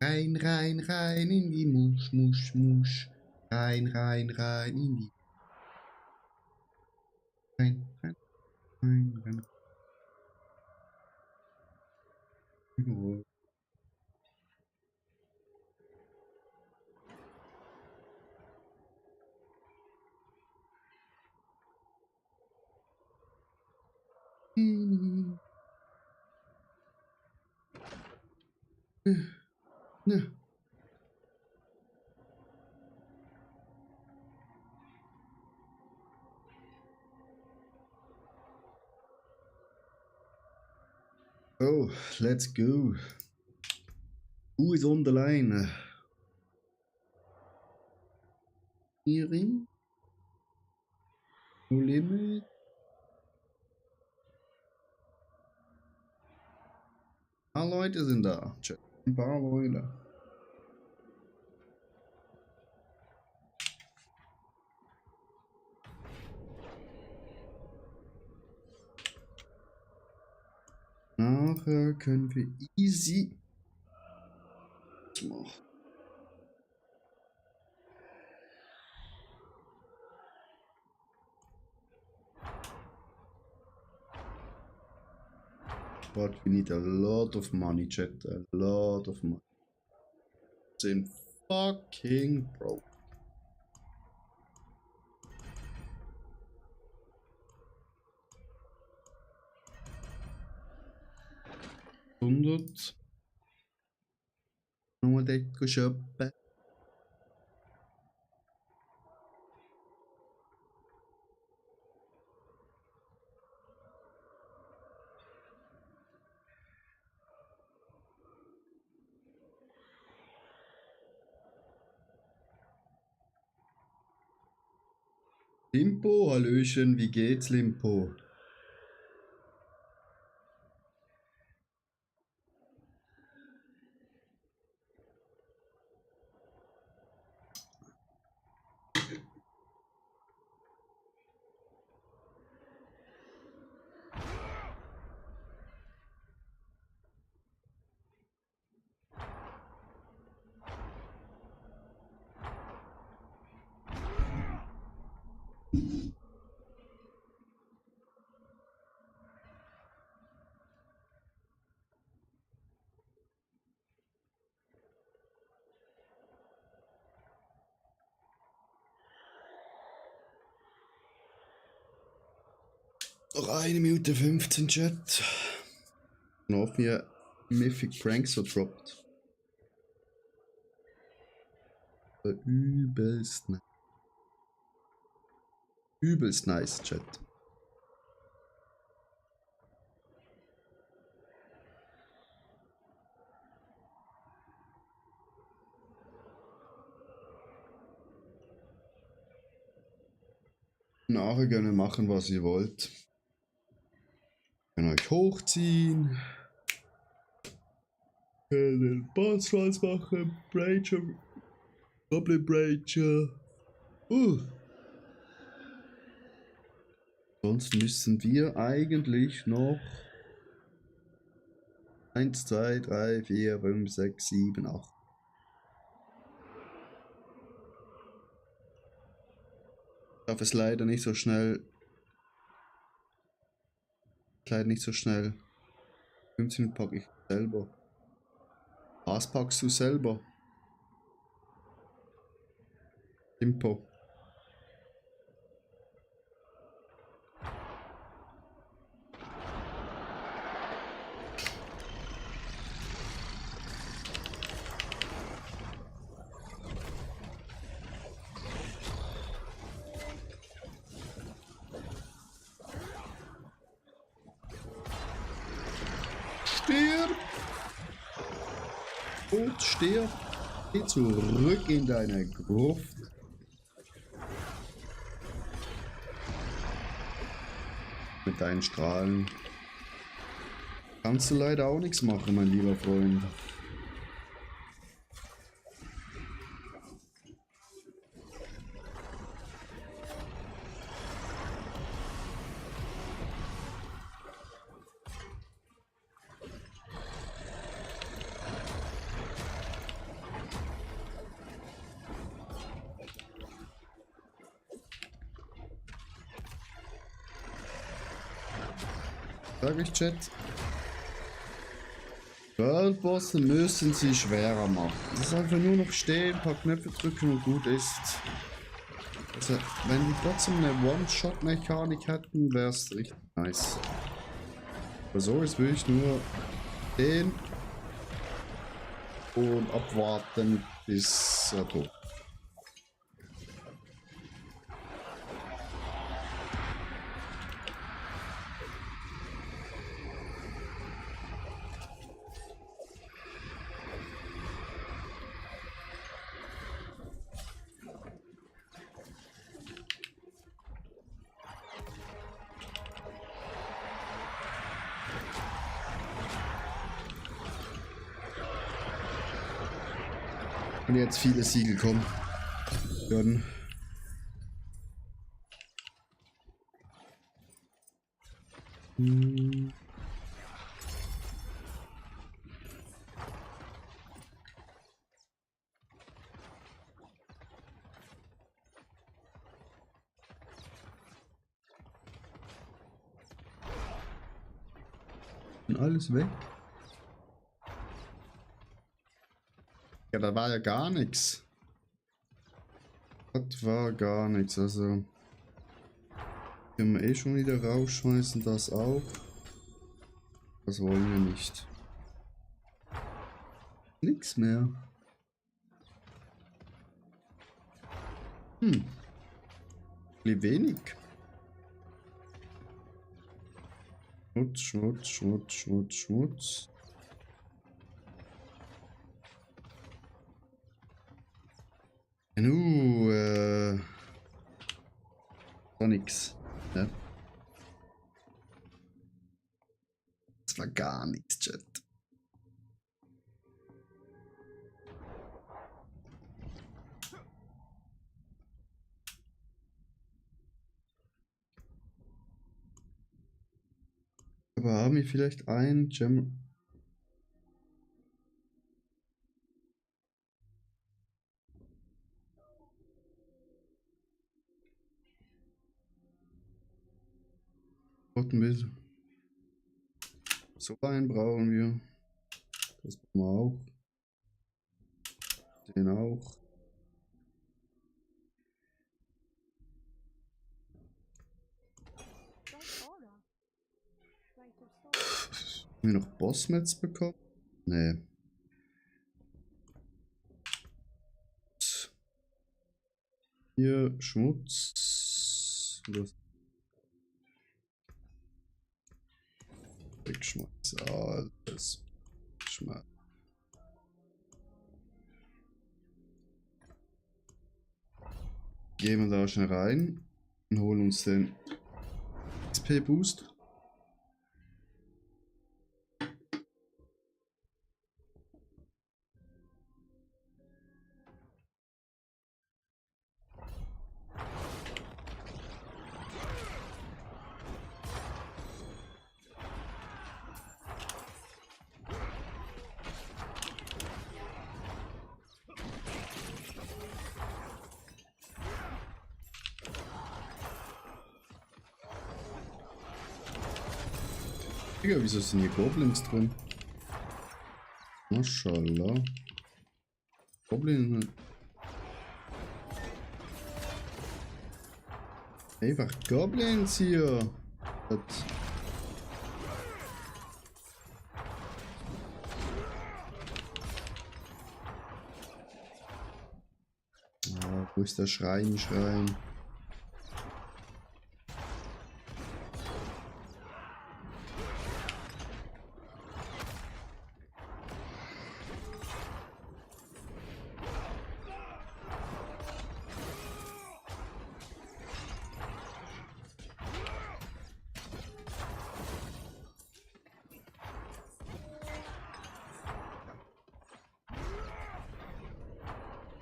Rein, rein, rein in die Musch, Musch, Musch. Rein, rein, rein in die. Rein, rein, rein, rein. Oh. Ne. Oh, let's go. Who is on the line? Irin? No limit? Ein paar Leute sind da. Ein paar Leute. Nachher können wir easy machen. But we need a lot of money, chat. A lot of money. Sind fucking broke. $100. Nur dort shoppen. Limpo, Hallöchen, wie geht's, Limpo? Noch 1 Minute 15 Chat. Dann hoffen wir Mythic Pranks so droppt. Übelst nice. Übelst nice, Chat. Nachher können wir machen, was ihr wollt. Können euch hochziehen. Können Bossfights machen. Brager. Goblin Brager. Sonst müssen wir eigentlich noch 1, 2, 3, 4, 5, 6, 7, 8. Ich darf es leider nicht so schnell. Leider nicht so schnell. 15 packe ich selber. Was packst du selber? Tempo. Stirb! Und stirb! Geh zurück in deine Gruft. Mit deinen Strahlen kannst du leider auch nichts machen, mein lieber Freund. Sag ich, Chat. World Bosse müssen sie schwerer machen. Es ist einfach nur noch stehen, ein paar Knöpfe drücken und gut ist. Also, wenn die trotzdem eine One-Shot-Mechanik hätten, wäre es richtig nice. Aber so ist wirklich nur stehen und abwarten, bis er tot. Und jetzt viele Siegel kommen würden. Und alles weg. Ja, da war ja gar nichts. Das war gar nichts, also können wir eh schon wieder rausschmeißen, das auch. Das wollen wir nicht. Nix mehr. Blieb wenig. Schmutz, Schmutz, Schmutz, Schmutz, Schmutz. War nix. Ja. Das war gar nichts, Chat. Aber haben wir vielleicht ein Gem? So einen brauchen wir. Das brauchen wir auch. Den auch. Haben wir noch Bossmets bekommen? Nee. Hier Schmutz. Das wegschmeißen. Alles schmeißen. Gehen wir da schnell rein und holen uns den XP Boost. Digga, wieso sind hier Goblins drin? Maschallah. Goblin. Einfach Goblins hier. Das. Wo ist der Schrein?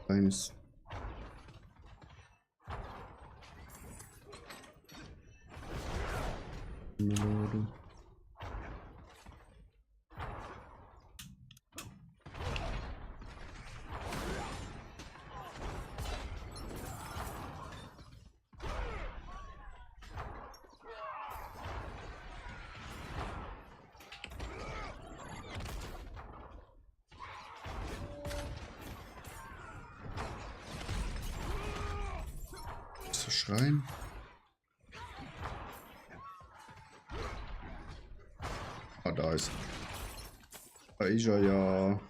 Eines. großer Schrein. Ah, da ist er. Da ist er ja.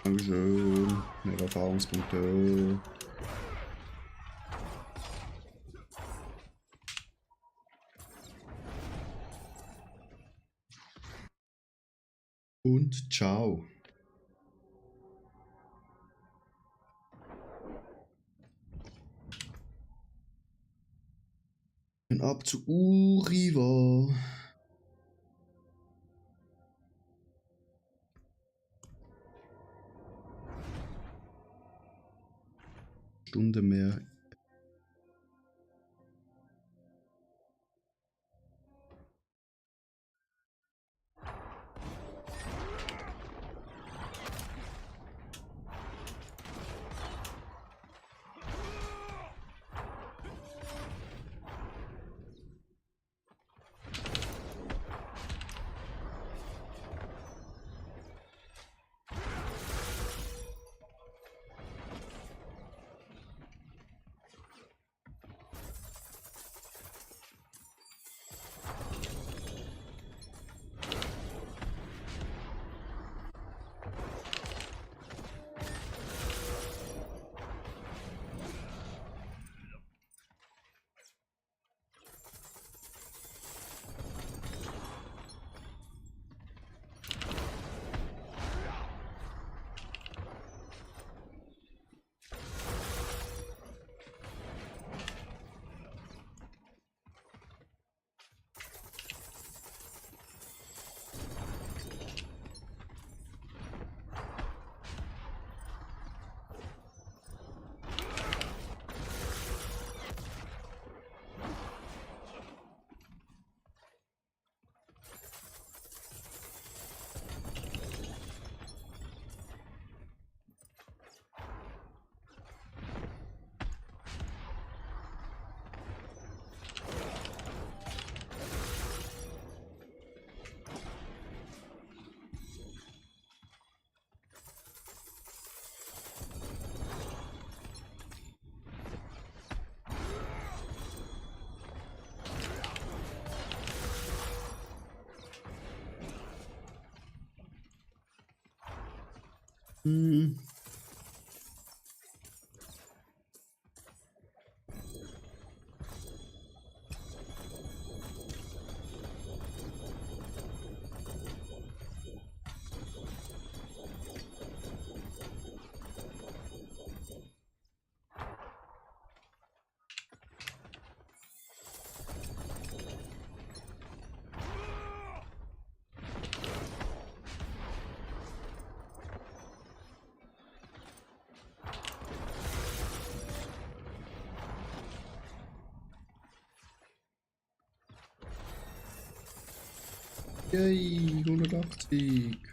Dankeschön. Mehr Erfahrungspunkte. Und ciao. Und ab zu Uriva. Stunde mehr. Hm. Yay, 180.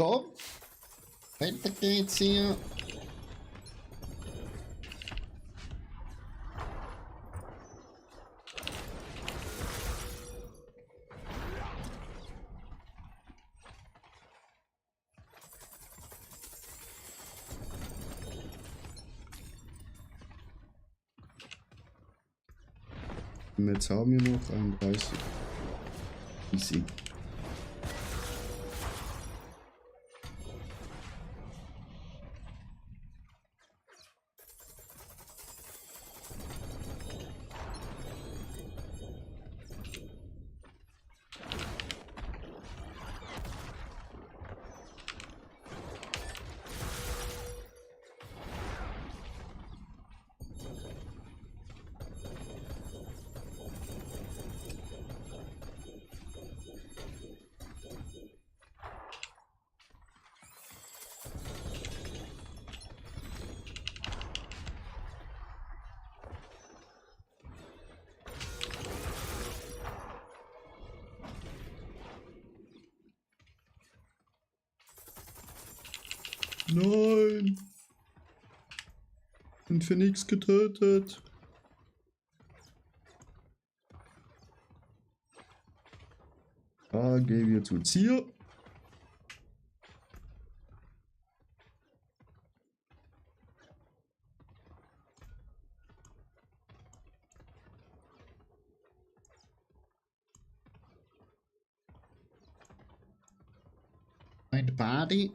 Komm. Weiter geht's hier. Und jetzt haben wir noch 31. Easy. Nein! Und für nichts getötet. Da gehen wir zu Zier. Ein Body.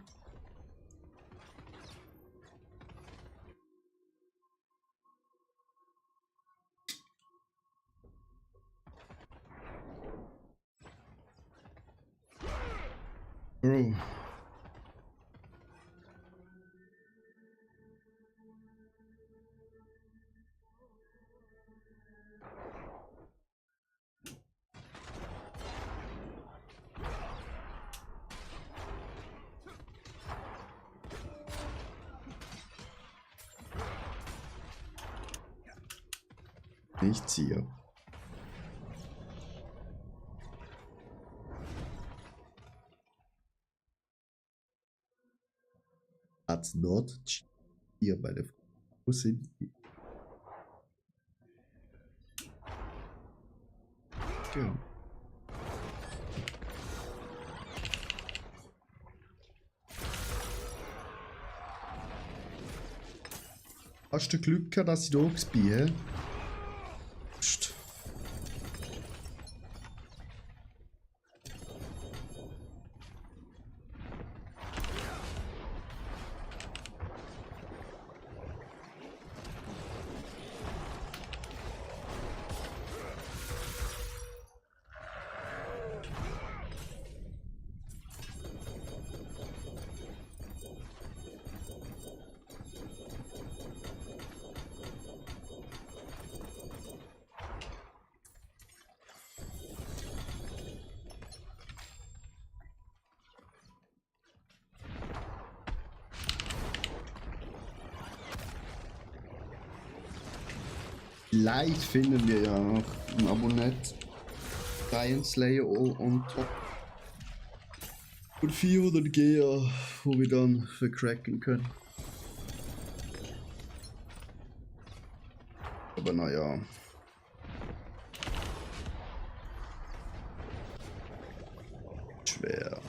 Bro. Nichts hier. Hat's dort hier bei der Frau. Wo sind die? Ja. Hast du Glück gehabt, dass ich da bin? Psst. Vielleicht finden wir ja noch ein Abonnent. Giant Slayer on top. Und 400 Gear, wo wir dann vercracken können. Aber naja. Schwer.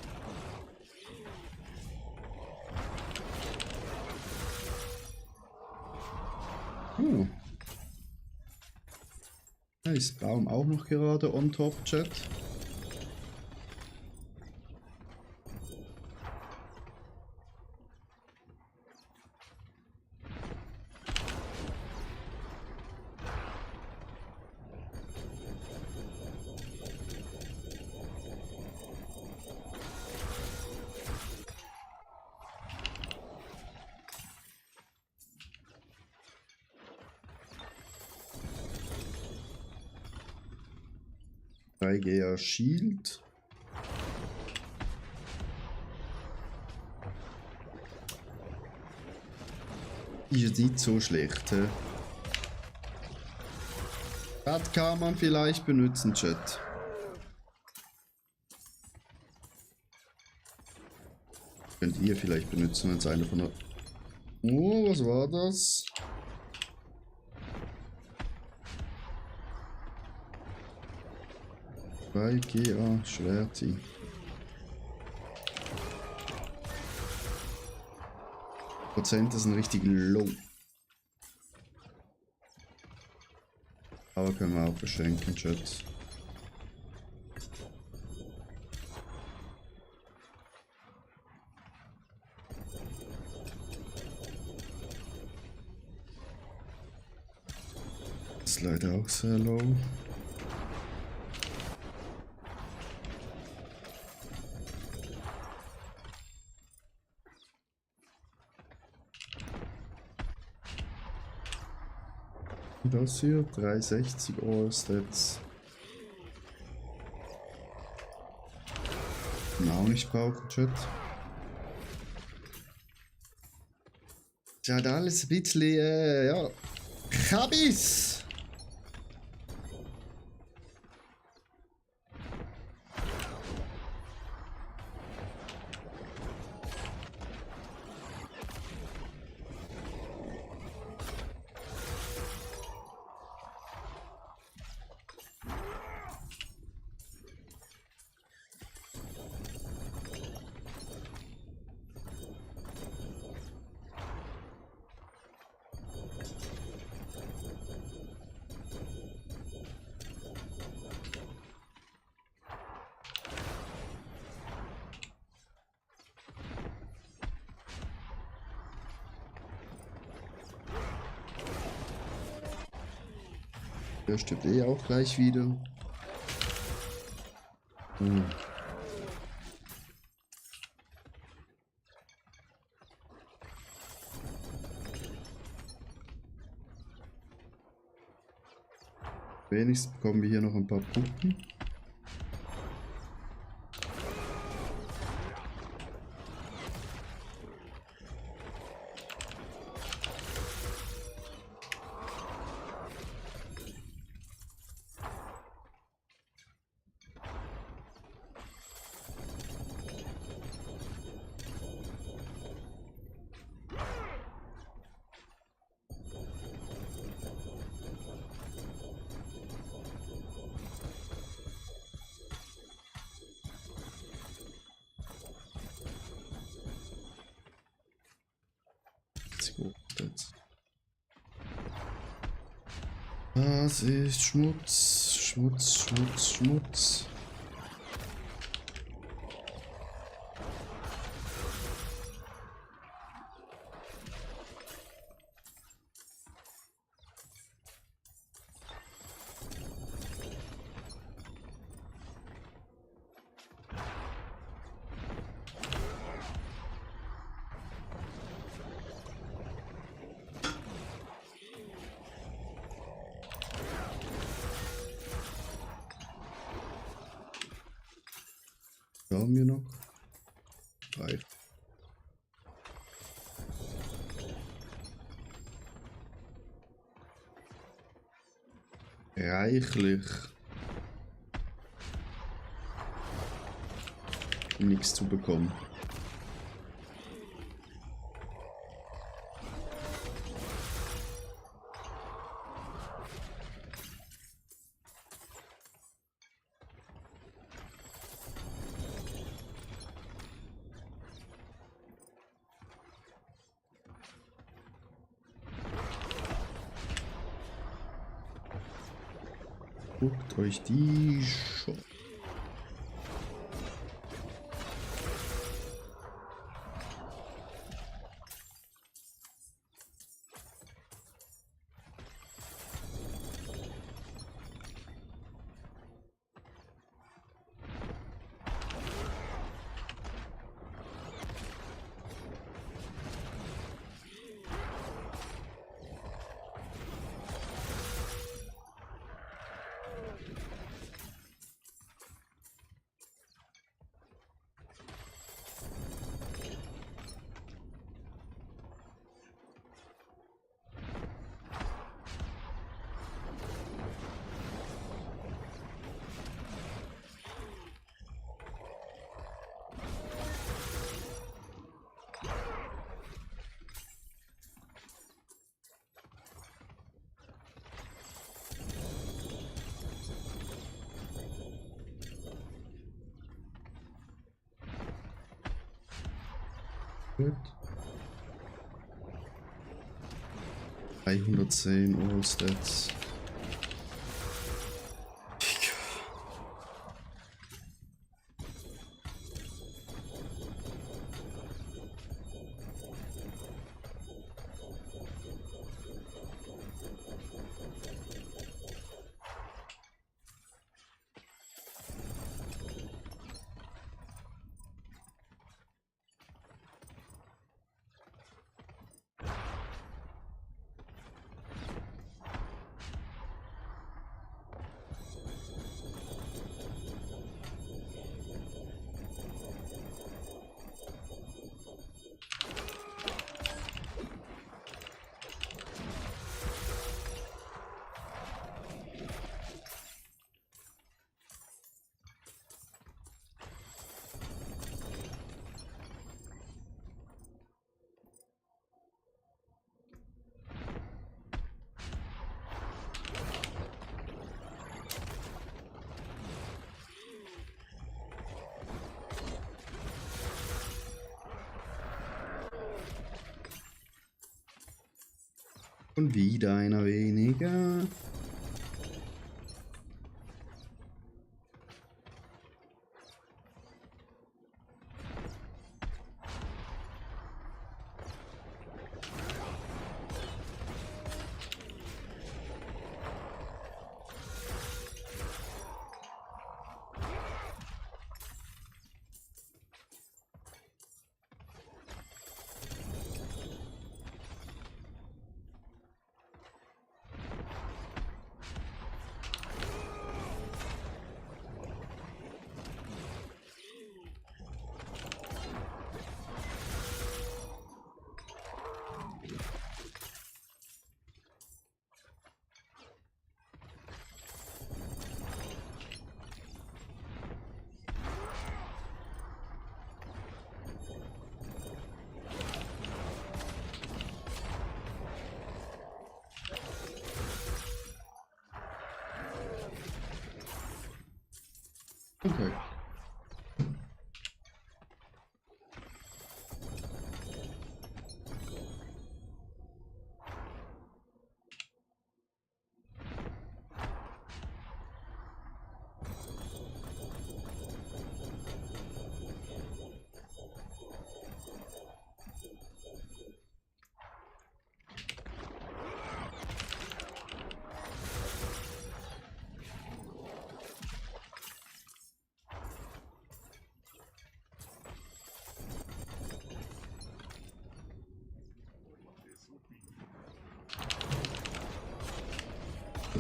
Da ist Baum auch noch gerade on top, Chat. Gear Shield. Ist nicht so schlecht. He? Das kann man vielleicht benutzen, Chat. Könnt ihr vielleicht benutzen, wenn es eine von der... Oh, was war das? Bei GA Schwerti. Prozente sind richtig low. Aber können wir auch beschenken, Chat. Ist leider auch sehr low. Das hier, 360 All-Stats. Auch nicht brauchen, Chat. Ja, da alles ein bisschen, ja. Kabis! Der stirbt eh auch gleich wieder. Hm. Wenigstens bekommen wir hier noch ein paar Punkte. Das ist Schmutz, Schmutz, Schmutz, Schmutz. Haben wir noch? Reicht. Reichlich. Um nichts zu bekommen. Guckt euch die schon. Gut. 310 All Stats. Und wieder einer weniger. Okay.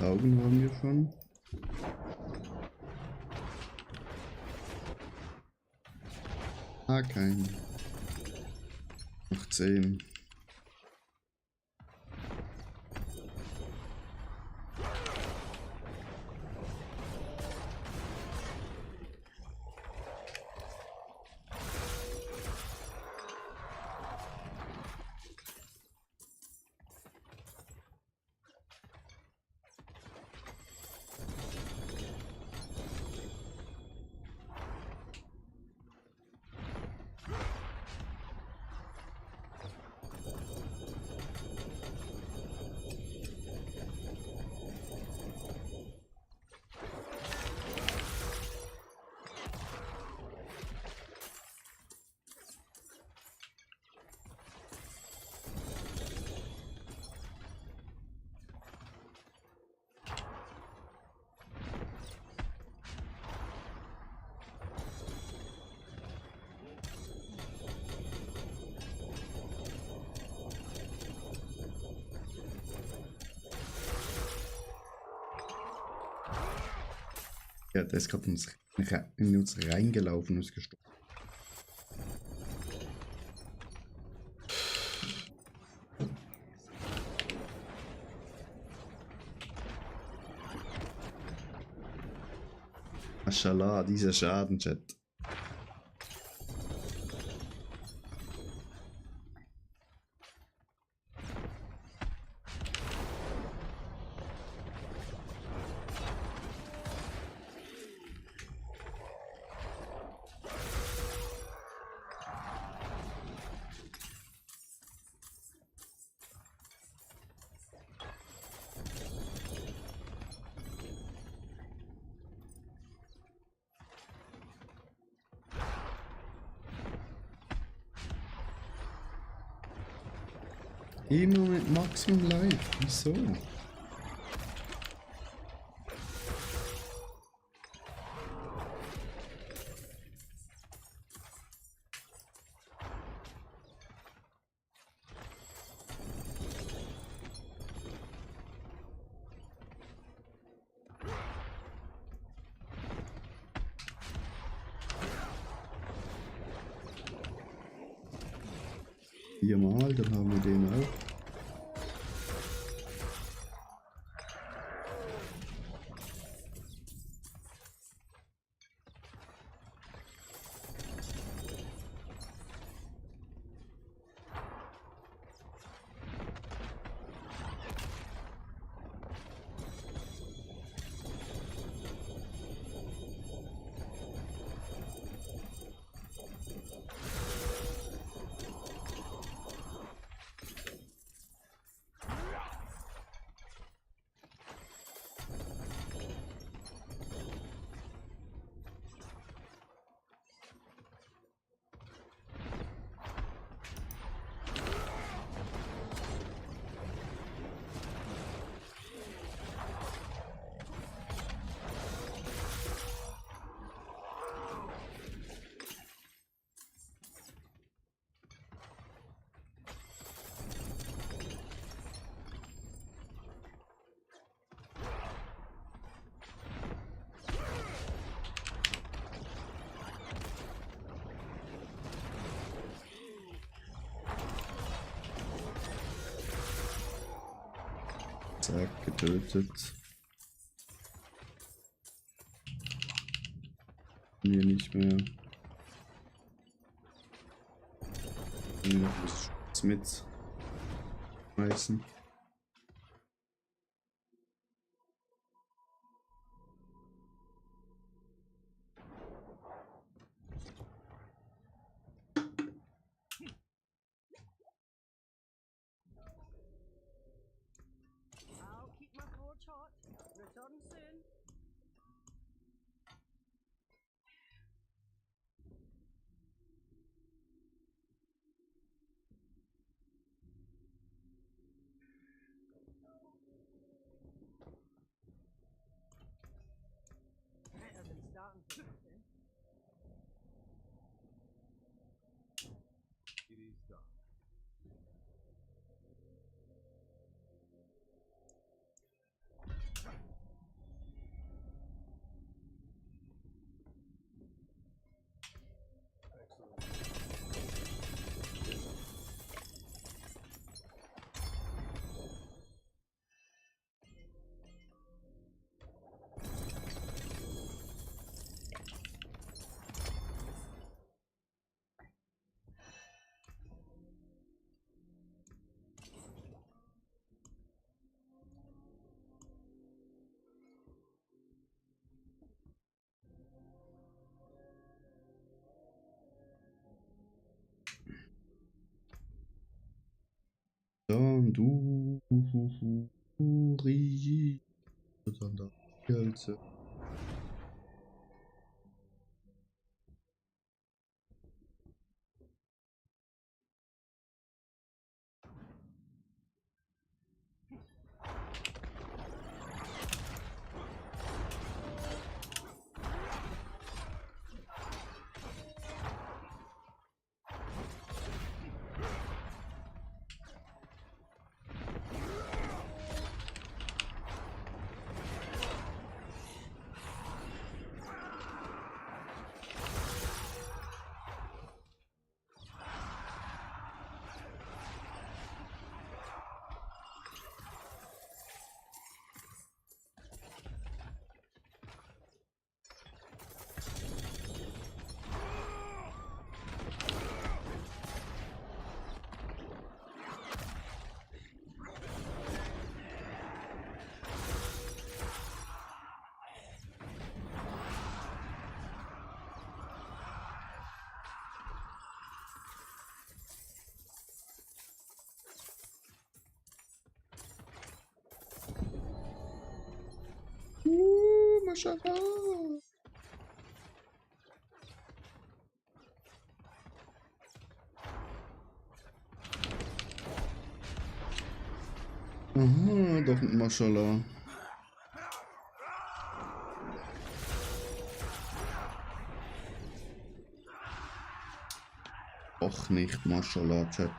Augen haben wir schon. Ah, kein. Noch 10. Ja, der ist gerade in uns reingelaufen und ist gestorben. Maschallah, dieser Schaden, Chat. Immer mit Maximum Life. Wieso? Viermal, dann haben wir den auch. Zack, getötet. Hier nicht mehr. Hier noch was mit schmeißen. Dann du, Uri, dann da Pilze. Maschallah. Aha, doch ein Maschallah. Doch nicht, Maschallah, Chat.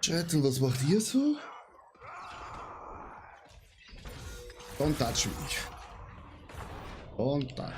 Chat, und was macht ihr so? Don't touch me. Don't touch.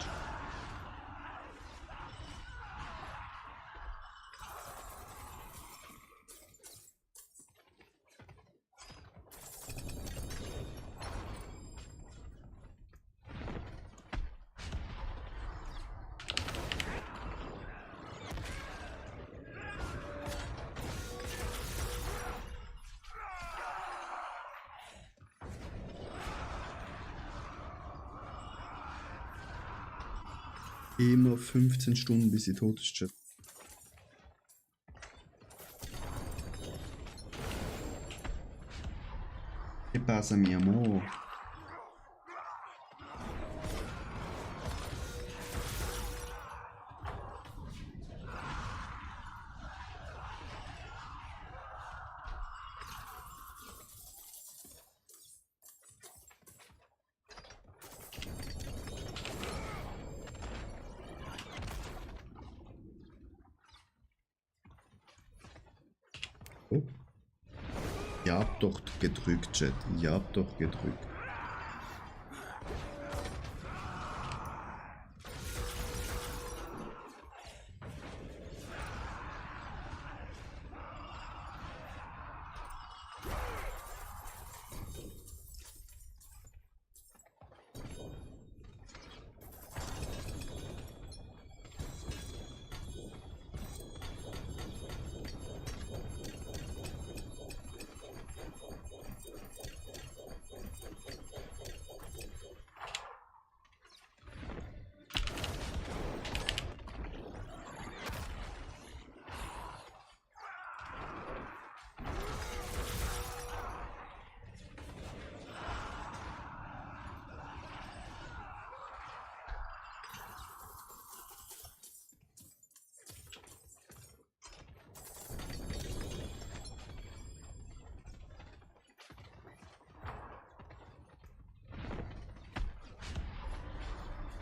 Immer 15 Stunden, bis sie tot ist, Chat. ¿Qué pasa, mi amor? Oh. Ihr habt doch gedrückt, Chat. Ihr habt doch gedrückt.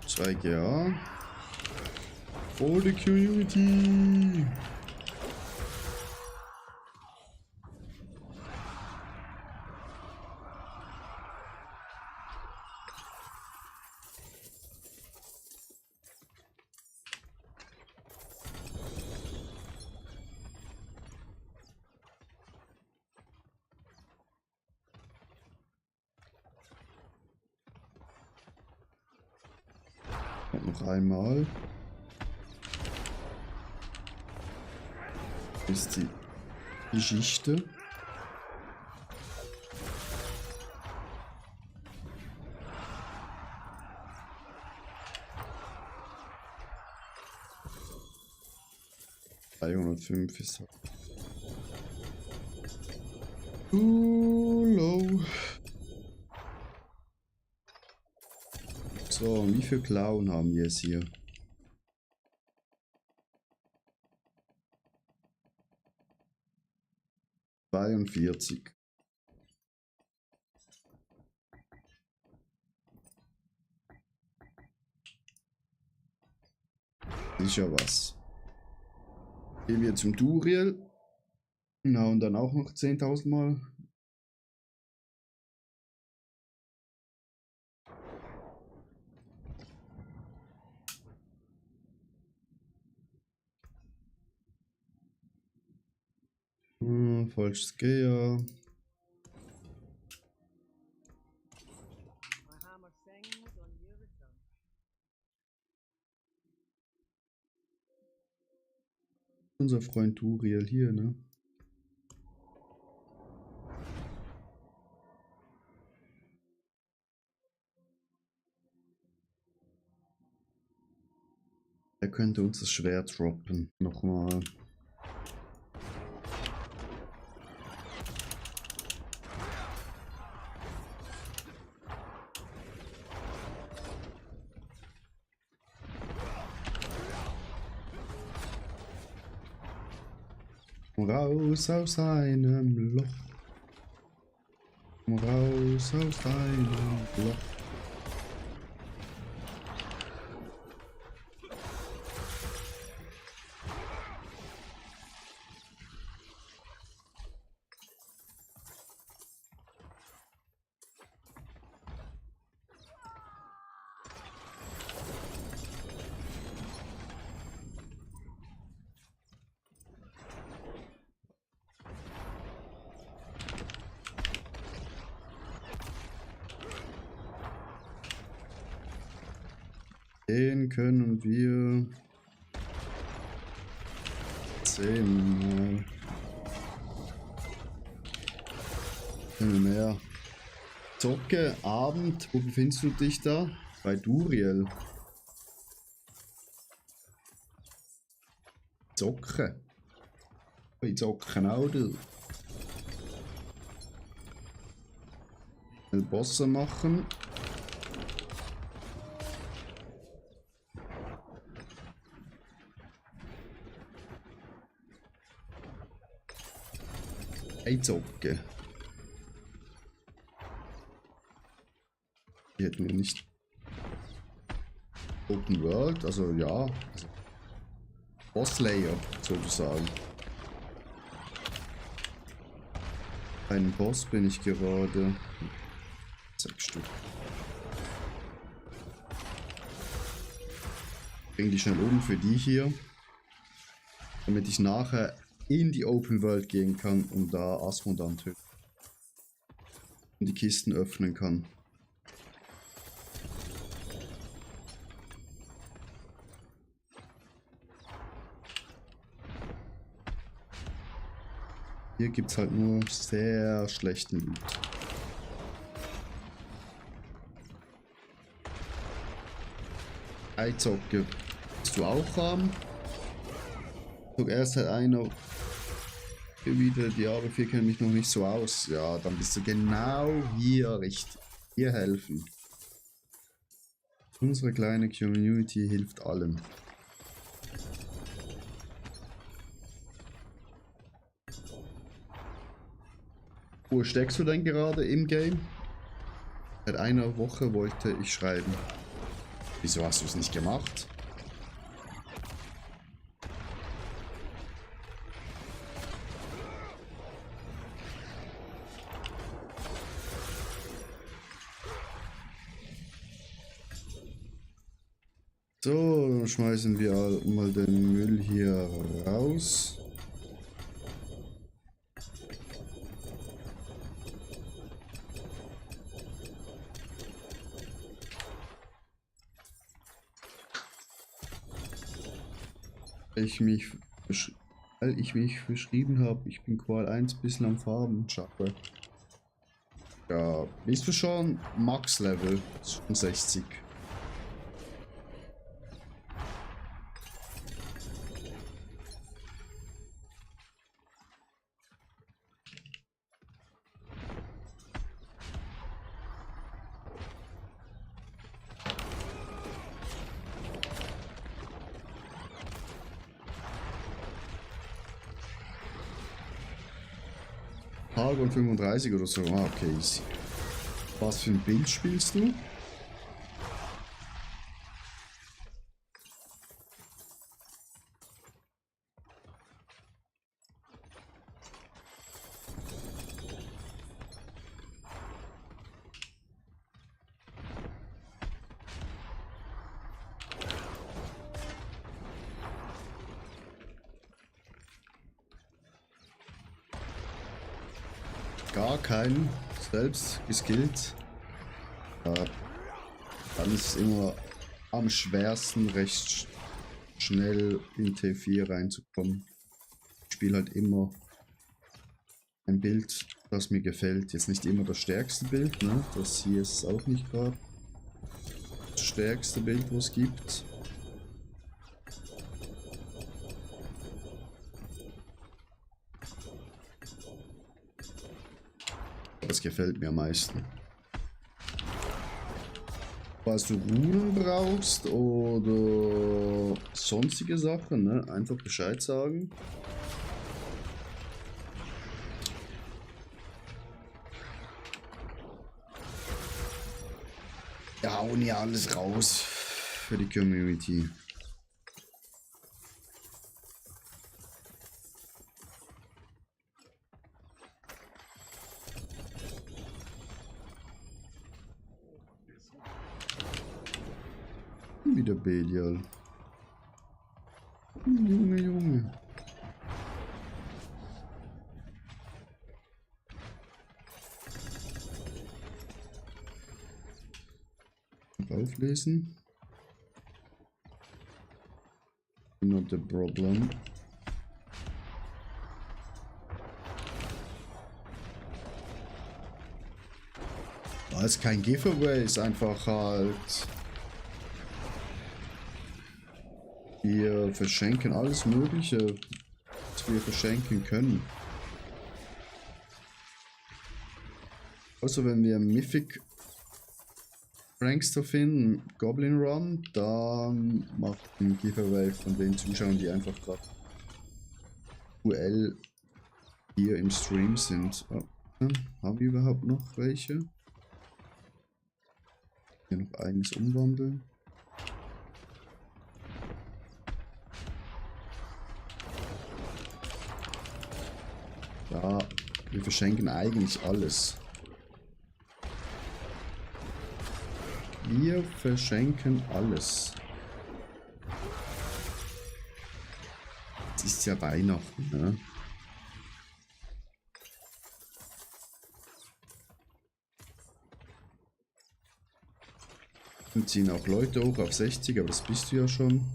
Zweig, ja. For the community. Und noch einmal. Ist die Geschichte. ...305 ist halt... low. So, und wie viel Clown haben wir jetzt hier? ...42. Sicher was. Gehen wir zum Duriel. Na, und dann auch noch 10.000 Mal. Falsches Gear. Unser Freund Duriel hier, ne? Er könnte uns das Schwert droppen. Nochmal. Raus aus einem Loch. Raus aus einem Loch. Den können wir 10 Mal. Mehr. Zocke, Abend, wo befindest du dich da? Bei Duriel. Zocke. Ich zocken auch, du. Bosse machen. Zocke. Die hätten wir nicht. Open World, also ja. Also Boss Layer sozusagen. Ein Boss bin ich gerade. 6 Stück. Bring die schnell um für die hier. Damit ich nachher in die Open World gehen kann und da Asmodan töten. Und die Kisten öffnen kann. Hier gibt es halt nur sehr schlechten Loot. Eizocke. Willst du auch haben? Erst hat einer wieder, die aber 4 kennen mich noch nicht so aus. Ja, dann bist du genau hier richtig. Hier helfen. Unsere kleine Community hilft allen. Wo steckst du denn gerade im Game? Seit einer Woche wollte ich schreiben. Wieso hast du es nicht gemacht? So, dann schmeißen wir mal den Müll hier raus. Ich mich weil ich mich beschrieben habe, ich bin Qual 1 bisschen am Farben, schaffe. Ja, bist du schon Max Level? Schon 60. Paragon 35 oder so. Ah, okay, easy. Was für ein Bild spielst du? Gar keinen. Selbst geskillt. Dann ist es immer am schwersten, recht schnell in T4 reinzukommen. Ich spiele halt immer ein Bild, das mir gefällt. Jetzt nicht immer das stärkste Bild, ne? Das hier ist auch nicht gerade das stärkste Bild, was es gibt. Das gefällt mir am meisten. Falls du Runen brauchst oder sonstige Sachen, ne? Einfach Bescheid sagen. Ja, hauen ja alles raus für die Community. Wieder Belial. Junge, Junge. Auflesen. Not the problem. Das ist kein Giveaway, ist einfach halt. Wir verschenken alles Mögliche, was wir verschenken können. Also wenn wir Mythic Prankster finden, Goblin Run, dann macht ein Giveaway von den Zuschauern, die einfach gerade UL hier im Stream sind. Oh, haben wir überhaupt noch welche? Hier noch eines umwandeln. Ja, wir verschenken eigentlich alles. Wir verschenken alles. Es ist ja Weihnachten, ne? Wir ziehen auch Leute hoch auf 60, aber das bist du ja schon.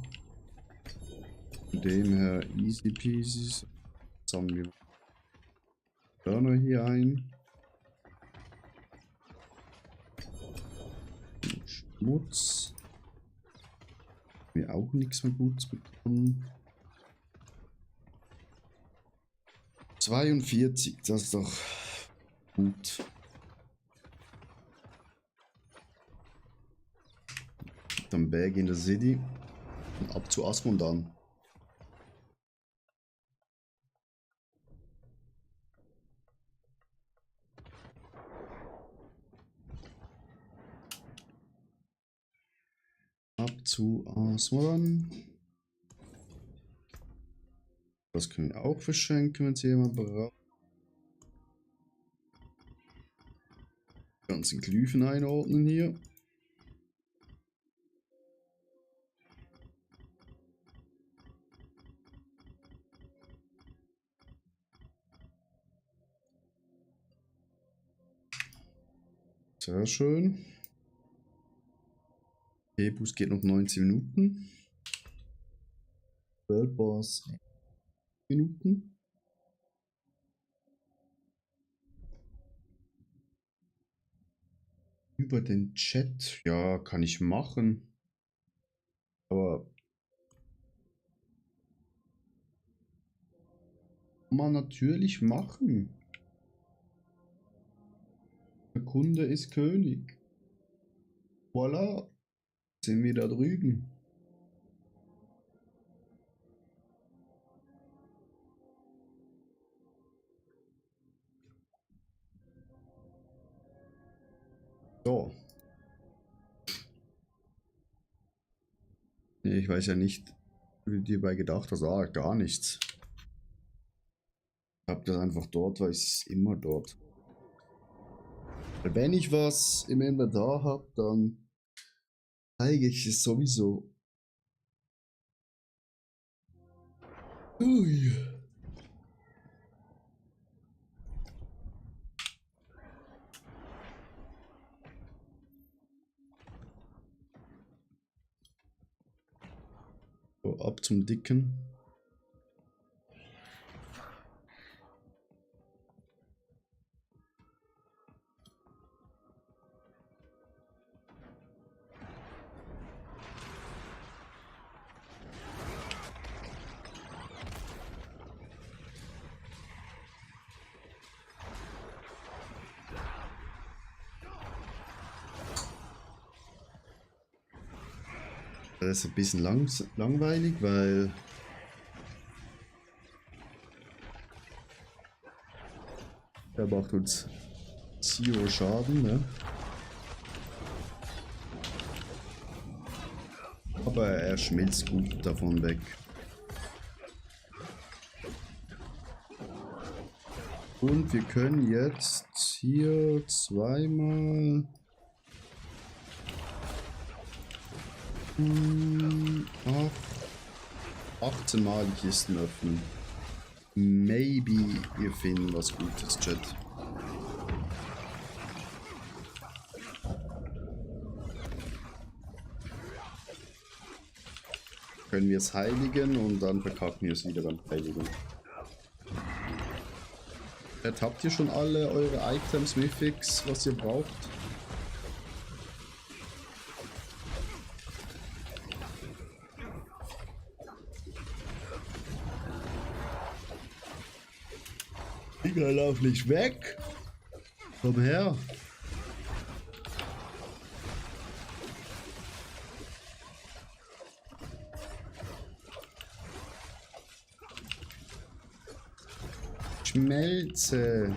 Von dem her easy peasy. Jetzt haben wir Burner hier ein. Schmutz. Wir auch nichts mehr Gutes bekommen. 42, das ist doch gut. Dann Bag in der City und ab zu Asmondan. Ab zu Asmondan. Das können wir auch verschenken, wenn es jemand braucht. Die ganzen Glyphen einordnen hier. Sehr schön. Hebus geht noch 19 Minuten. World Boss. Minuten. Über den Chat, ja, kann ich machen. Aber kann man natürlich machen. Der Kunde ist König. Voilà, sind wir da drüben. So. Nee, ich weiß ja nicht, wie du dir bei gedacht hast. Ah, gar nichts. Ich hab das einfach dort, weil es ist immer dort. Weil wenn ich was im Inventar habe, dann zeige ich es sowieso. Ui. So, ab zum Dicken. Das ist ein bisschen langweilig, weil er macht uns 0 Schaden, ne? Aber er schmilzt gut davon weg. Und wir können jetzt hier zweimal 18 Mal die Kisten öffnen. Maybe wir finden was Gutes, Chat. Können wir es heiligen und dann verkacken wir es wieder beim Heiligen. Chat, habt ihr schon alle eure Items, Mythics, was ihr braucht? Digga, lauf nicht weg! Komm her! Schmelze!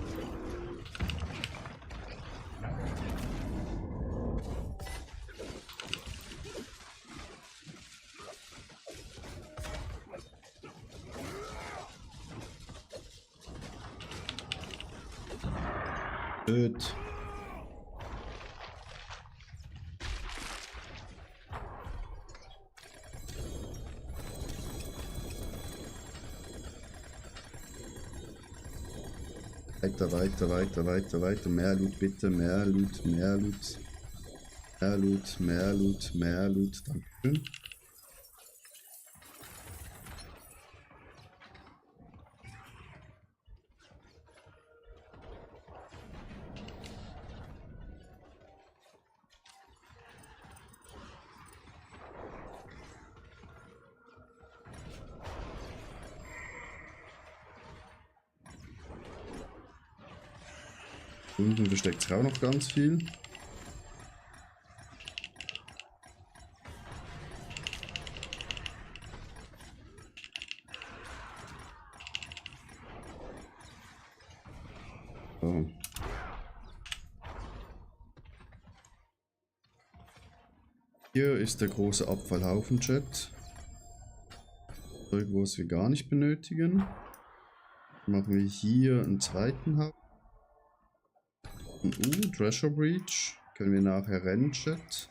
Blöd. Weiter, weiter, weiter, weiter, weiter. Mehr Loot, bitte. Mehr Loot, mehr Loot. Mehr Loot, mehr Loot, mehr Loot. Dankeschön. Unten versteckt sich auch noch ganz viel. So. Hier ist der große Abfallhaufen, Chat. Zeug, was wir gar nicht benötigen. Machen wir hier einen zweiten Haufen. Treasure Breach. Können wir nachher rennen, Chat.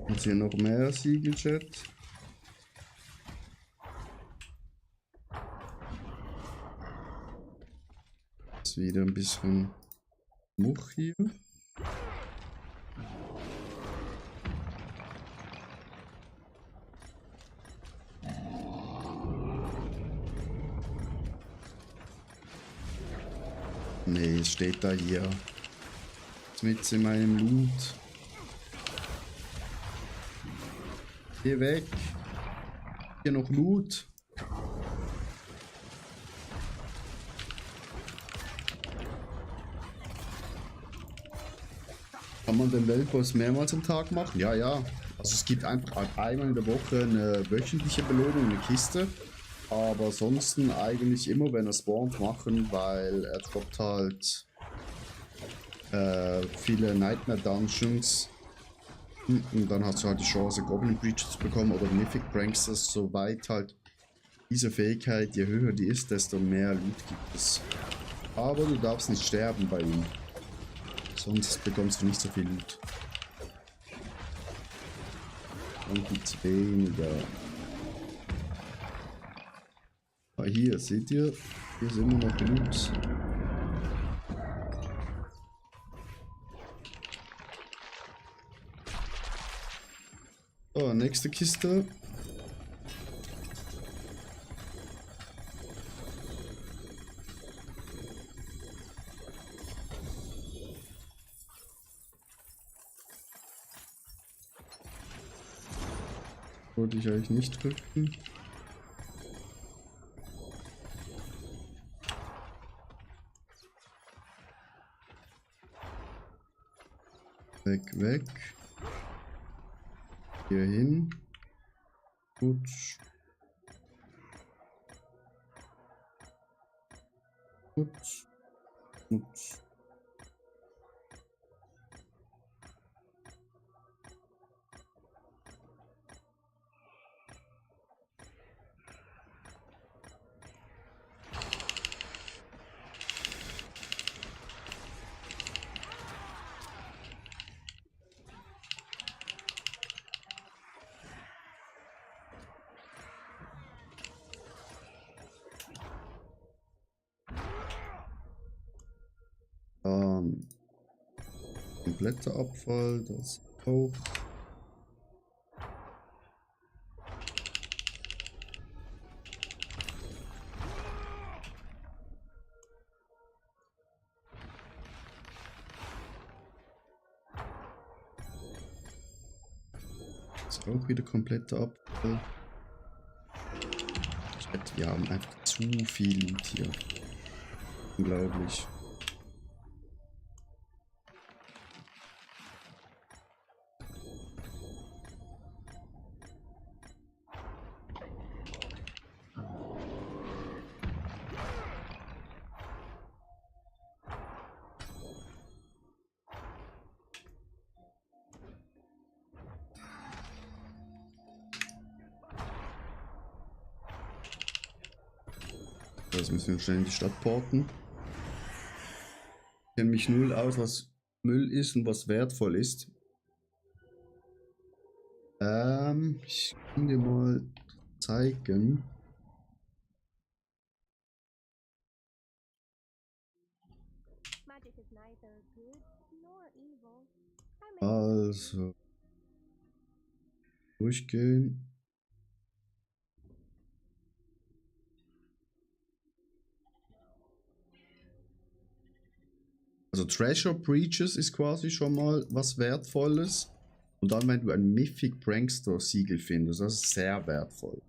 Und hier noch mehr Siegelchat. Ist wieder ein bisschen Much hier. Nee, es steht da hier. Mit in meinem Loot. Geh weg. Hier noch Loot. Kann man den Weltboss mehrmals am Tag machen? Ja, ja. Also es gibt einfach einmal in der Woche eine wöchentliche Belohnung, eine Kiste. Aber ansonsten eigentlich immer, wenn er spawnt, machen, weil er droppt halt viele Nightmare Dungeons. Und dann hast du halt die Chance, Goblin Breach zu bekommen oder Mythic Pranksters, soweit halt diese Fähigkeit, je höher die ist, desto mehr Loot gibt es. Aber du darfst nicht sterben bei ihm. Sonst bekommst du nicht so viel Loot. Dann gibt es weniger. Ah, hier, seht ihr? Hier ist immer noch Loot. So, nächste Kiste. Wollte ich eigentlich nicht drücken. Weg, weg. Hier hin. Gut. Gut. Gut. Kompletter Abfall, das auch. Das ist auch wieder kompletter Abfall. Wir haben einfach zu viel Loot hier. Unglaublich. Das müssen wir schnell in die Stadt porten. Ich kenne mich null aus, was Müll ist und was wertvoll ist. Ich kann dir mal zeigen. Also, durchgehen. Also Treasure Breaches ist quasi schon mal was Wertvolles. Und dann, wenn du ein Mythic Prankster Siegel findest, das ist sehr wertvoll.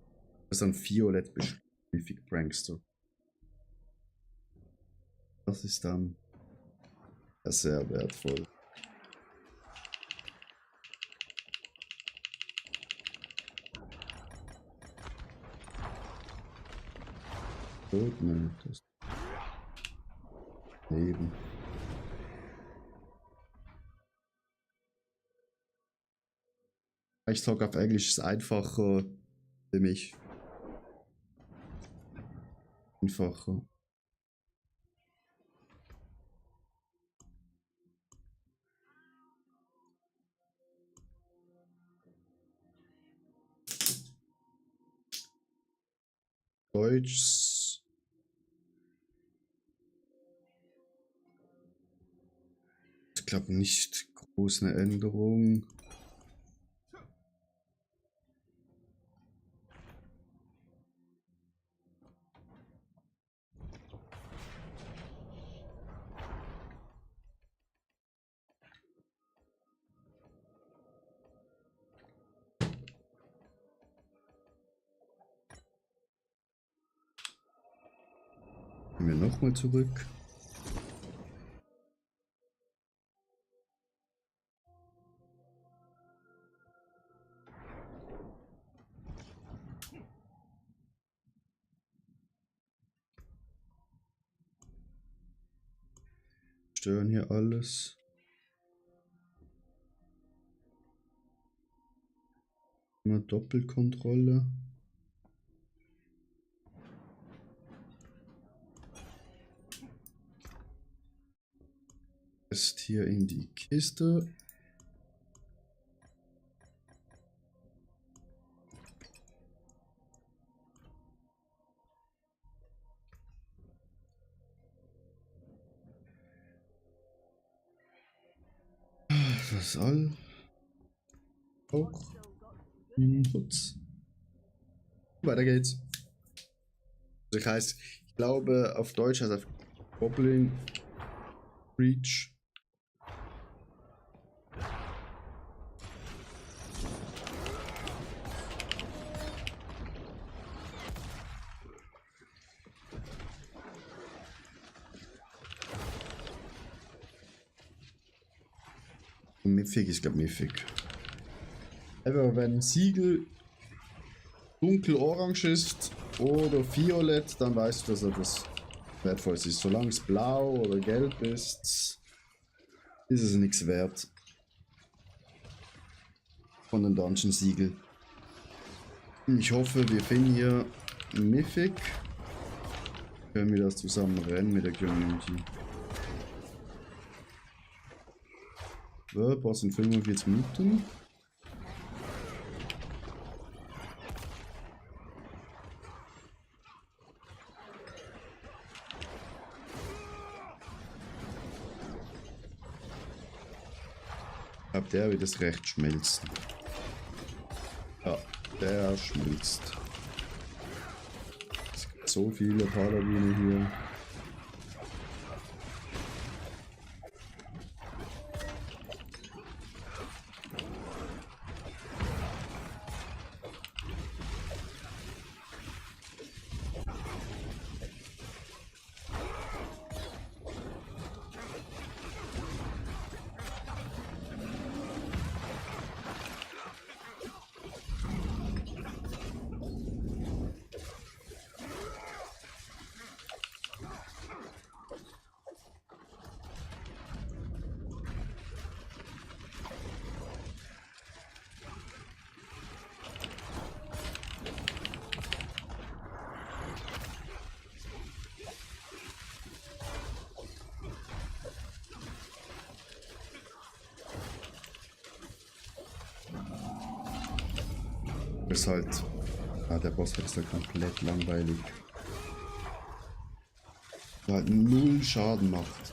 Das ist ein Violett Mythic Prankster. Das ist dann sehr wertvoll. Gut, ne, das Leben. Ich sage auf Englisch, ist einfacher für mich. Einfacher. Deutsch. Ich glaube nicht groß eine Änderung. Gehen wir nochmal zurück. Stören hier alles. Immer Doppelkontrolle. Ist hier in die Kiste. Das ist all. Auch. Putz. Weiter geht's. Das heißt, ich glaube auf Deutsch heißt es Goblin Breach. Mythic, ich glaube Mythic. Aber wenn Siegel dunkel-orange ist oder violett, dann weißt du, dass er das wertvoll ist. Solange es blau oder gelb ist, ist es nichts wert. Von den Dungeon-Siegel. Ich hoffe, wir finden hier Mythic. Können wir das zusammen rennen mit der Community. Was sind 45 Minuten? Ich glaube, der wird das recht schmelzen. Ja, der schmilzt. Es gibt so viele Paladine hier. Ist halt. Ah, der Boss ist ja komplett langweilig. Der halt null Schaden macht.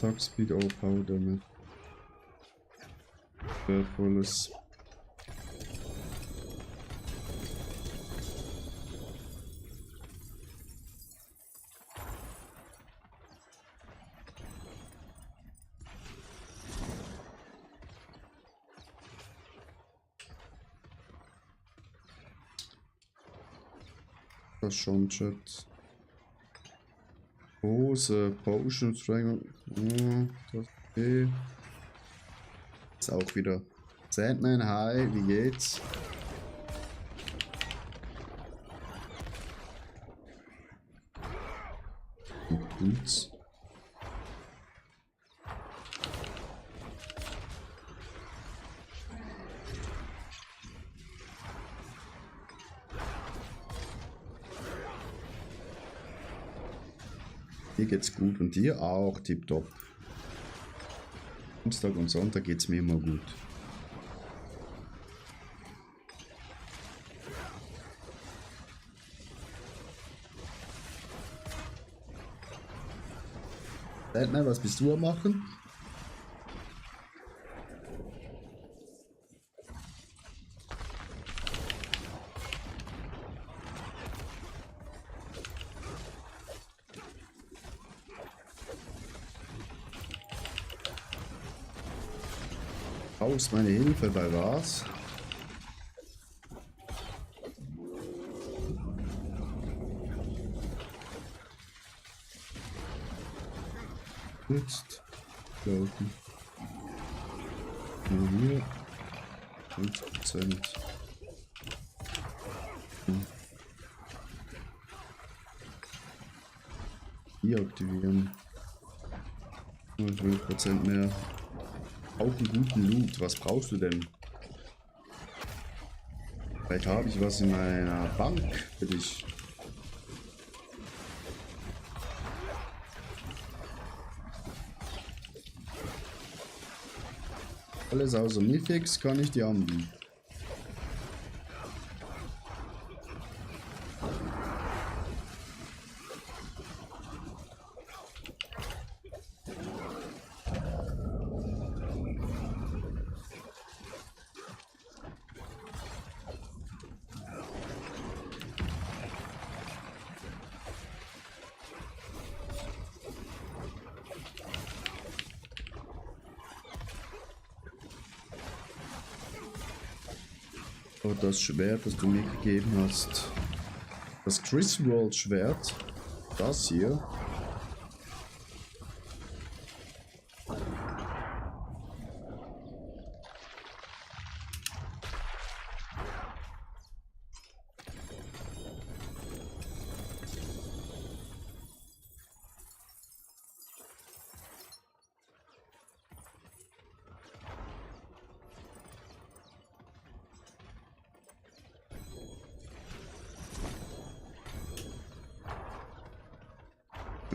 Attack Speed Overpower damit. Wertvolles. Das schon, Chat. Große Potion Strength. Ja, das okay. Ist auch wieder. Sandman, hi, wie geht's? Boots. Dir geht's gut und dir auch, tipptopp. Samstag und Sonntag geht's mir immer gut. Batman, was bist du am machen? Brauchst meine Hilfe bei was? Jetzt laufen. Nur hier 50%. Hier aktivieren. 12% mehr. Auch einen guten Loot. Was brauchst du denn? Vielleicht habe ich was in meiner Bank für dich. Alles außer Mythics kann ich dir anbieten. Oh, das Schwert, das du mir gegeben hast. Das Griswold Schwert. Das hier.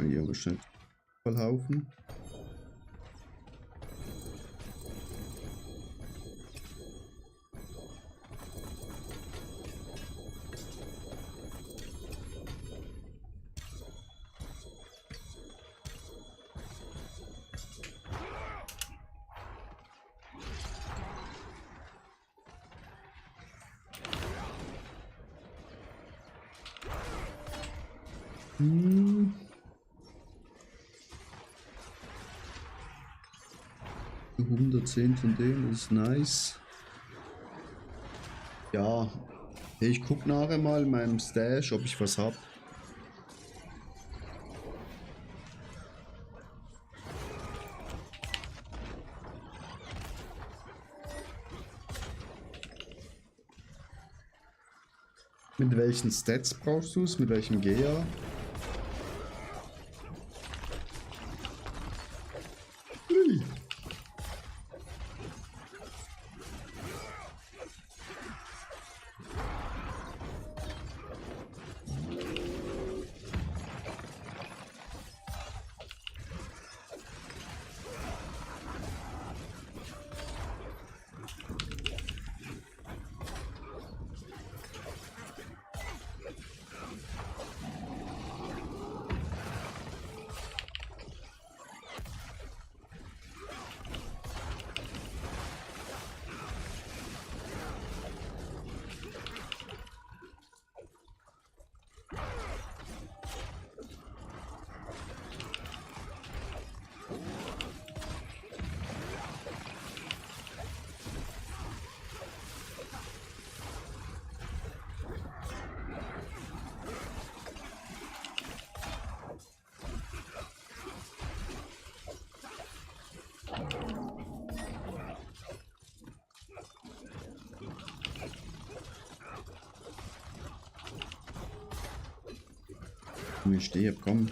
Hier bestimmt Haufen. Hm. 110 von denen ist nice. Ja, ich guck nachher mal in meinem Stash, ob ich was hab. Mit welchen Stats brauchst du es? Mit welchem Gea? Ui. Ich stehe, komm.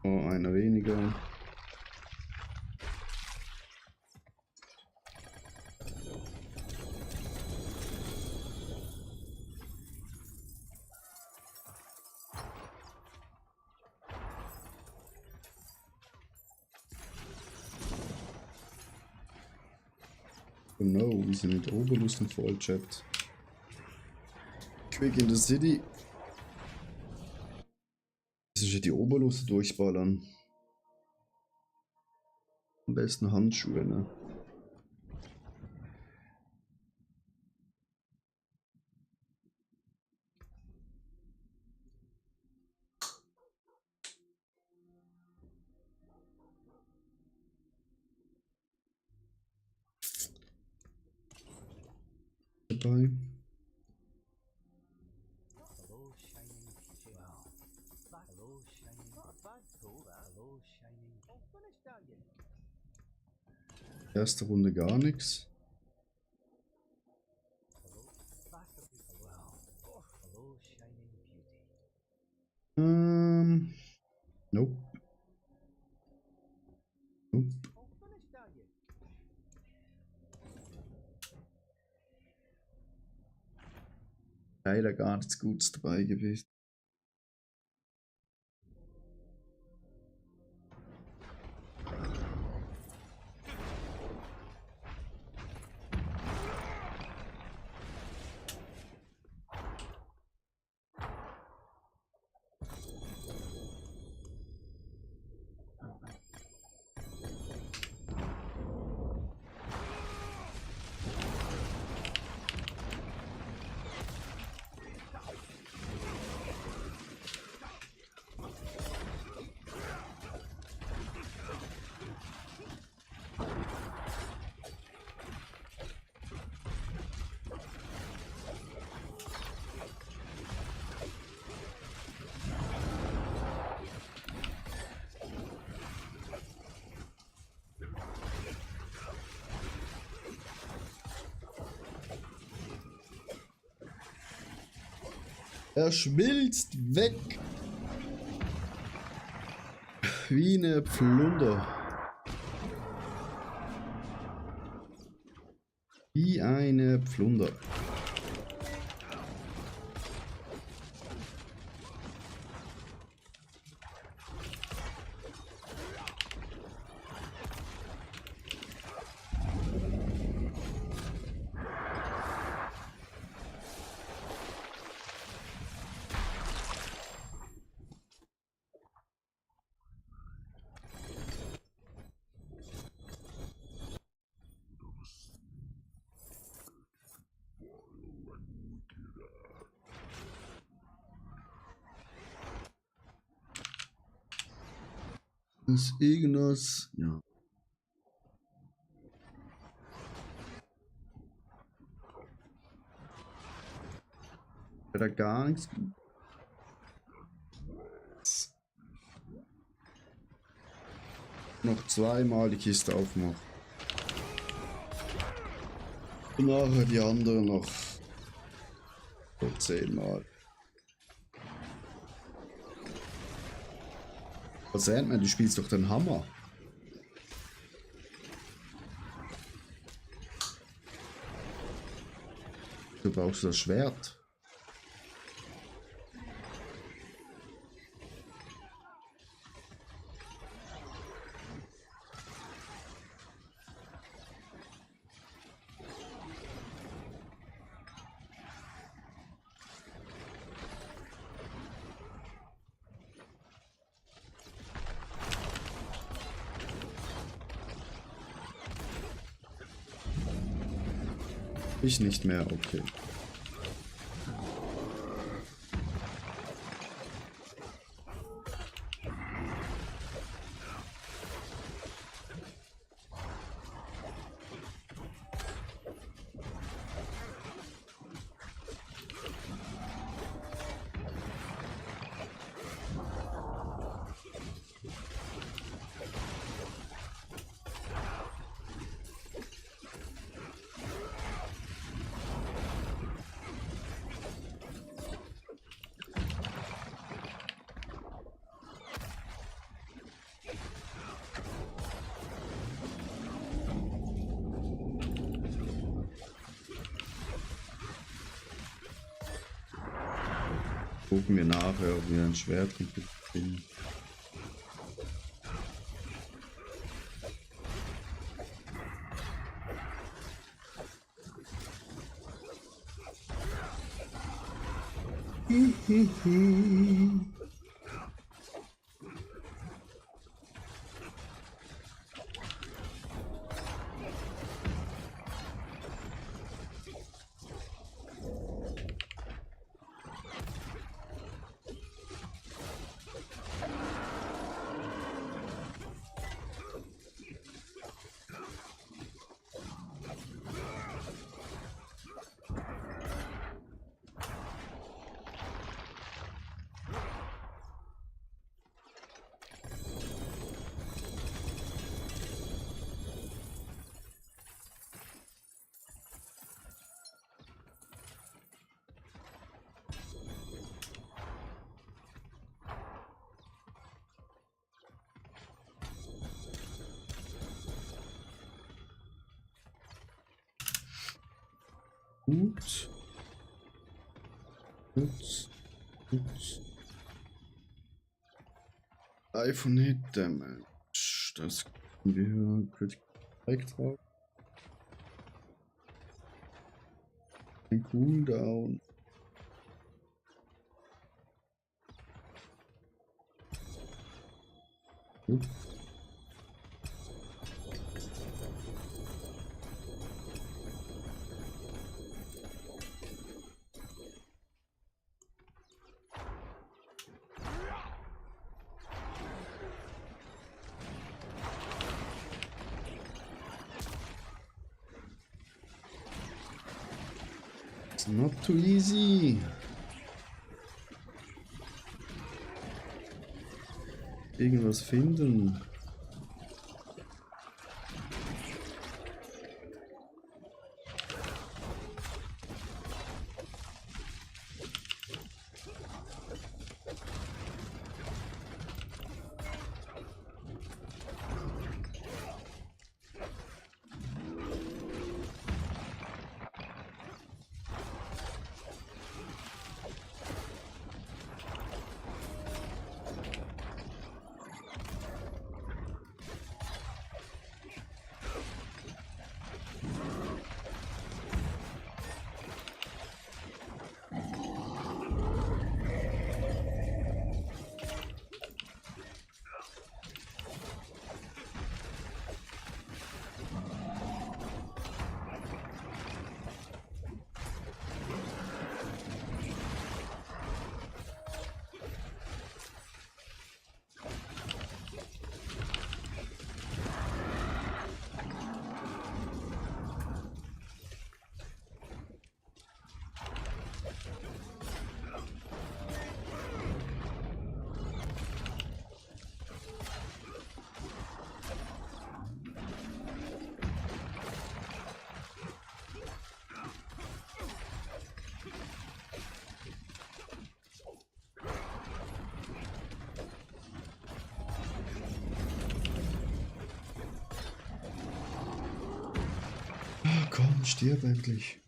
Oh, einer weniger. Oh no, wir sind mit Oberlusten voll, Chat. Quick in the City. Das ist ja die Oberluste durchballern. Am besten Handschuhe, ne? Dabei. Erste Runde gar nichts. Nope. Nope. Leider gar nichts Gutes dabei gewesen. Er schmilzt weg. Wie eine Plunder. Wie eine Plunder. Ist irgendwas, ja. Da gar nichts. Noch zweimal die Kiste aufmachen. Und nachher die andere noch. So 10-mal. Was Sandman, du spielst doch den Hammer. Du brauchst das Schwert. Ich nicht mehr, okay. Gucken wir nachher, ob wir ein Schwert finden. Gut. Gut. Gut. iPhone Hit Damage. Das können wir Critical drauf. Ein Cooldown. Gut. It's not too easy. Irgendwas finden. Komm, stirb endlich.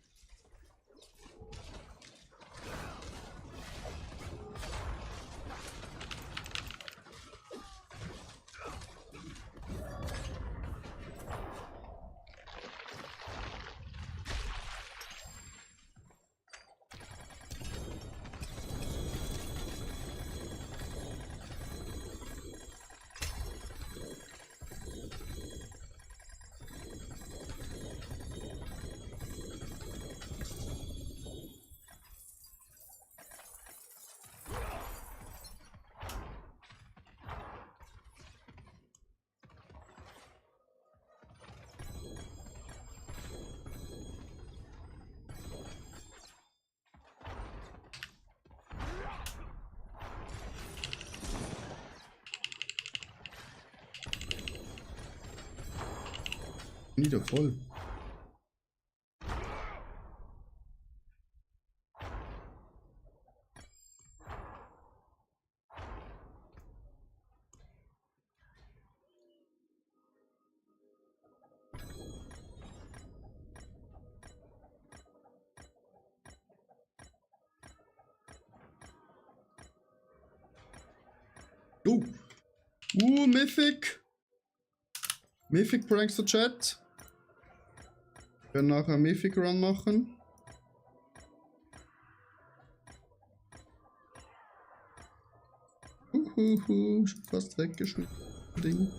Wieder voll. Oh. Mythic. Mythic Prankster Chat. Wir können nachher Mythic Run machen. Schon fast weggeschmissen. Ding.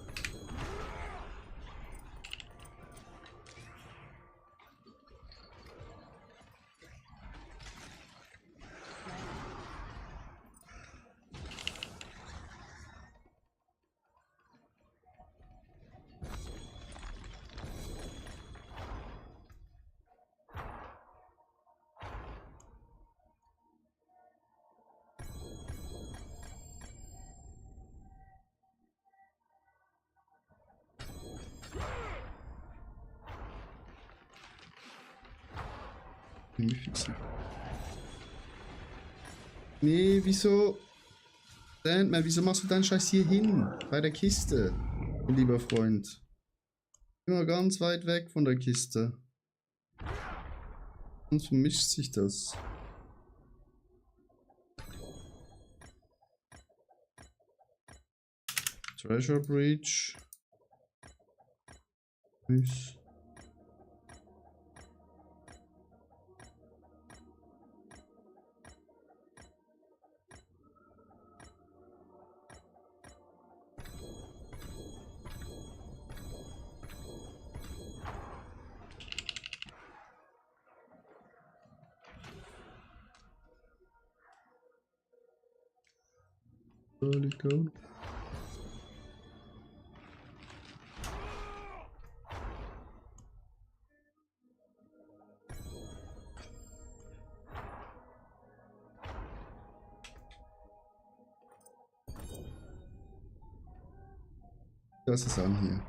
Nee, wieso? Sandman, wieso machst du deinen Scheiß hier hin? Bei der Kiste, lieber Freund. Immer ganz weit weg von der Kiste. Sonst vermischt sich das. Treasure Breach. Nice. Early go. Das ist an hier.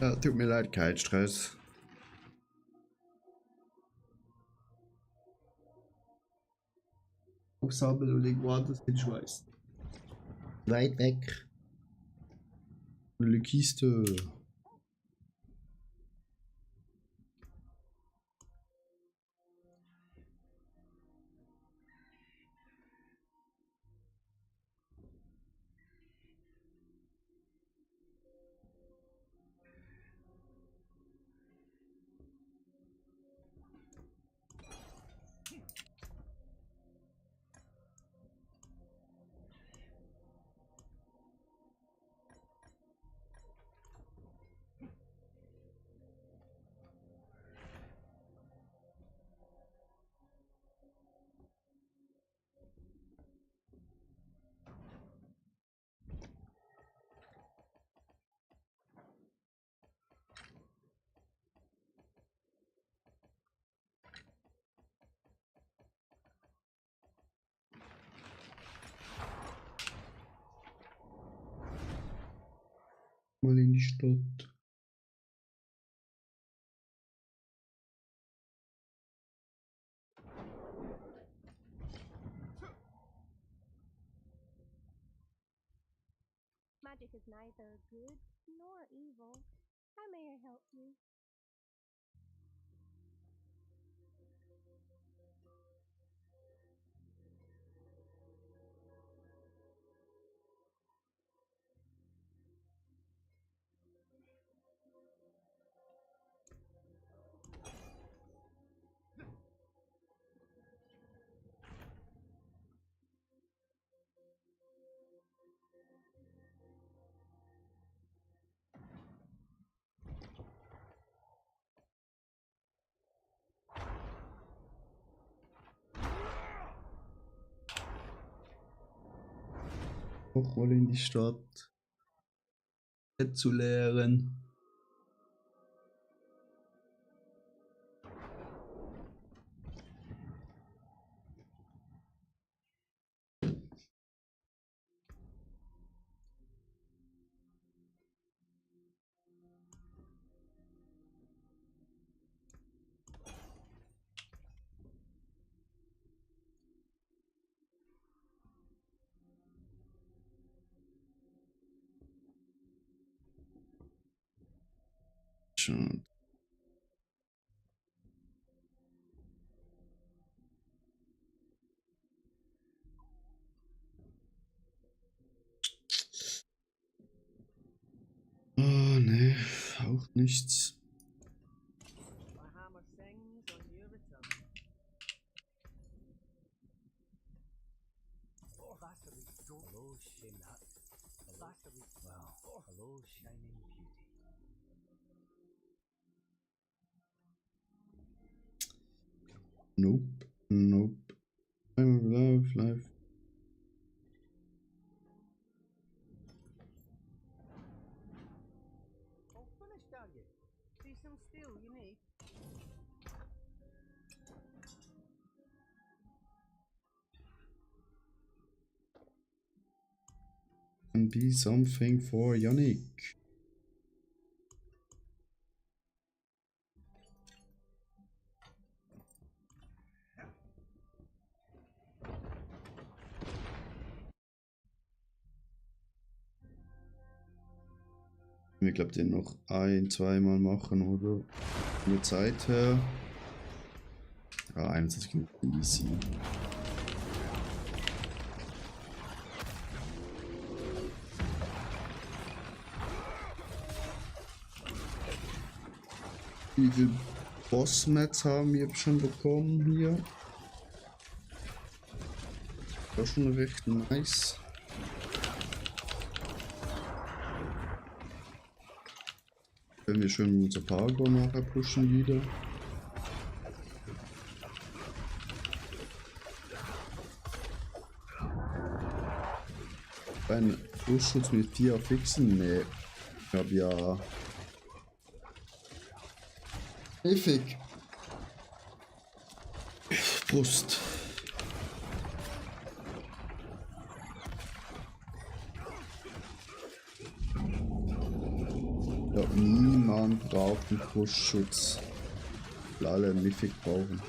Ja, tut mir leid, kein Stress. Aufsammeln und irgendwo anders hinschmeißen. Weit weg. Eine Kiste. Mal in die Stadt. Magic is neither good nor evil. How may I help you? Auch mal in die Stadt. Zu lehren. Schon. Oh, nee, auch nichts. My hammer sings on your return. Oh, Vasily, hello, Shinat. Vasily, well, hello, shining beauty. Nope, nope. I'm alive, life. Oh, finished, are you? See some steel you need? Can be something for Yannick. Wir glaube den noch ein, zweimal machen, oder? Von der Zeit her. Ja, 21 Minuten easy. Wie viel Boss-Mats haben wir schon bekommen hier? War schon recht nice. Wenn wir schön unser Paragon nachher pushen wieder. Ein Brustschutz mit 4 Fixen? Nee. Ich hab ja. Ewig. Brust. Ja, niemand braucht einen Brustschutz. Weil alle einen Mythic brauchen.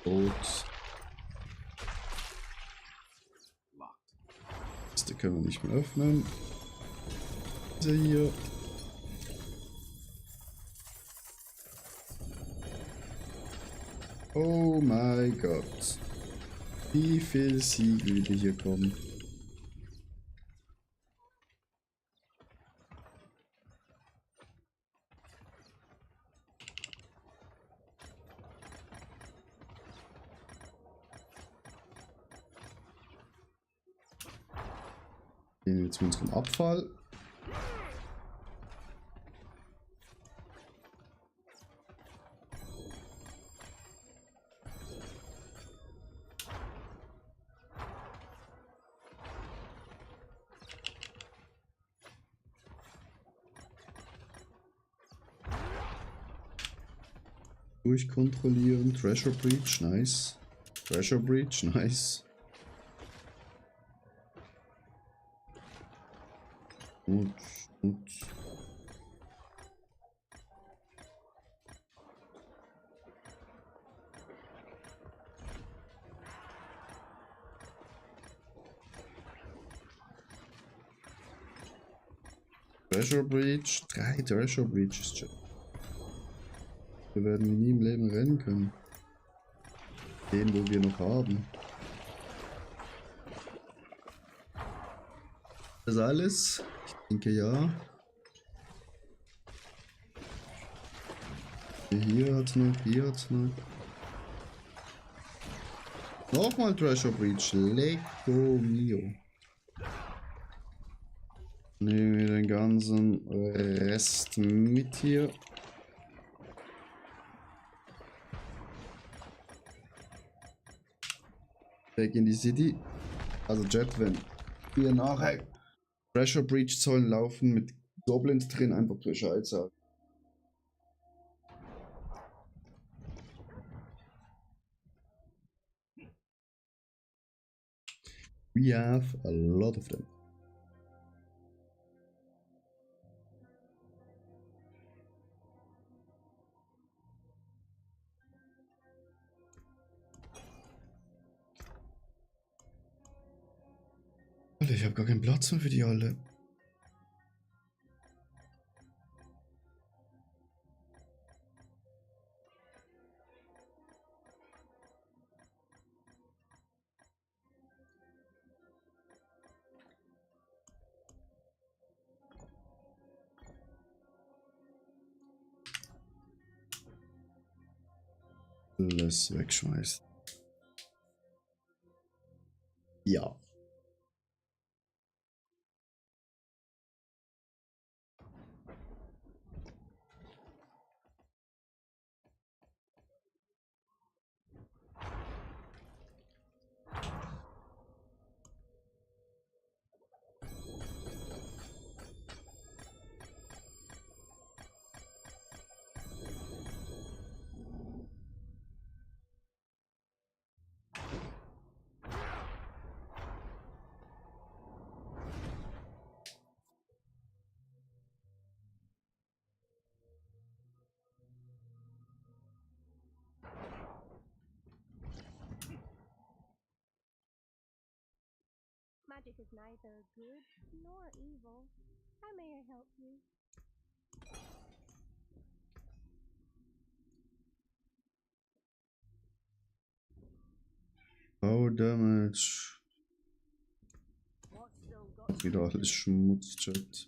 Gut. Die können wir nicht mehr öffnen. Diese hier. Oh mein Gott. Wie viel Siegel die hier kommen. Gehen wir zu unserem Abfall. Durchkontrollieren. Treasure Breach, nice. Treasure Breach, nice. Gut, gut. Treasure Breach, 3 Treasure Breaches schon. Wir werden nie im Leben rennen können. Den, wo wir noch haben. Das alles? Ich denke ja. Hier hat's noch, hier hat's noch. Nochmal Treasure Breach, Lego Mio. Nehmen wir den ganzen Rest mit hier. Back in die City. Also Jet, wenn wir nachher Treasure Breach sollen laufen mit Goblins drin, einfach Bescheid sagen. We have a lot of them. Alter, ich habe gar keinen Platz mehr für die alle. Alles wegschmeißt. Ja. Magic is neither good nor evil. How may I help you? Oh, Damage. What's still got Wieder alles Schmutz, Chat.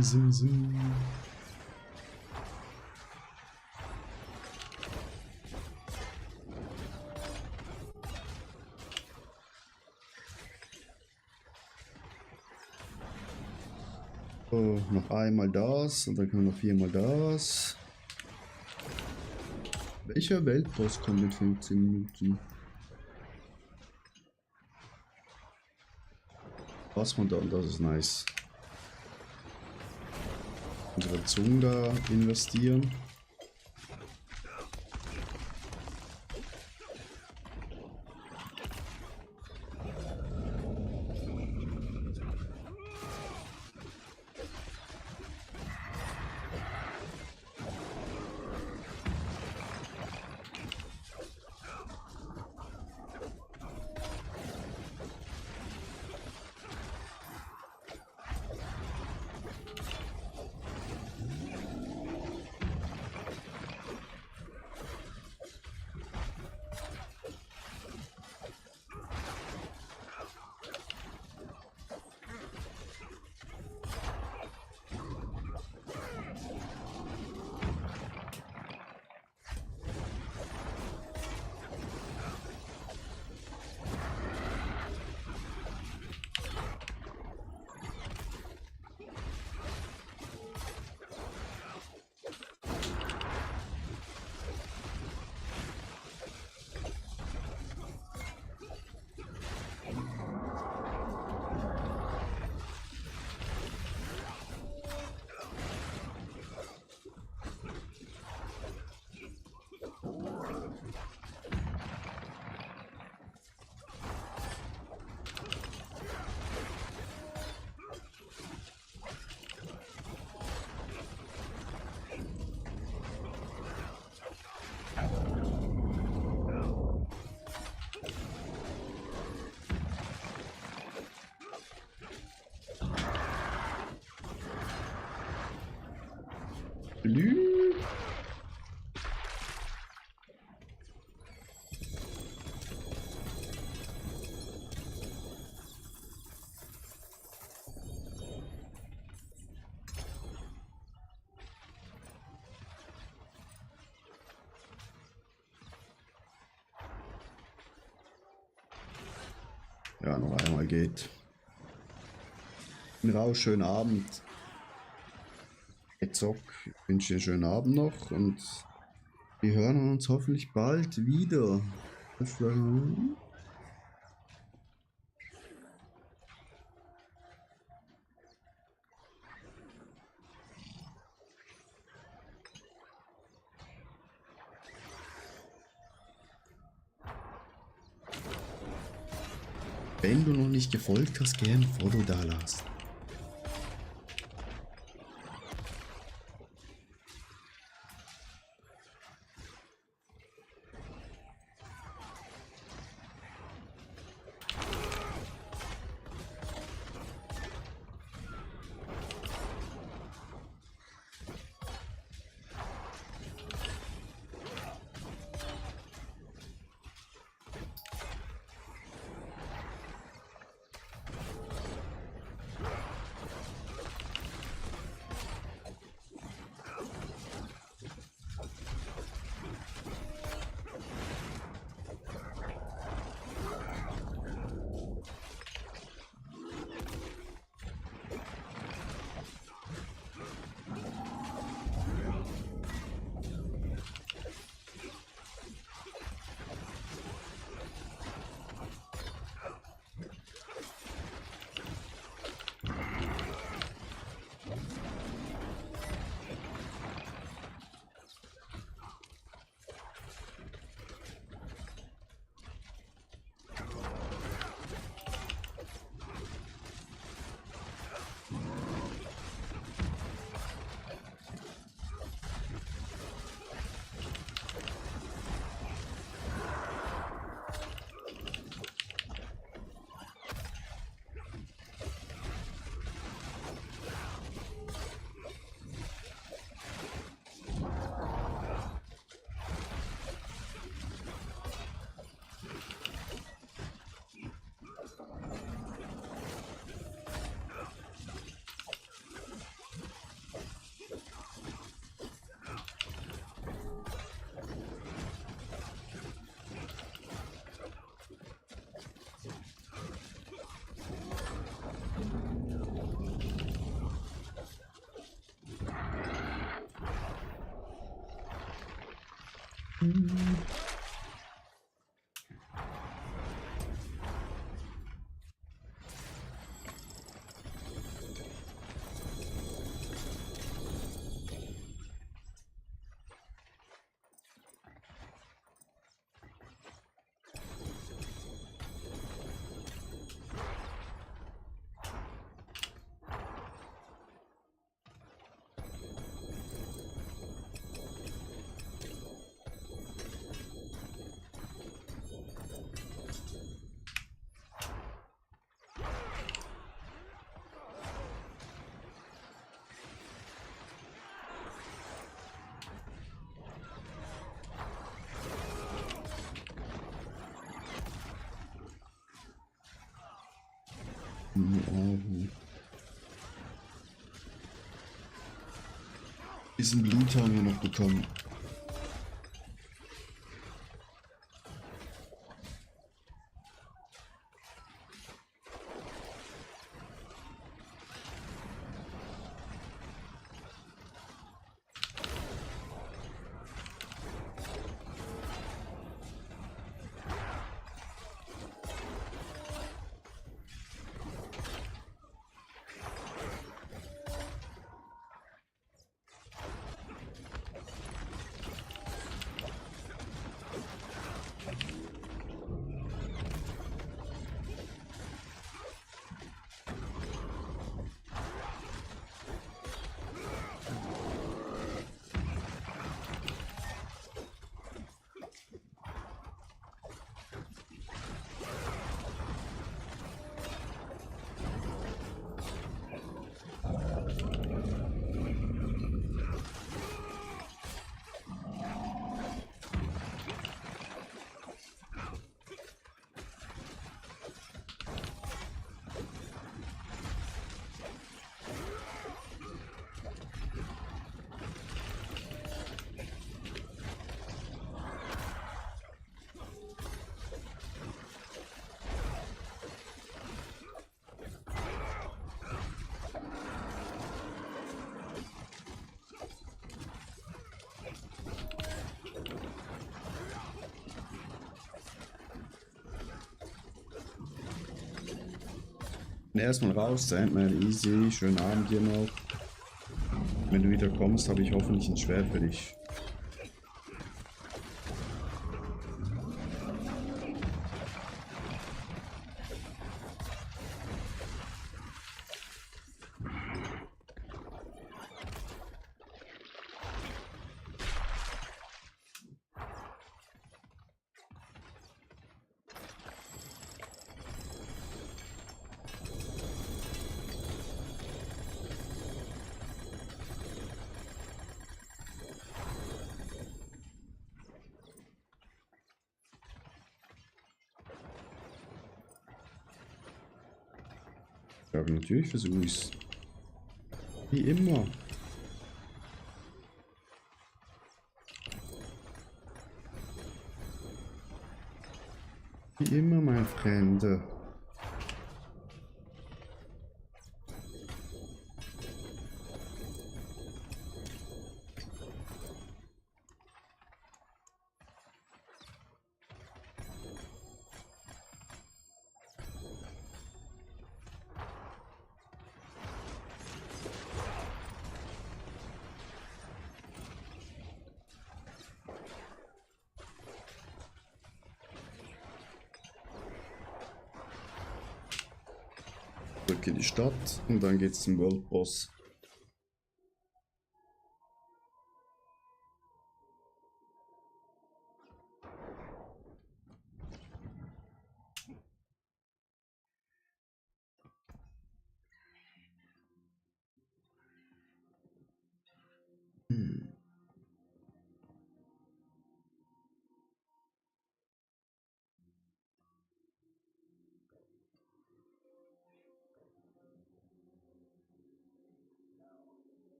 Sim, sim. So, noch einmal das und dann können wir noch viermal das. Welcher Weltboss kommt mit 15 Minuten? Was man da, das ist nice. Unsere Zunge da investieren. Lü. Ja, noch einmal geht. Raus, schönen Abend. Zock, ich wünsche dir einen schönen Abend noch und wir hören uns hoffentlich bald wieder. Wenn du noch nicht gefolgt hast, gern ein Follow da lassen. Diesen Blut haben wir noch bekommen. Erstmal raus, Sandman, easy, schönen Abend dir noch. Wenn du wieder kommst, habe ich hoffentlich ein Schwert für dich. Ja, natürlich versuche ich es. Wie immer. Wie immer, mein Freunde. Zurück in die Stadt und dann geht's zum World Boss.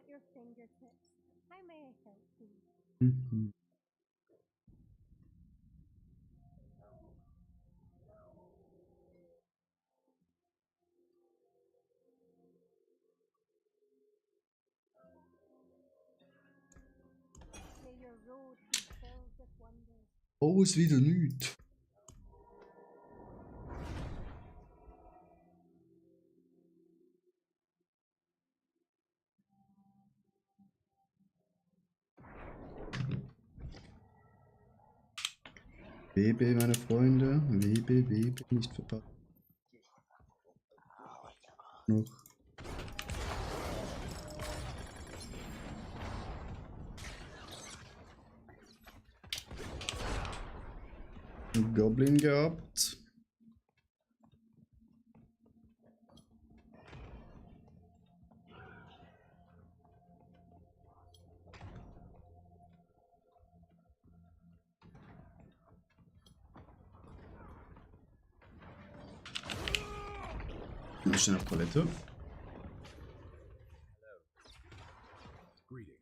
at your fingertips. How may I help you? Mhm. May your road be filled with wonders. Oh, ist wieder nichts. WB, meine Freunde. WB, nicht verpasst. Noch. Einen Goblin gehabt. Mal schnell auf Toilette. Greetings.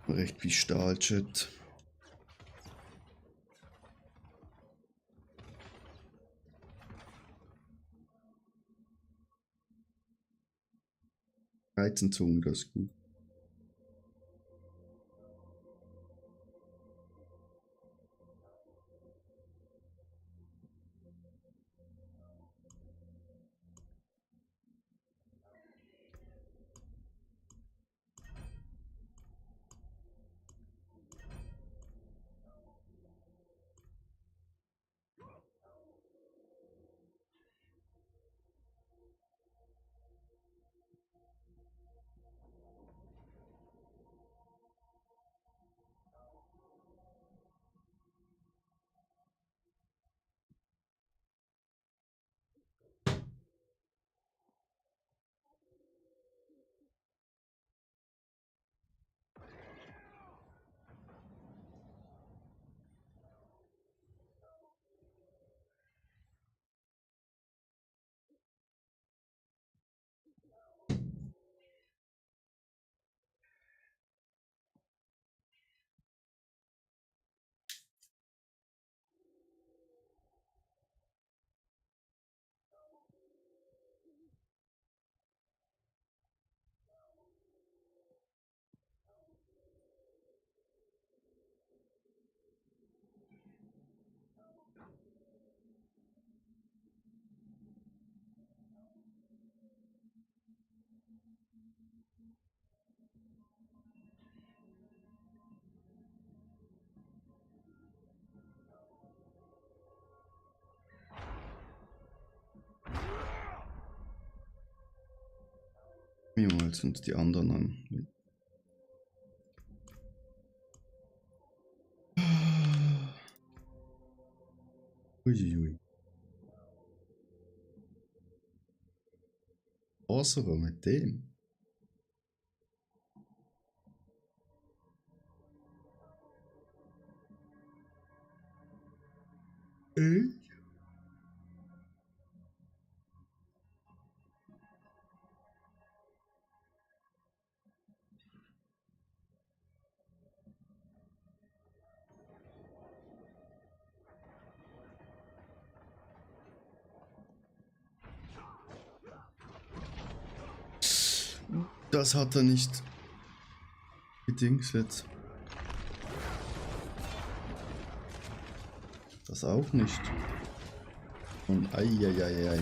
Recht wie Stahlchat. Reizenzungen, das ist gut. Ja, jetzt sind die anderen an. Uiuiui. Sorcerer mit dem. Das hat er nicht gedingset. Das auch nicht. Und eieieiei.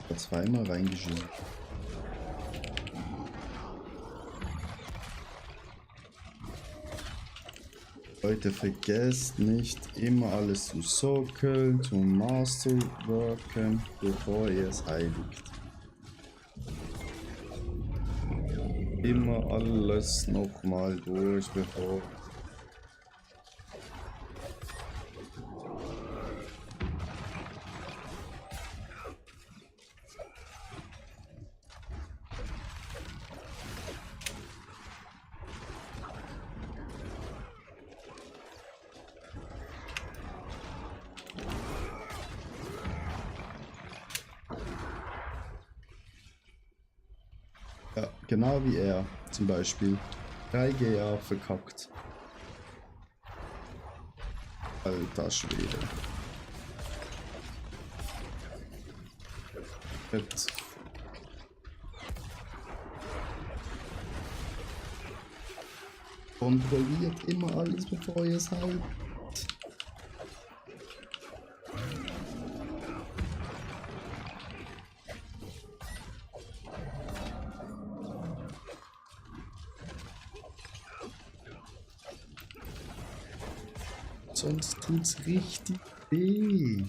Hat zweimal reingeschissen. Leute, vergesst nicht immer alles zu sockeln, zu masterworken, bevor ihr es heiligt. Immer alles nochmal durch, bevor. Ja, genau wie er zum Beispiel. 3 GA verkackt. Alter Schwede. Jetzt. Kontrolliert immer alles, bevor ihr es halt. Sonst tut's richtig weh.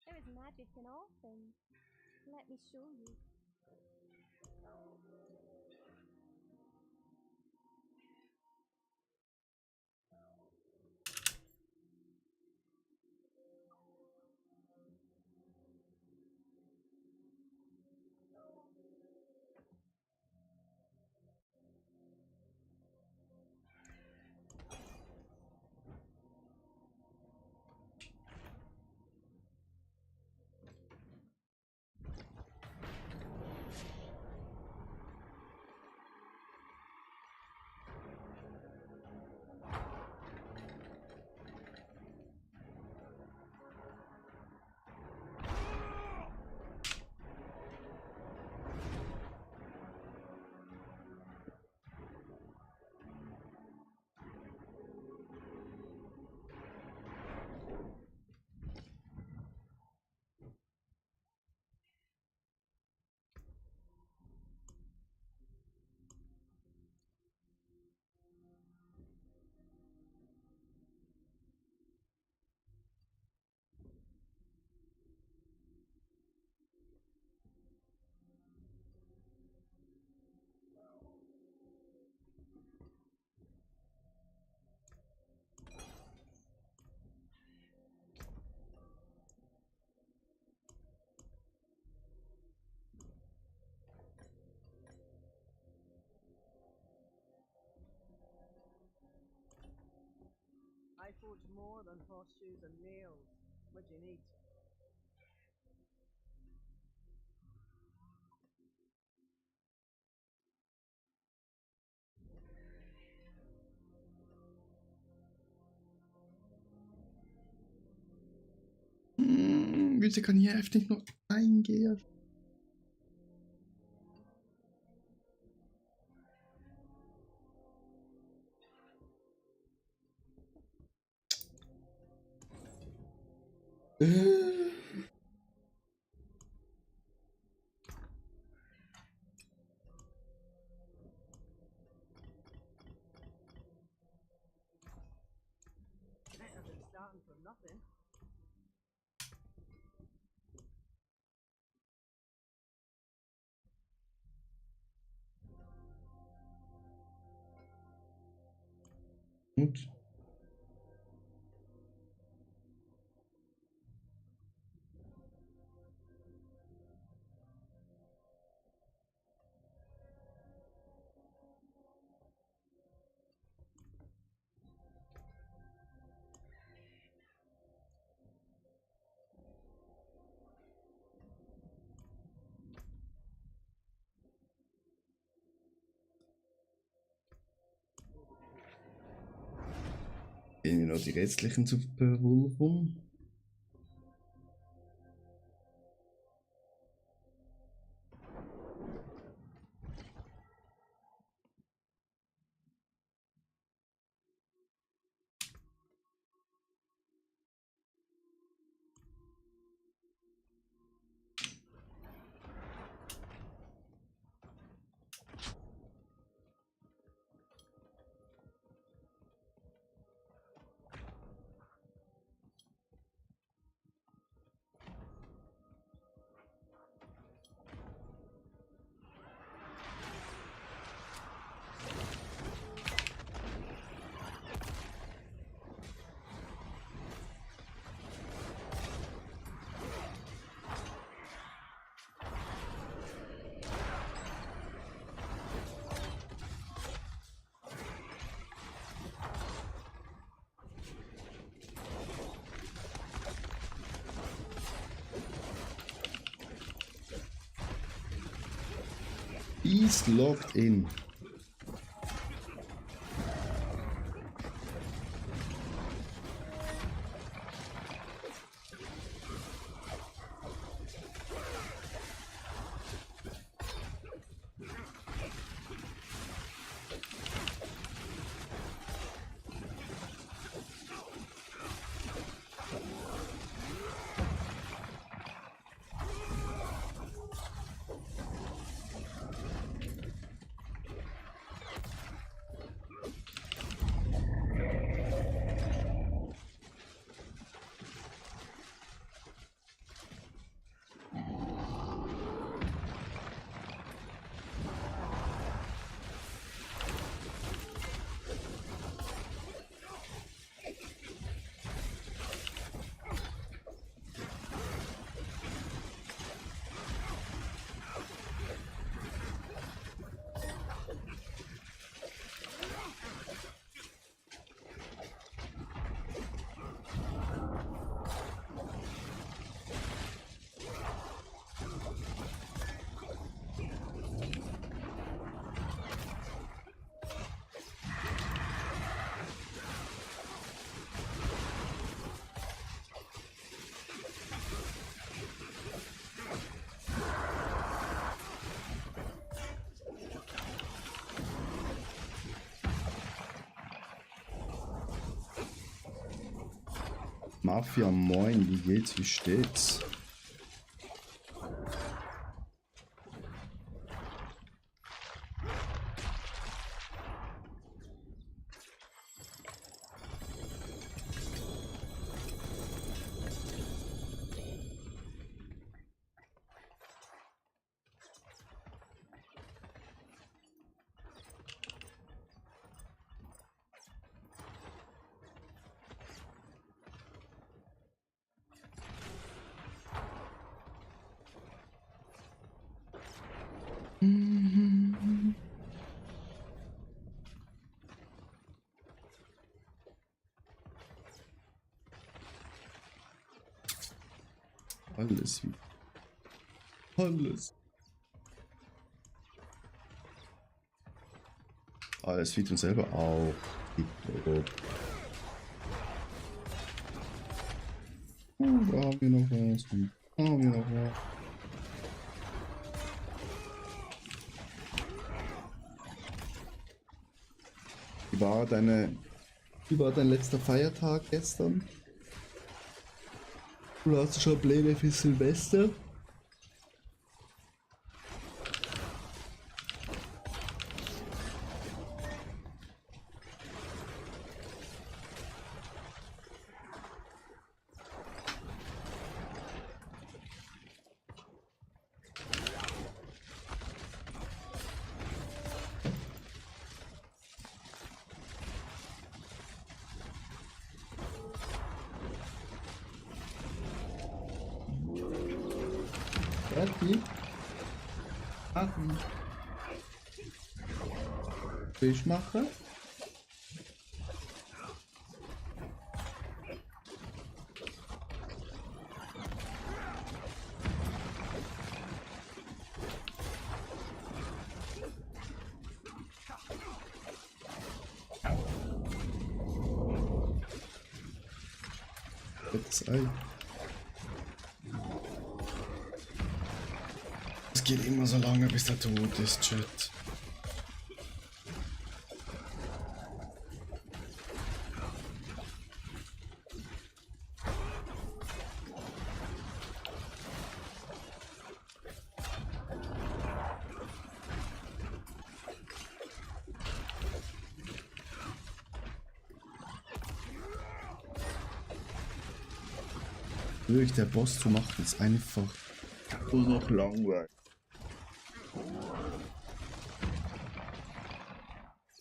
There is magic in all things. Let me show you. forge more than horseshoes and nails. What do you need? Wieso kann hier einfach nicht noch eingehen? Better than starting from nothing. Gut. Gehen wir noch die restlichen zu bewundern. He's logged in. Mafia, moin, wie geht's, wie steht's? Alles wie. Alles. Alles wie uns selber auch. Da haben wir noch was. Und da haben wir noch was. Wie war dein letzter Feiertag gestern? Du hast schon Pläne für Silvester? Fertig. Machen. Fisch machen. Das Ei. Es geht immer so lange, bis der tot ist, Chat. Wirklich, der Boss zu machen ist einfach nur noch langweilig.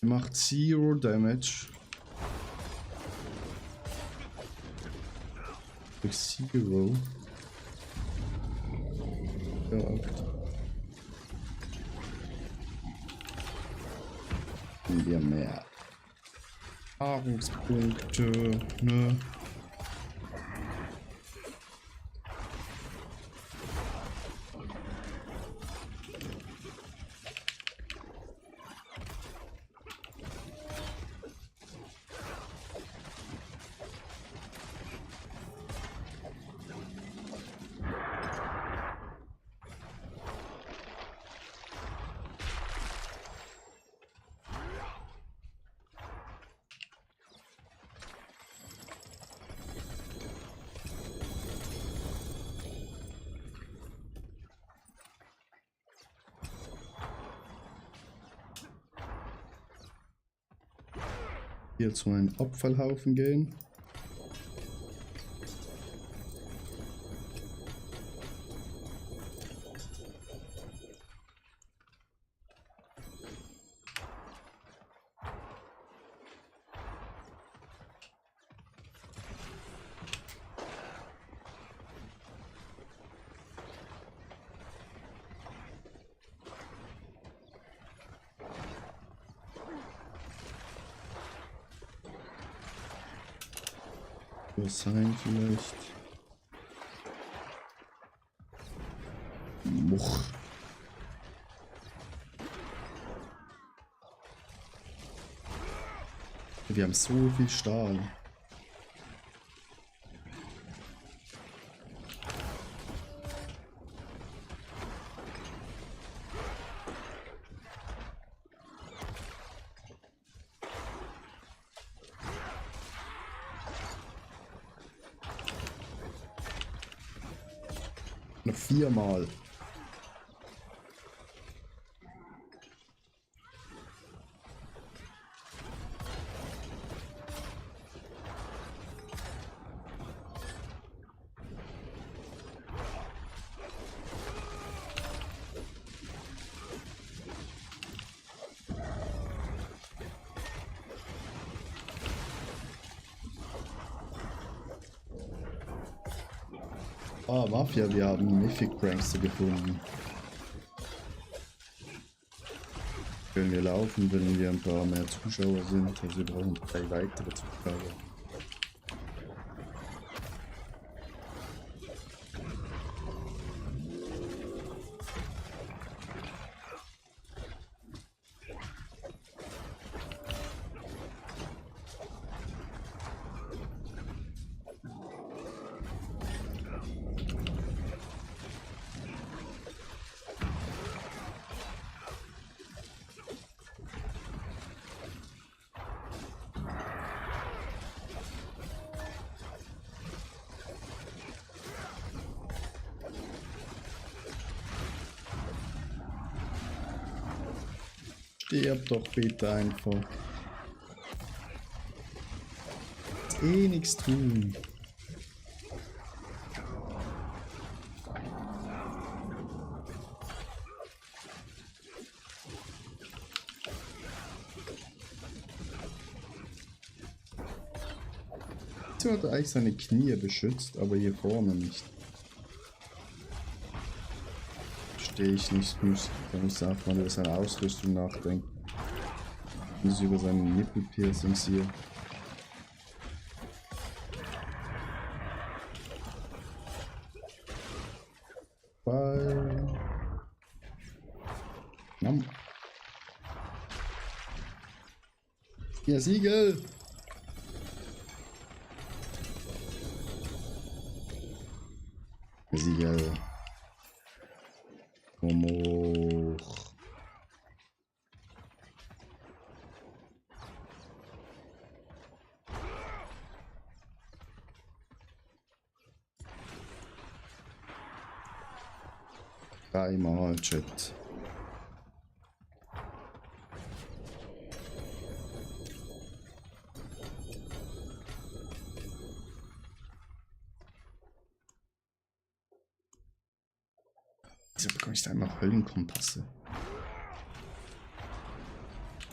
Er macht Zero Damage. Durch Zero. Ja. Und wir mehr Erfahrungspunkte, ne? Hier zu einem Abfallhaufen gehen. Was sein vielleicht? Much. Wir haben so viel Stahl. Noch 4-mal. Ah, Mafia, wir haben Mythic Prankster gefunden. Können wir laufen, wenn wir ein paar mehr Zuschauer sind. Also wir brauchen 3 weitere Zuschauer. Stirb doch bitte einfach. Ist eh nichts tun. Sie hat eigentlich seine Knie beschützt, aber hier vorne nicht. Verstehe ich nicht. Da muss einfach mal über seine Ausrüstung nachdenken. Muss über seine Nippelpiercings hier. Bye. Nam. Ja, Siegel! Siegel. Komm hoch. Dreimal, Chat. Wieso bekomme ich da immer Höllenkompasse?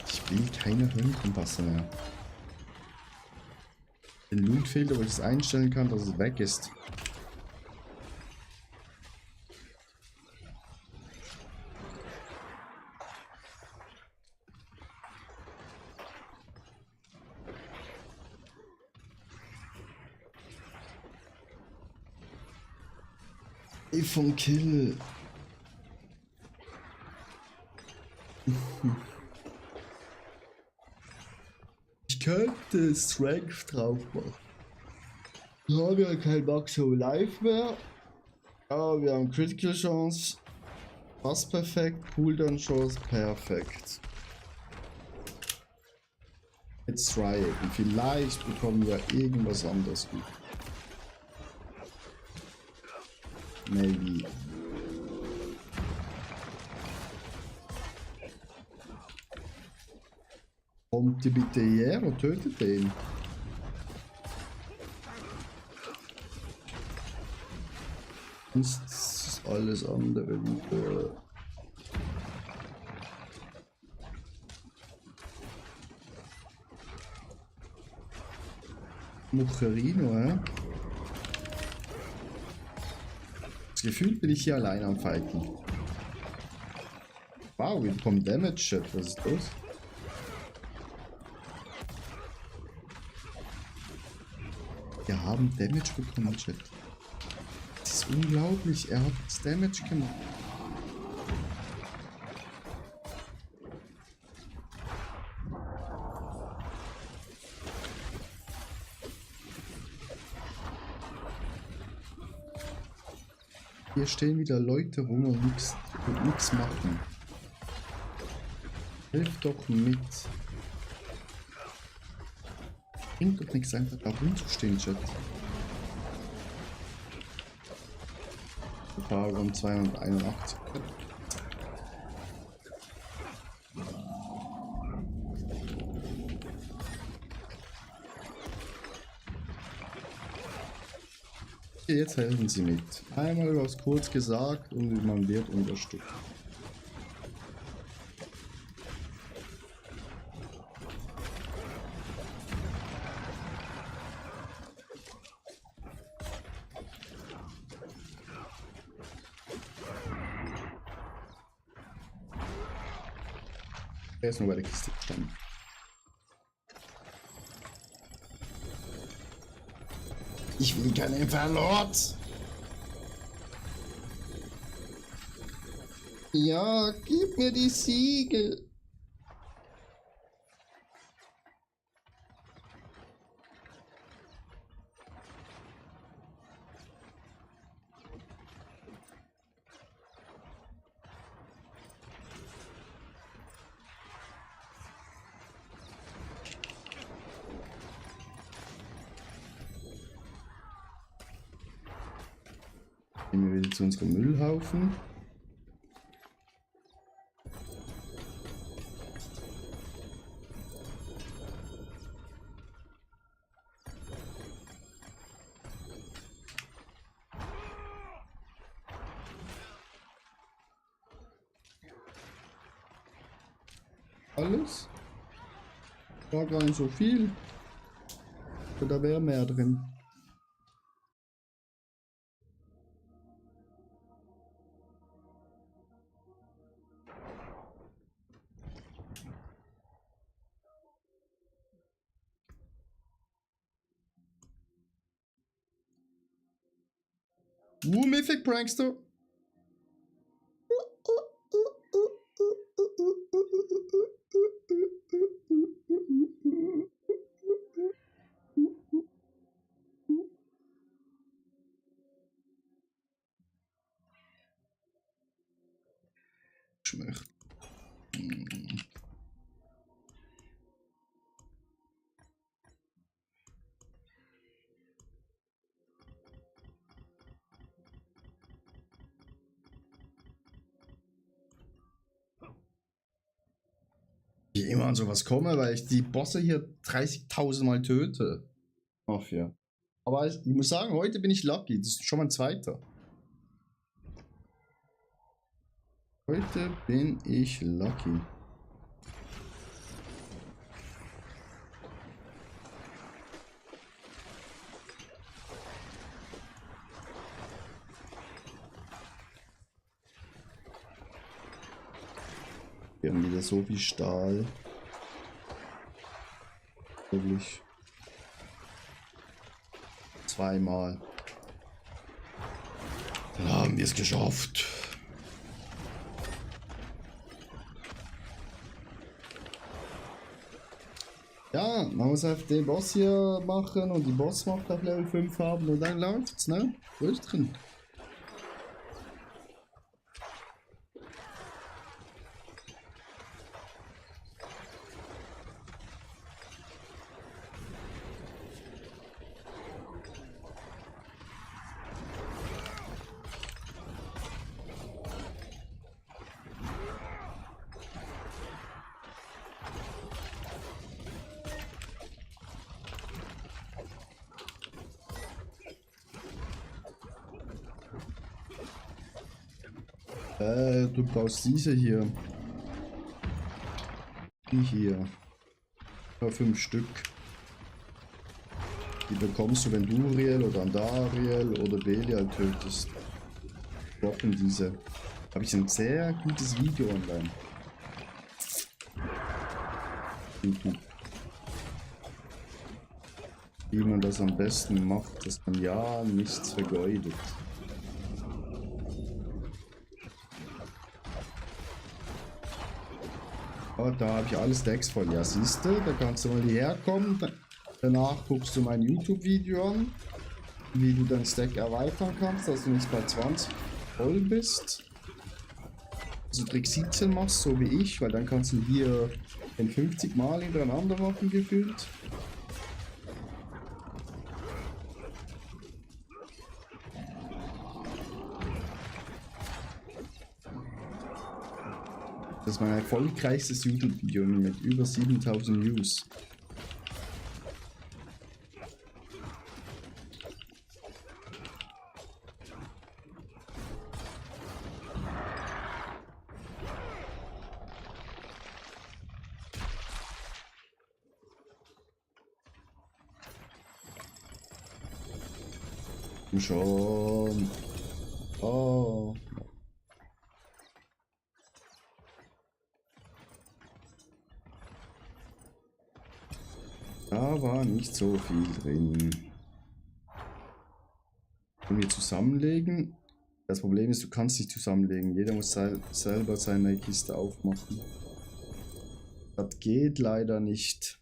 Ich will keine Höllenkompasse mehr. Den Lootfilter, wo ich es einstellen kann, dass es weg ist. Von Kill. Ich könnte Strength drauf machen. Wir haben ja kein Maximum Life mehr. Aber wir haben Critical Chance. Fast perfekt. Cooldown Chance perfekt. Let's try it. Und vielleicht bekommen wir irgendwas anderes gut. Maybe. Kommt ihr bitte her und tötet den. Sonst ist alles andere wieder. Mocherino, hä? Gefühlt bin ich hier allein am Fighten. Wow, wir bekommen Damage, Chat. Was ist los? Wir haben Damage bekommen, Chat. Das ist unglaublich. Er hat jetzt Damage gemacht. Hier stehen wieder Leute rum und nichts machen. Hilf doch mit. Bringt doch nichts, einfach da rumzustehen, Chat. Paragraph 281. Jetzt helfen sie mit. Einmal was kurz gesagt und man wird unterstützt. Er ist nur bei der Kiste gestanden. Ich will keinen Inferlord! Ja, gib mir die Siegel! Gehen wir wieder zu unserem Müllhaufen. Alles? War gar nicht so viel. Da wäre mehr drin. Mythic Prankster. Schmeckt. Ich immer an sowas komme, weil ich die Bosse hier 30.000 Mal töte. Ach ja. Aber ich muss sagen, heute bin ich lucky. Das ist schon mein zweiter. Heute bin ich lucky. Wir haben wieder so viel Stahl. Wirklich. Zweimal. Dann haben wir es geschafft. Ja, man muss einfach den Boss hier machen und die Bossmacht auf Level 5 haben und dann läuft's, ne? Wo ist drin? Du brauchst diese hier. Die hier. Ja, 5 Stück. Die bekommst du, wenn du Uriel oder Andariel oder Belial tötest. Droppen diese. Habe ich ein sehr gutes Video online. YouTube. Wie man das am besten macht, dass man ja nichts vergeudet. Oh, da habe ich alles Decks voll. Ja, siehst du, da kannst du mal hierher kommen. Danach guckst du mein YouTube-Video an, wie du dein Stack erweitern kannst, dass du nicht bei 20 voll bist. Also Trick 17 machst, so wie ich, weil dann kannst du hier den 50 Mal hintereinander machen, gefühlt. Das ist mein erfolgreichstes YouTube-Video mit über 7000 Views. Schon. Oh. Da war nicht so viel drin. Können wir zusammenlegen? Das Problem ist, du kannst nicht zusammenlegen. Jeder muss selber seine Kiste aufmachen. Das geht leider nicht.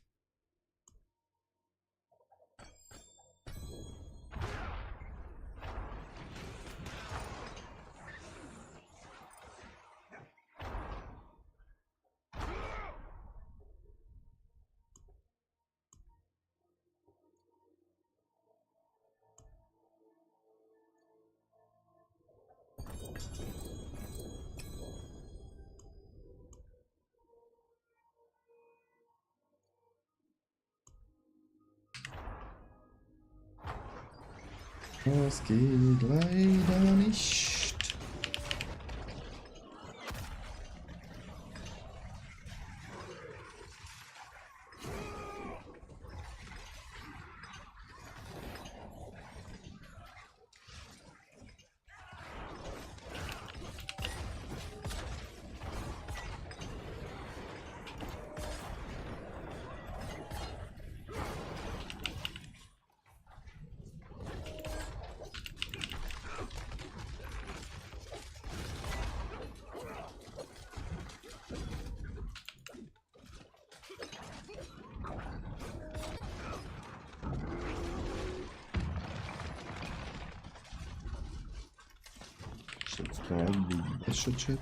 Das geht leider nicht. Fragen wegen Wäsche-Chat.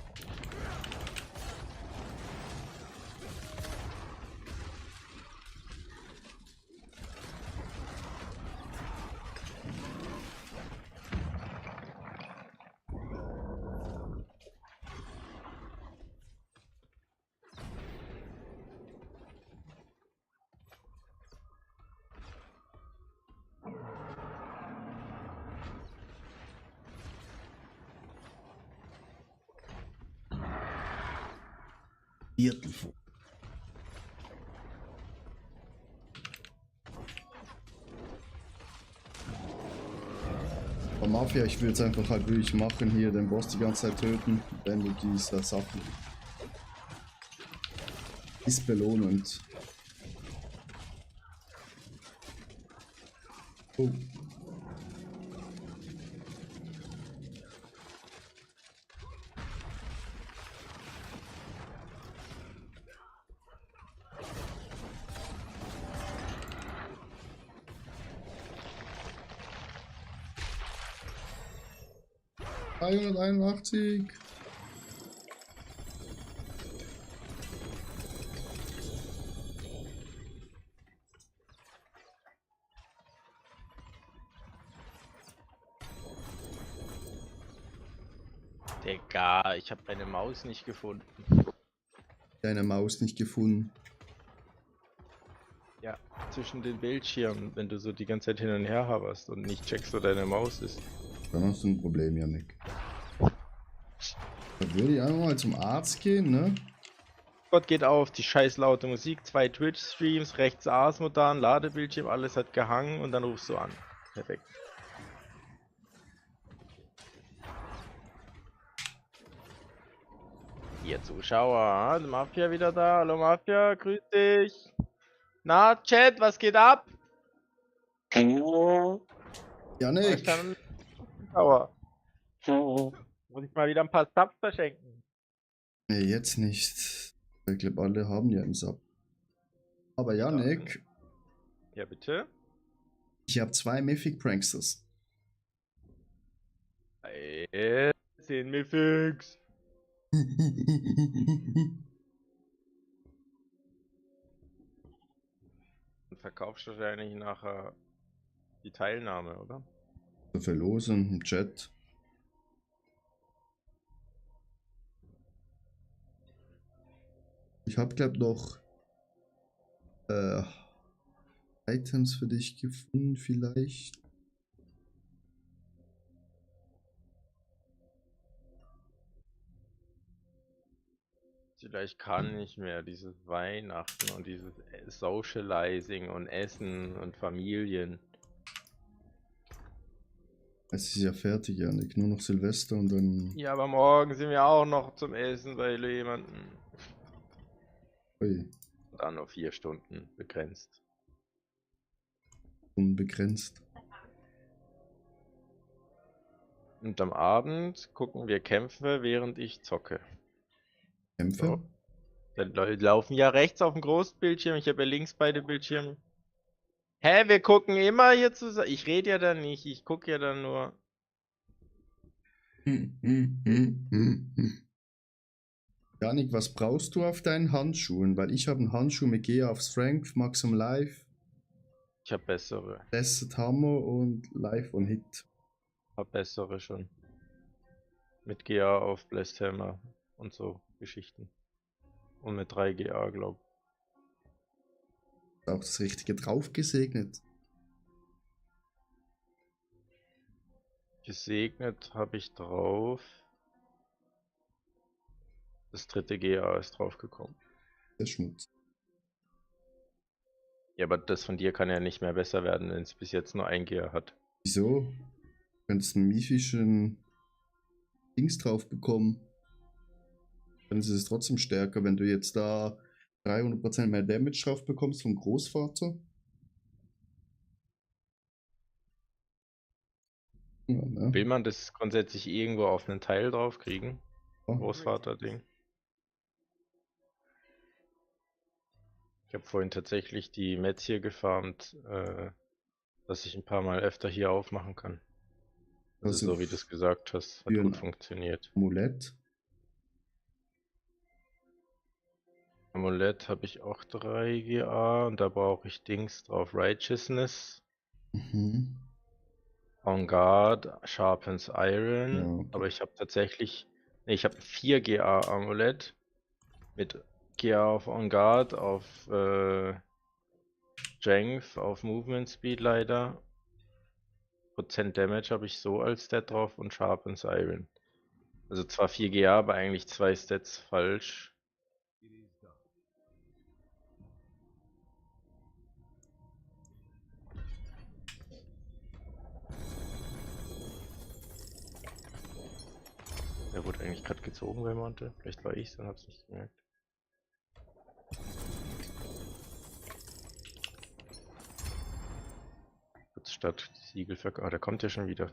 Viertel vor. Aber Mafia, ich will es einfach halt wirklich machen, hier den Boss die ganze Zeit töten, wenn du diese Sachen ist belohnend. Oh. ...381. Digga, ich habe meine Maus nicht gefunden. Deine Maus nicht gefunden. Ja, zwischen den Bildschirmen, wenn du so die ganze Zeit hin und her haberst und nicht checkst, wo deine Maus ist. Dann hast du ein Problem, Janik. Da würde ich einfach mal zum Arzt gehen, ne? Gott geht auf, die scheiß laute Musik, 2 Twitch-Streams, rechts AS-Modern, Ladebildschirm, alles hat gehangen und dann rufst du an. Perfekt. Ihr Zuschauer, hallo Mafia wieder da, hallo Mafia, grüß dich. Na, Chat, was geht ab? Janik! Zuschauer. Muss ich mal wieder ein paar Subs verschenken. Nee, jetzt nicht. Ich glaube, alle haben ja einen Sub. Aber Janik, Ja, bitte? ich habe 2 Mythic Pranksters. 10 Mythics. Und verkaufst du wahrscheinlich nachher die Teilnahme, oder? Verlosen im Chat. Ich habe glaube noch Items für dich gefunden, vielleicht. Vielleicht kann ich mehr dieses Weihnachten und dieses Socializing und Essen und Familien. Es ist ja fertig, Janik. Nur noch Silvester und dann. Ja, aber morgen sind wir auch noch zum Essen bei jemandem. Ui, Dann nur 4 Stunden begrenzt. unbegrenzt. Und am Abend gucken wir Kämpfe, während ich zocke. Kämpfe? So. Dann laufen ja rechts auf dem Großbildschirm, ich habe ja links beide Bildschirme. Hä, wir gucken immer hier zusammen. Ich rede ja dann nicht, ich gucke ja dann nur. Janik, was brauchst du auf deinen Handschuhen? Weil ich habe einen Handschuh mit Gea auf Strength, Maximum Life, Ich habe bessere. Blessed Hammer und Life on Hit. Hab bessere schon. Mit GA auf Blessed Hammer und so Geschichten. Und mit 3 GA, glaub. Auch das Richtige drauf gesegnet. Gesegnet habe ich drauf. Das 3. GA ist draufgekommen. Der Schmutz. Ja, aber das von dir kann ja nicht mehr besser werden, wenn es bis jetzt nur 1 GA hat. Wieso? Du könntest einen miefischen Dings drauf bekommen. Dann ist es trotzdem stärker, wenn du jetzt da 300% mehr Damage drauf bekommst vom Großvater. Ja, ne? Will man das grundsätzlich irgendwo auf einen Teil drauf kriegen? Ja. Großvater-Ding. Ich habe vorhin tatsächlich die Mets hier gefarmt, dass ich ein paar Mal öfter hier aufmachen kann. Also so wie du es gesagt hast, hat für gut ein funktioniert. Amulett. Amulett habe ich auch 3 GA und da brauche ich Dings drauf. Righteousness, Mhm. On Guard, Sharpens Iron. Ja, okay. Aber ich habe tatsächlich. Ne, ich habe ein 4 GA Amulett mit GA auf On Guard, auf Strength, auf Movement Speed leider. Prozent Damage habe ich so als Stat drauf und Sharpens Iron. Also zwar 4 GA, aber eigentlich 2 Stats falsch. Der wurde eigentlich gerade gezogen bei Monte. Vielleicht war ich's und hab's nicht gemerkt. Kurz statt Siegelverkauf. Ah, der kommt ja schon wieder.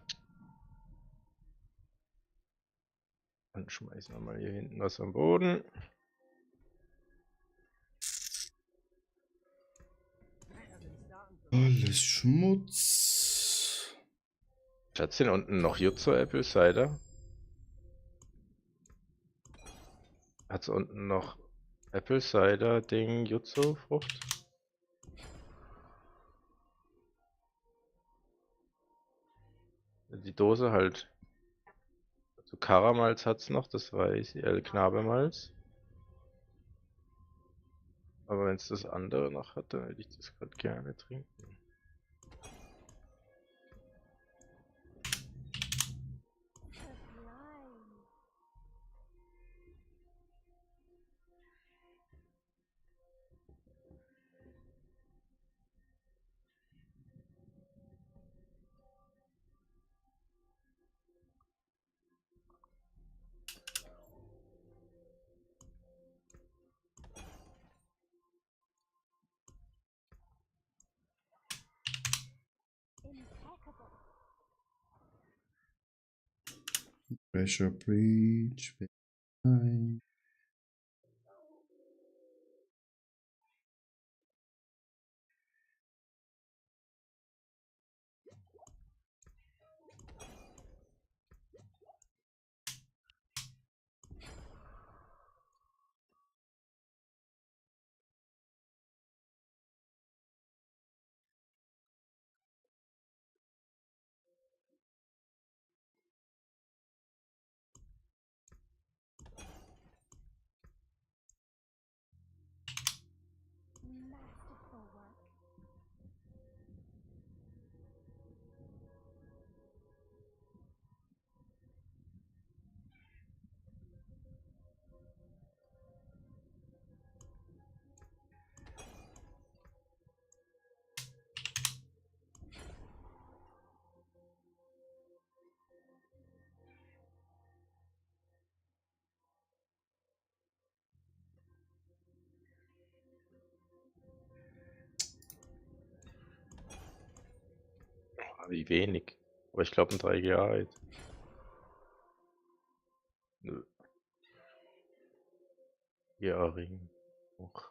Dann schmeißen wir mal hier hinten was am Boden. Alles Schmutz. Schatz, hier unten noch Jutsu Apple Cider. Hat's unten noch Apple Cider Ding Jutsu Frucht? Die Dose halt. Also Karamalz hat's noch, das weiß ich. Knabemalz. Aber wenn es das andere noch hat, dann hätte ich das gerade gerne trinken. Sublime. Impeccable. Pressure Breach. Nein. Masterful work. Wie wenig. Aber ich glaube ein 3 GA alt. Nö. GA Ring. Och.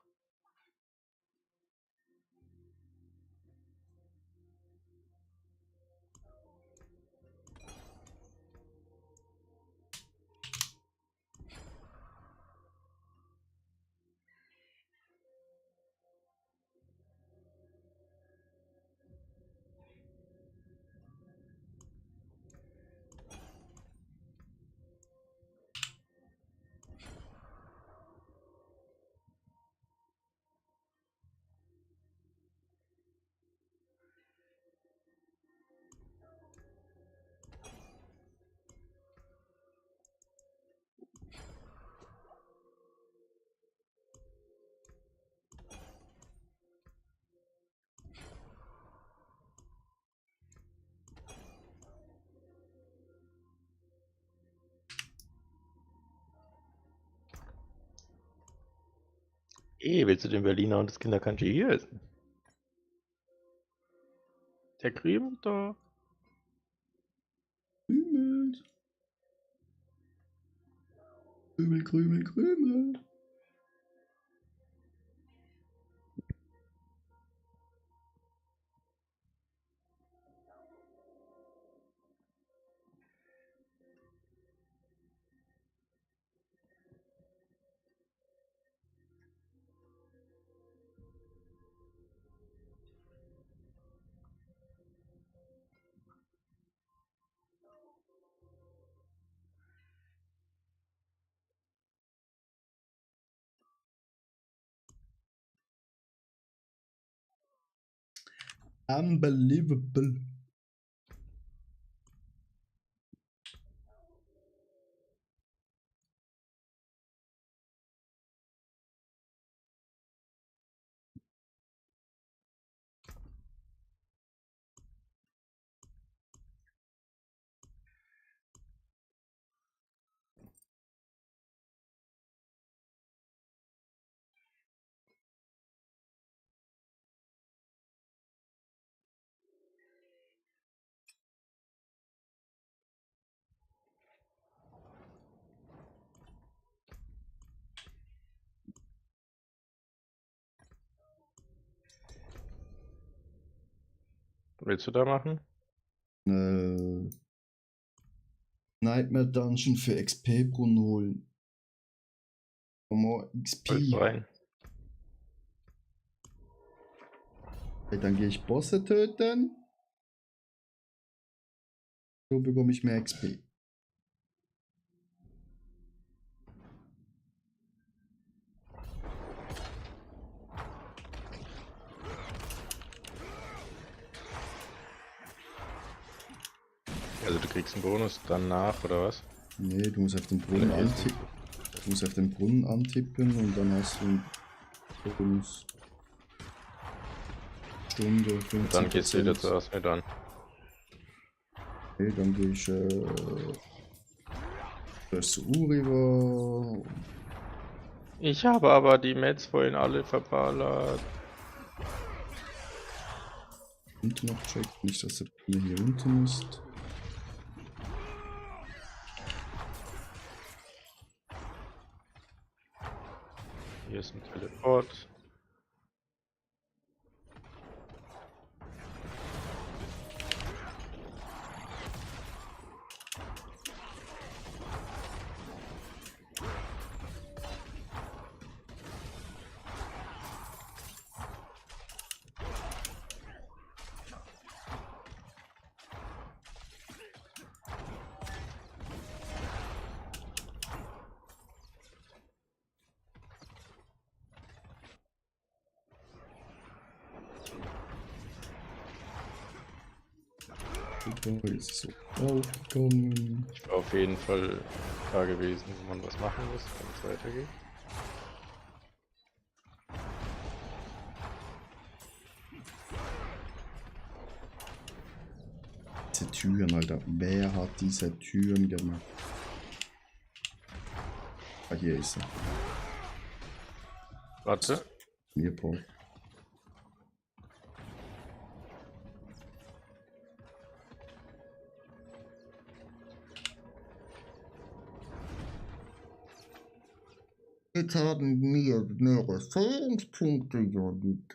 Willst du den Berliner und das Kinderkanji hier essen? Der Krümel da. Krümelt. Krümel, Krümel, Krümel. Unbelievable. Willst du da machen? Nightmare Dungeon für XP-Brunnen holen. More XP. Voll rein. Okay, dann gehe ich Bosse töten. So bekomme ich mehr XP. Also du kriegst einen Bonus danach, oder was? Nee, du musst auf den Brunnen Oder ist antippen. Du musst auf den Brunnen antippen und dann hast du einen Bonus. Stunde, 15%. Dann gehst du wieder zuerst mit an. Okay, dann gehe ich zuerst zu Uriva. Ich habe aber die Mets vorhin alle verballert. Unten noch checkt. Nicht, dass der hier unten ist. Hier ist ein Teleport. Super, ist so aufgekommen. Ich war auf jeden Fall da gewesen, wo man was machen muss, wenn es weitergeht. Diese Türen, Alter. Wer hat diese Türen gemacht? Ah, hier ist er. Warte. Mir braucht. Jetzt haben wir mehr Erfahrungspunkte, Judith.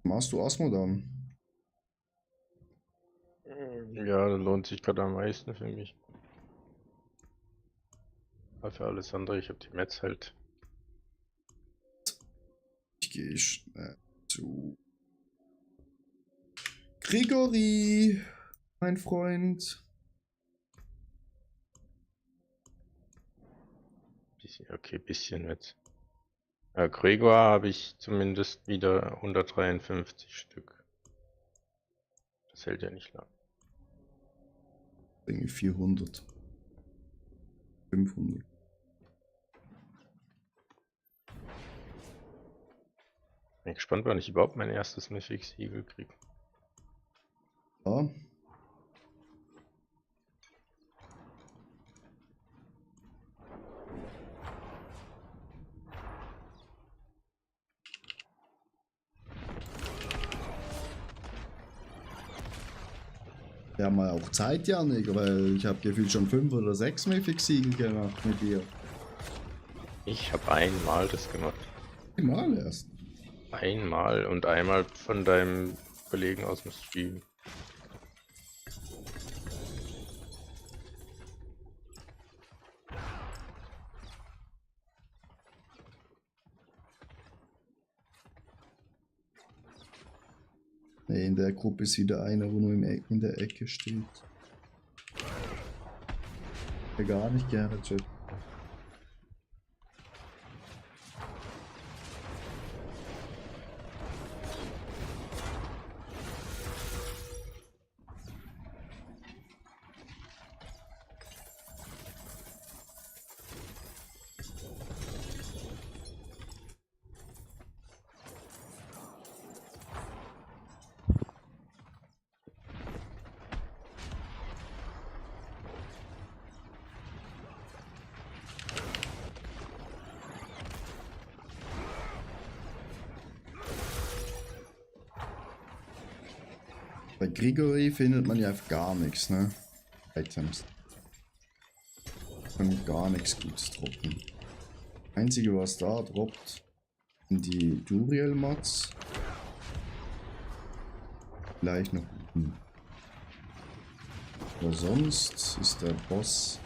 Machst du Asmodan? Ja, das lohnt sich gerade am meisten für mich. Aber für alles andere, ich habe die Mets halt. Ich gehe zu Grigori, mein Freund. Bisschen, okay, bisschen Mets. Ja, Gregor habe ich zumindest wieder 153 Stück. Das hält ja nicht lang. Irgendwie 400. 500. Bin gespannt, wann ich überhaupt mein erstes Mythic-Siegel kriege. Ja. Ja, mal auch Zeit, Janik, weil ich habe gefühlt schon 5 oder 6 Mythic-Siegel gemacht mit dir. Ich habe einmal das gemacht. Mal erst. Einmal und einmal von deinem Kollegen aus dem Stream. Nee, in der Gruppe ist wieder einer, wo nur in der Ecke steht. Gar nicht gerne, Chat. Bei Grigori findet man ja gar nichts, ne? Items. Kann gar nichts Gutes droppen. Einzige, was da droppt, sind die Duriel-Mats. Vielleicht noch. Aber sonst ist der Boss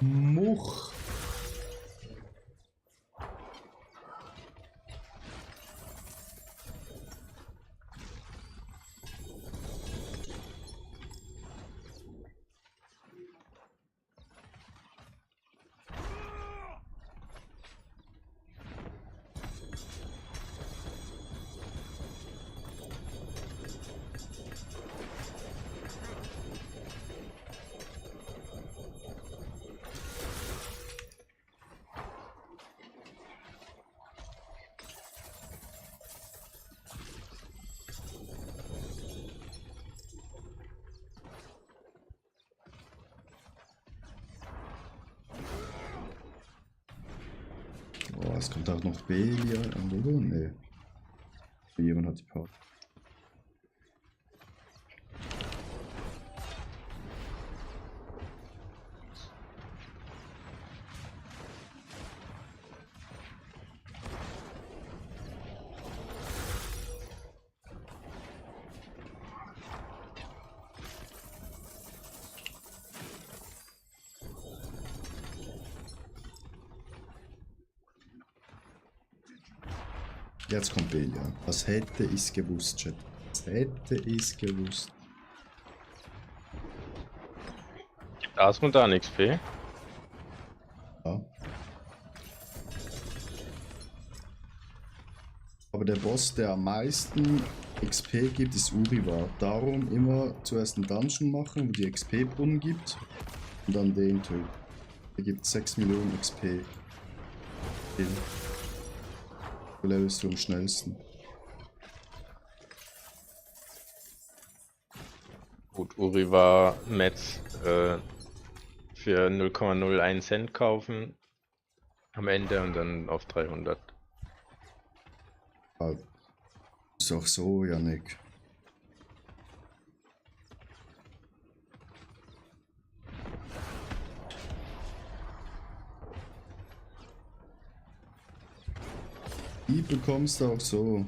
Much. Oh, es kommt auch noch Belia an, oder? Nee. Jemand hat die Part. Jetzt kommt Belia. Was hätte ich gewusst, Chat? Was hätte ich gewusst? Gibt Asmund da ein XP? Ja. Aber der Boss, der am meisten XP gibt, ist Uriwa. Darum immer zuerst einen Dungeon machen, wo die XP-Brunnen gibt. Und dann den töten. Der gibt 6 Millionen XP. Du levelst du am schnellsten. Gut, Uriwa Metz für 0,01 Cent kaufen am Ende und dann auf 300. Ah, ist auch so, Yannick. Die bekommst du auch so.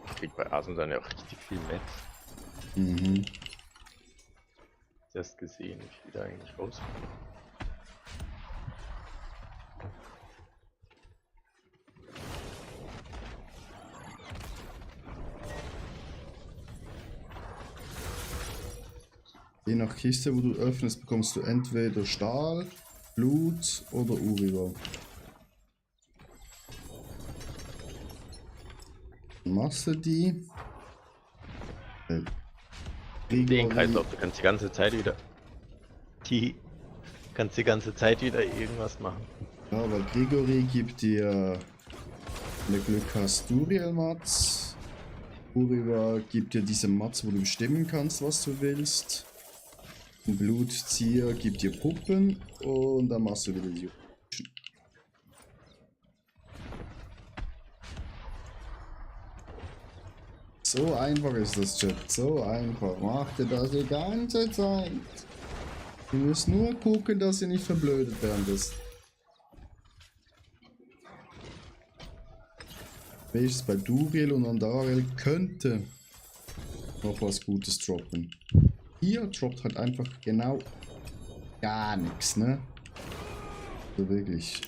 Ich krieg bei Asmund dann ja auch richtig viel Metz. Mhm. Erst gesehen, ich will da eigentlich raus. Je nach Kiste, wo du öffnest, bekommst du entweder Stahl, Blut oder Uriwa. Machst du die? Den Kreislauf, du kannst die ganze Zeit wieder. Kannst die ganze Zeit wieder irgendwas machen. Ja, weil Grigori gibt dir, wenn du Glück hast, Duriel-Mats. Uriwa gibt dir diese Mats, wo du bestimmen kannst, was du willst. Ein Blutzieher gibt dir Puppen und dann machst du wieder die. So einfach ist das, Chat. So einfach. Macht ihr das die ganze Zeit. Ihr müsst nur gucken, dass ihr nicht verblödet während des. Welches bei Duriel und Andariel könnte noch was Gutes droppen. Hier droppt halt einfach genau gar nichts, ne? So wirklich.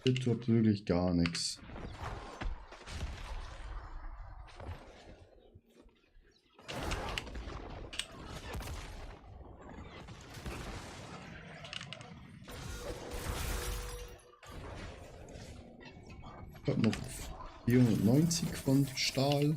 Hier droppt wirklich gar nichts. Ich habe noch 490 von Stahl.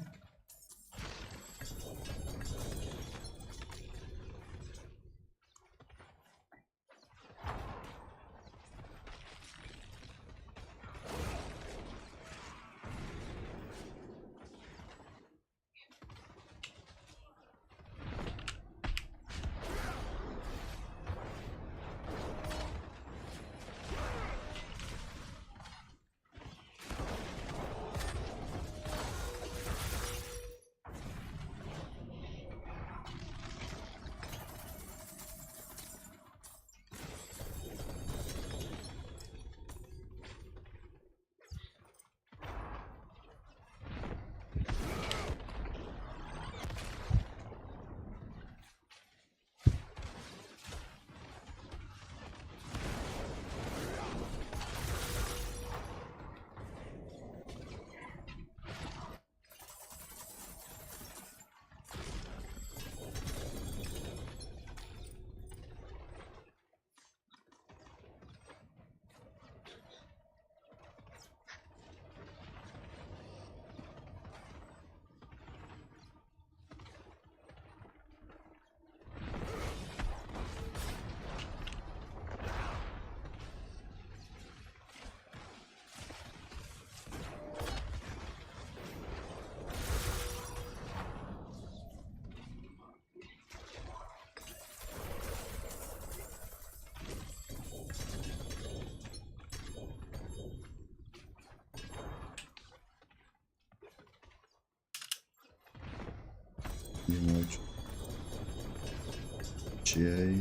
GA.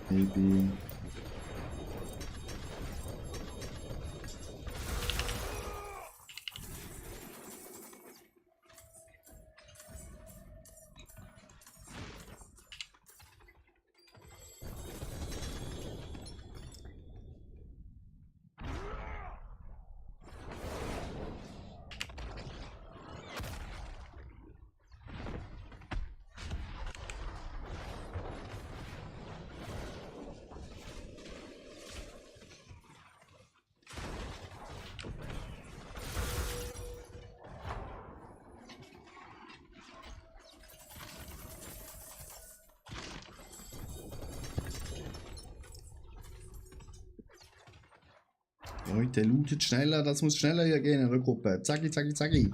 Maybe. Leute, lootet schneller, das muss schneller hier gehen in der Gruppe. Zacki, zacki, zacki.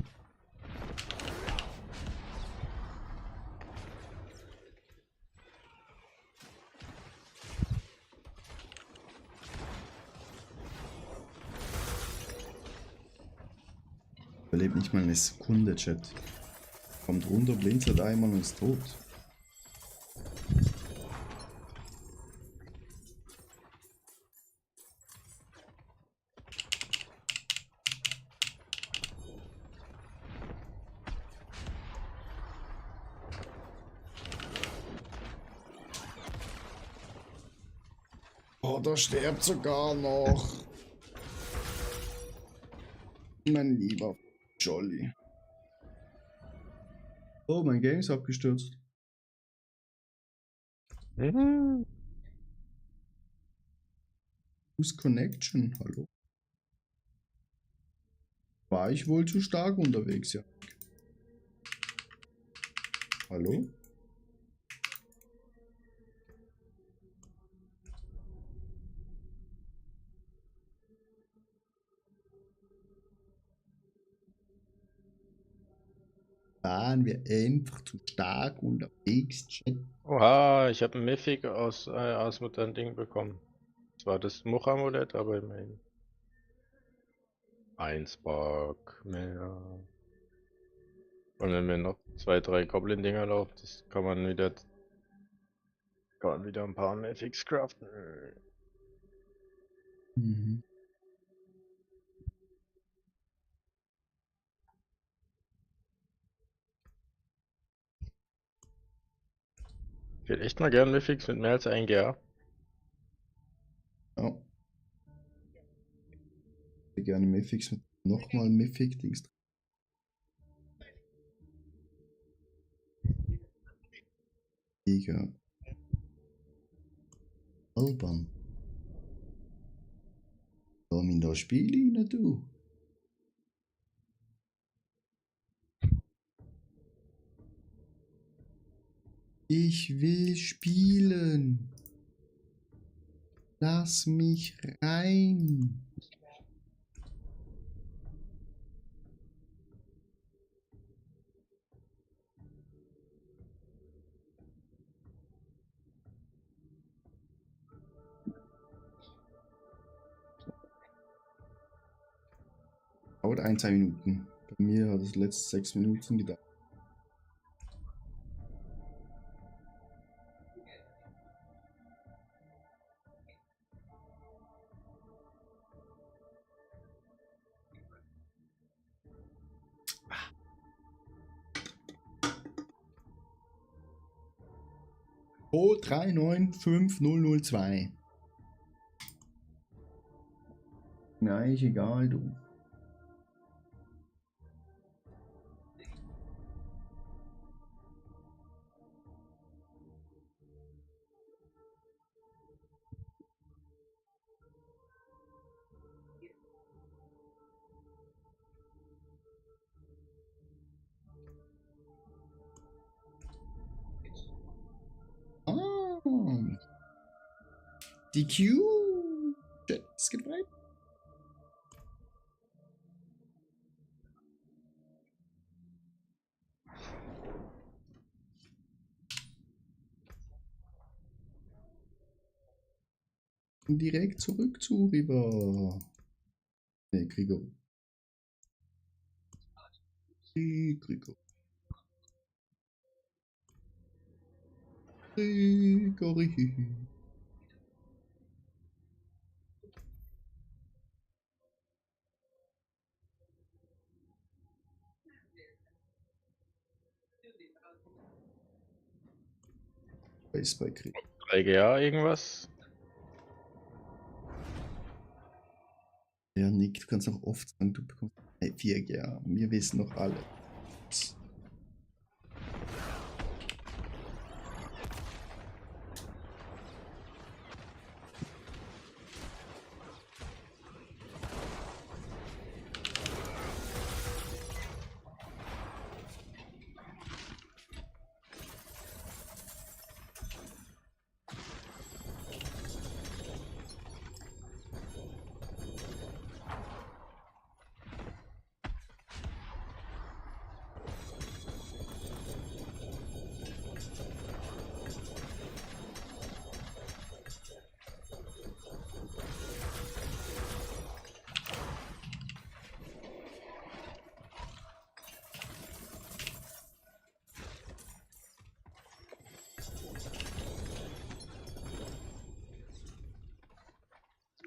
Überlebt nicht mal eine Sekunde, Chat. Kommt runter, blinzert einmal und ist tot. Oh, da stirbt sogar noch. Mein lieber Jolly. Oh, mein Game ist abgestürzt. Who's Connection? Hallo? War ich wohl zu stark unterwegs, ja? Hallo? Waren wir einfach zu stark unterwegs, Chat? Oha, ich habe ein Mythic aus Mutant Ding bekommen. Zwar das Much-Amulett, aber immerhin. Ein Spark mehr. Und wenn wir noch 2, 3 Goblin-Dinger laufen, das kann man wieder ein paar mehr fix craften. Mhm. Ich hätte echt mal gern Mythics mit mehr als 1 GA. Ja. Ich hätte gerne Mythics mit nochmal Mythic-Dings. Mega. Albern. Komm in das Spiel rein, du. Ich will spielen. Lass mich rein. Dauert 2 Minuten. Bei mir hat es letzte 6 Minuten gedauert. Oh, 395002. Mir eigentlich egal, du. Ah, die Q. Shit, es geht weiter. Und direkt zurück zu River. Ne, Krieger. Krieger. Krieger. Ist bei Krieg. 3 GA irgendwas? Ja, Nick, du kannst auch oft sagen, du bekommst 4 ja. Wir wissen noch alle.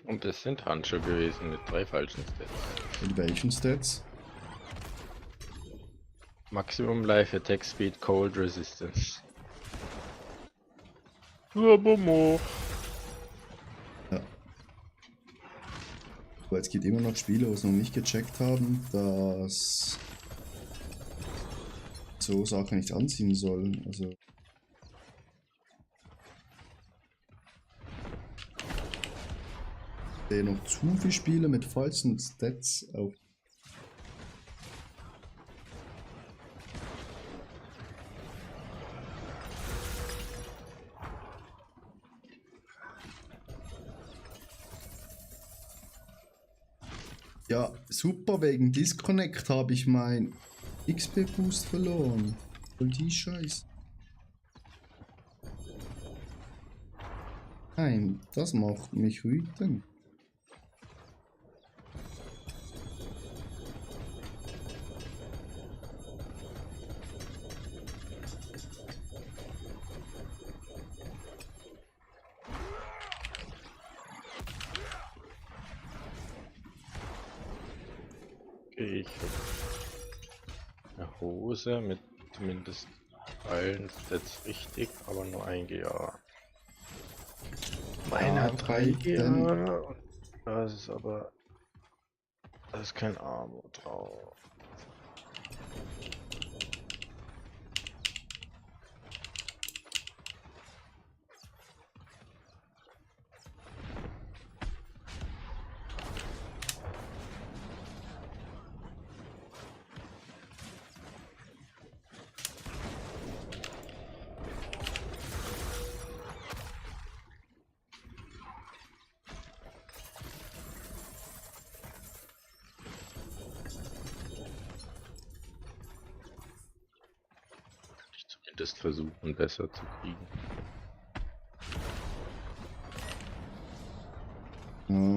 Und es sind Handschuhe gewesen mit 3 falschen Stats. Mit welchen Stats? Maximum Life Attack Speed, Cold Resistance. Turbomo. Ja. Aber es gibt immer noch Spiele, wo es noch nicht gecheckt haben, dass so Sachen nicht anziehen sollen. Also. Ich sehe noch zu viele Spiele mit falschen Stats auf. Ja, super, wegen Disconnect habe ich mein XP-Boost verloren. Voll die Scheiße. Nein, das macht mich wütend. Okay, ich hab eine Hose mit zumindest allen Stats richtig, aber nur ein GA. Meine Ja, hat 3 dann- GA und da ist aber. Da ist kein Armor drauf. Ich zumindest versuchen, besser zu kriegen. Ja.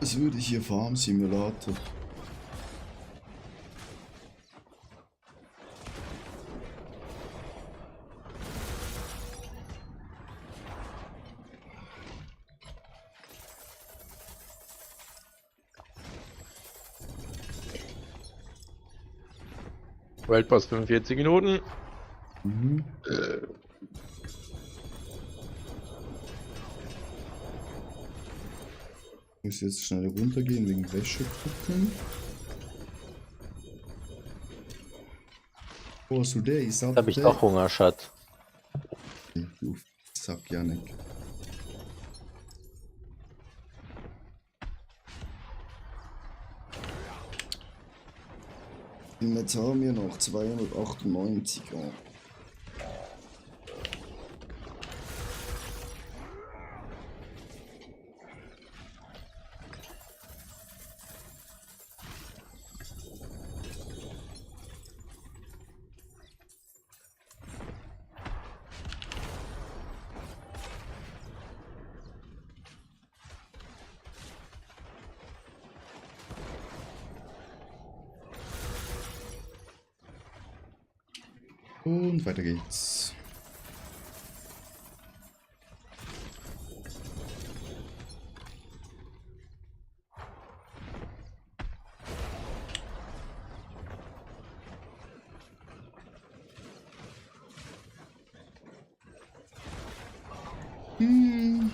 Was würde ich hier Farm Simulator? Weltpass 45 Minuten. Mhm. Ich muss jetzt schnell runtergehen wegen Wäsche gucken. Oh, so der ist Jetzt habe ich doch Hunger, Schatz. Du sag ja nicht. Und jetzt haben wir noch 298. Ja. Und weiter geht's. Hm.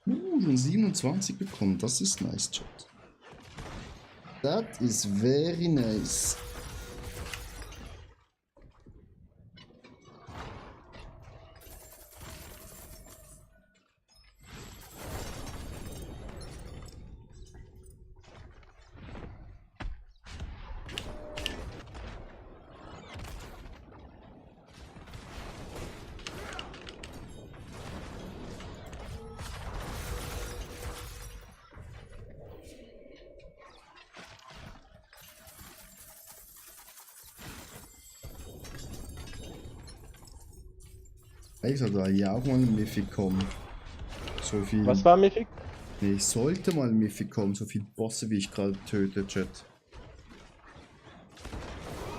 Schon 27 bekommen, das ist nice, Chat. That is very nice. Ich sollte da ja auch mal ein Mythic kommen. So viel. Was war Mythic? Nee, ich sollte mal ein Mythic kommen, so viele Bosse wie ich gerade töte, Chat.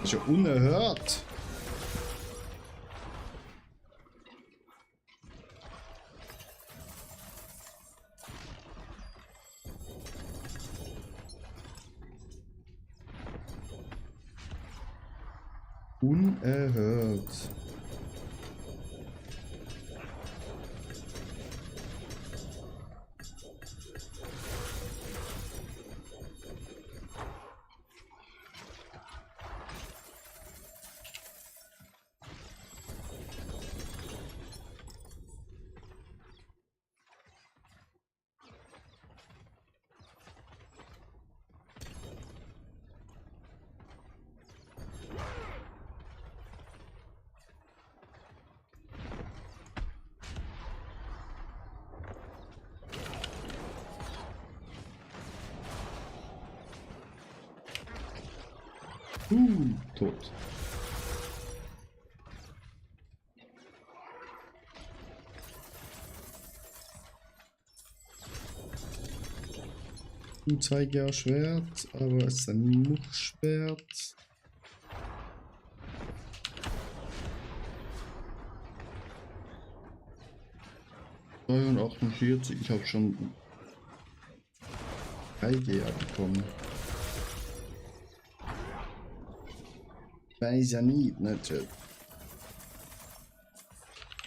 Das ist ja unerhört. Unerhört. Tot. Ein 2G Schwert, aber es ist ein Muchschwert. Und 48, ich habe schon 3G bekommen. Weiß ja nicht, ne, Chat.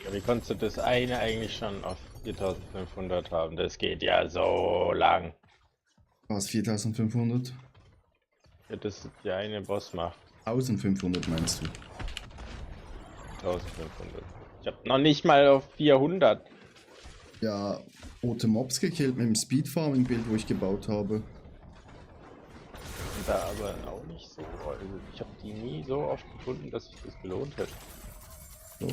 Ja, wie konntest du das eine eigentlich schon auf 4500 haben? Das geht ja so lang. Was, 4500? Ja, das der eine Boss macht. 1500 meinst du? 1500. Ich hab noch nicht mal auf 400. Ja, rote Mobs gekillt mit dem Speedfarming-Bild, wo ich gebaut habe. Und da aber auch nicht so. Also ich habe die nie so oft gefunden, dass sich das gelohnt hätte. So.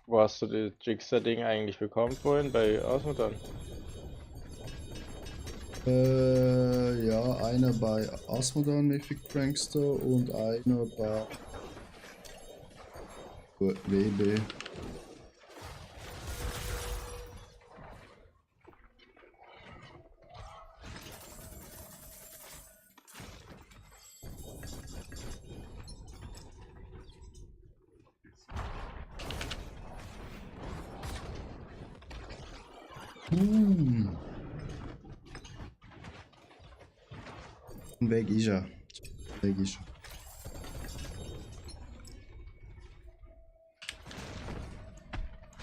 Wo hast du das Jigsaw-Ding eigentlich bekommen vorhin? Bei Ausmuttern? Ja, einer bei Asmodan Mythic Prankster und einer bei WB. Weg ist er. Weg ist er.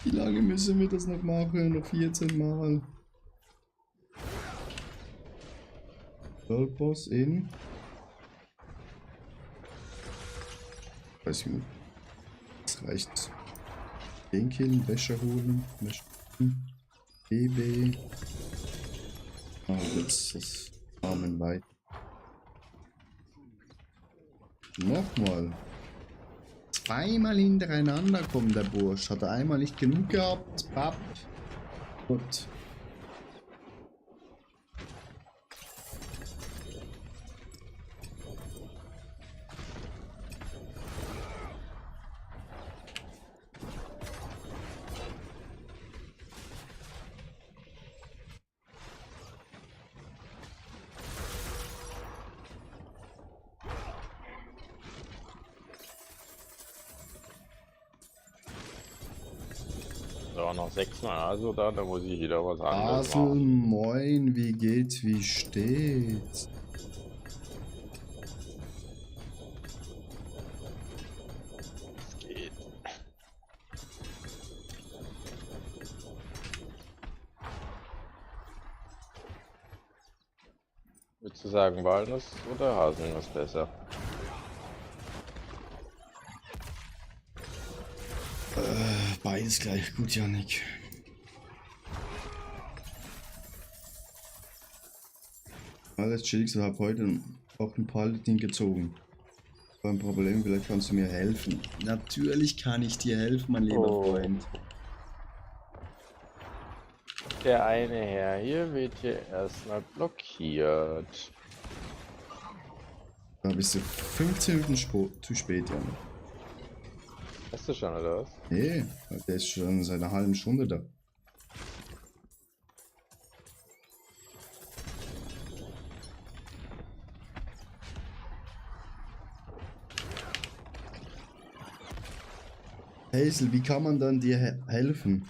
Wie lange müssen wir das noch machen? Noch 14 Mal. World Boss in. Weiß ich nicht. Das reicht. Den killen, Wäsche holen. BB. Ah, jetzt das Armen weit. Nochmal. Zweimal hintereinander kommt der Bursch. Hat er einmal nicht genug gehabt? Papp. Gut. So, noch 6 Mal also da muss ich wieder was anderes Basel, machen. moin, wie geht's, wie steht's? Es geht. Würdest du sagen Walnuss oder Haselnuss besser? Beides gleich gut, Janik. Alles chillig, ich habe heute auch ein Paladin gezogen. Kein Problem, vielleicht kannst du mir helfen. Natürlich kann ich dir helfen, mein lieber Oh. Freund. Der eine Herr hier wird hier erstmal blockiert. Da bist du 15 Minuten zu spät, Janik. Hast du schon, oder was? Nee, der ist schon seit einer halben Stunde da. Hazel, wie kann man dann dir helfen?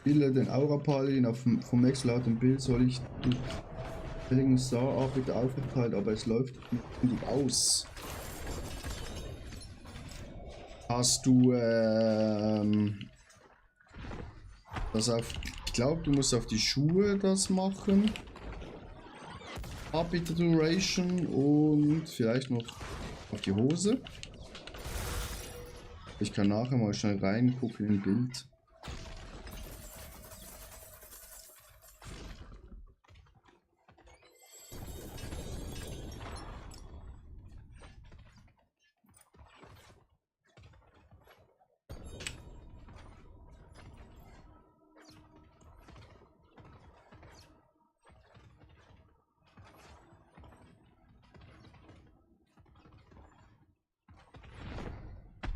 Bilder den Aura Paladin auf dem vom Max-lauten Bild soll ich die Star-Arbeit aufgeteilt, aber es läuft nicht aus. Hast du das auf. Ich glaube, du musst auf die Schuhe das machen. Arbiter Duration und vielleicht noch auf die Hose. Ich kann nachher mal schnell reingucken im Bild.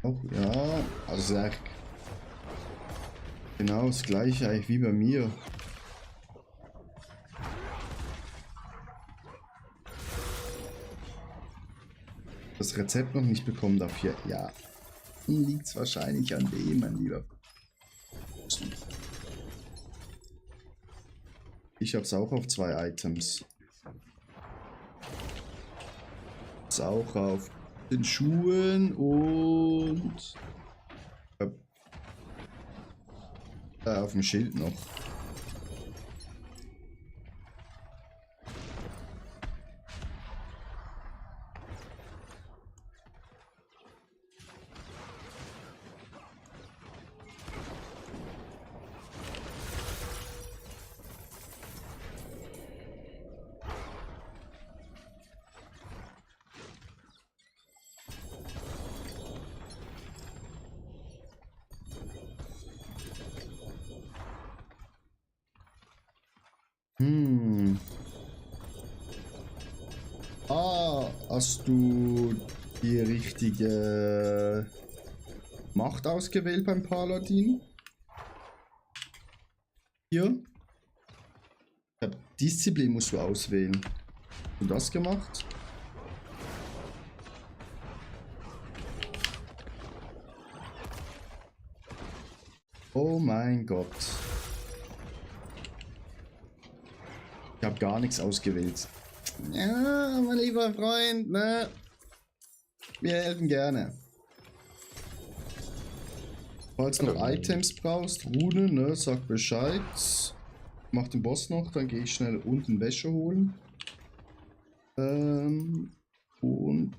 Auch, ja, also echt genau das gleiche eigentlich wie bei mir. Das Rezept noch nicht bekommen dafür. Ja, liegt es wahrscheinlich an dem, mein Lieber. Ich habe es auch auf 2 Items. Ist auch auf den Schuhen und auf dem Schild noch. Hast du die richtige Macht ausgewählt beim Paladin? Hier? Ich glaube, Disziplin musst du auswählen. Hast du das gemacht? Oh mein Gott. Ich habe gar nichts ausgewählt. Ja, mein lieber Freund, ne? Wir helfen gerne. Falls du noch Items brauchst, Runen, ne? Sag Bescheid. Mach den Boss noch, dann gehe ich schnell unten Wäsche holen. Und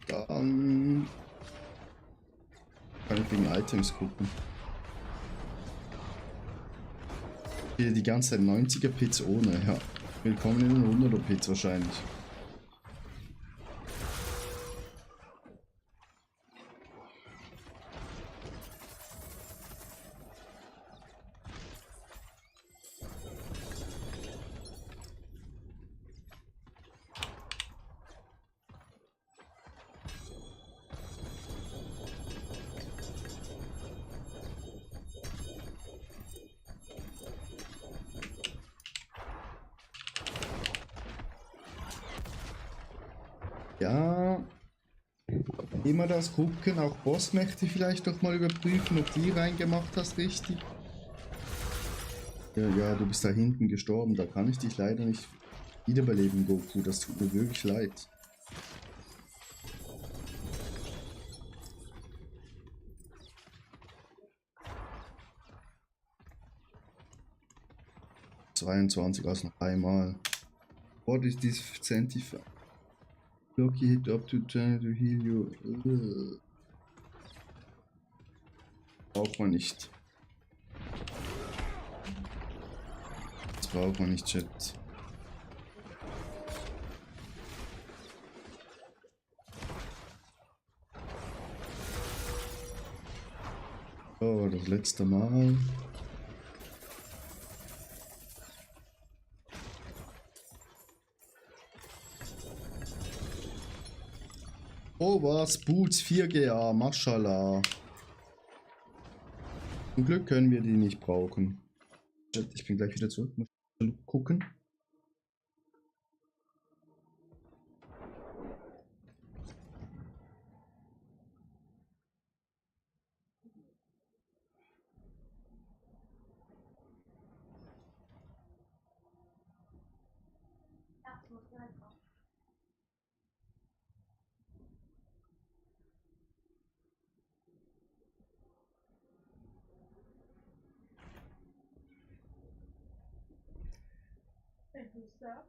dann kann ich wegen Items gucken. Hier die ganze Zeit 90er Pits ohne, ja. Willkommen in den 100er Pits wahrscheinlich. Ja, immer das gucken, auch Bossmächte vielleicht doch mal überprüfen, ob die reingemacht hast, richtig. Ja, du bist da hinten gestorben, da kann ich dich leider nicht wiederbeleben, Goku, das tut mir wirklich leid. Also noch einmal. What is this Centify? Lucky hit up to 20 to heal you. Braucht man nicht. Das braucht man nicht, Chat. Oh, das letzte Mal. Oh was, Boots 4GA, Mashallah. Zum Glück können wir die nicht brauchen. Ich bin gleich wieder zurück, muss gucken. And who's that?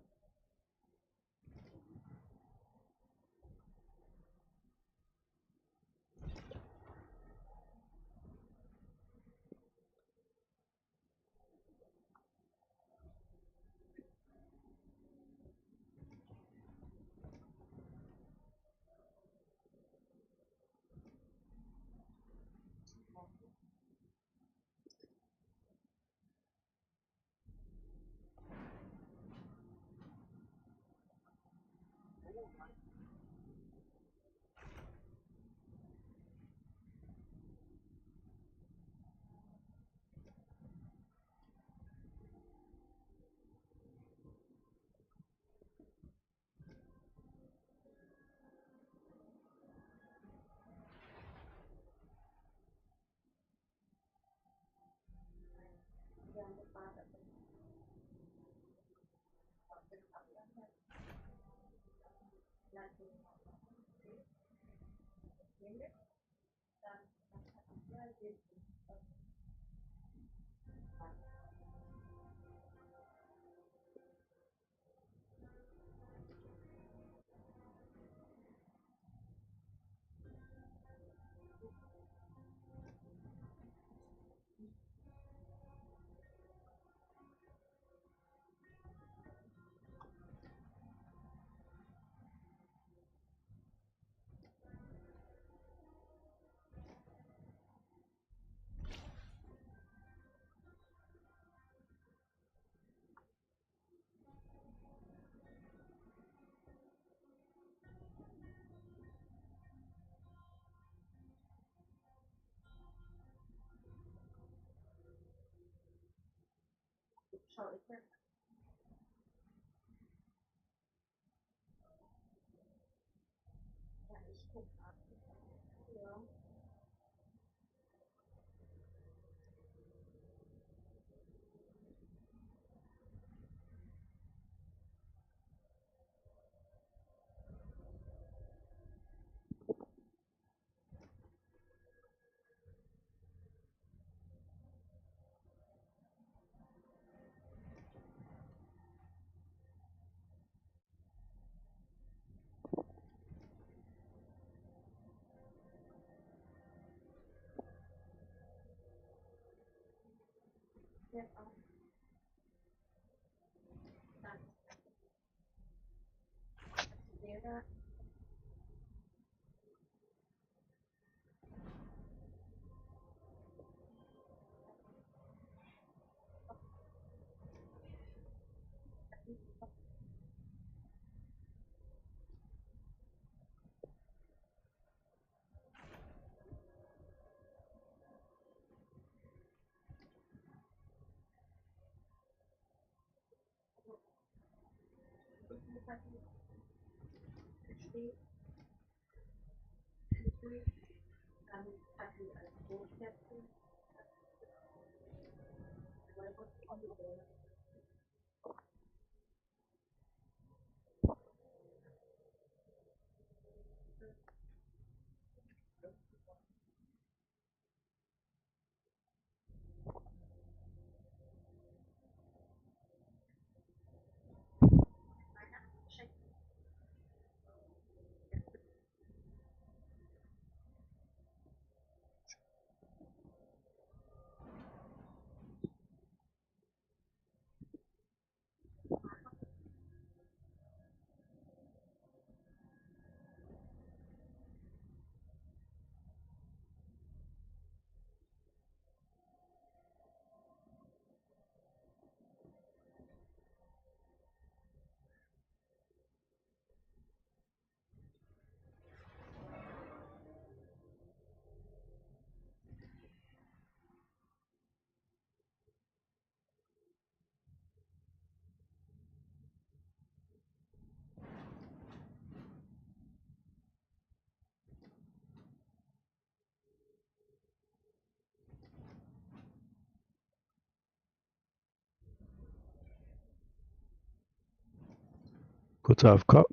Kurz AFK.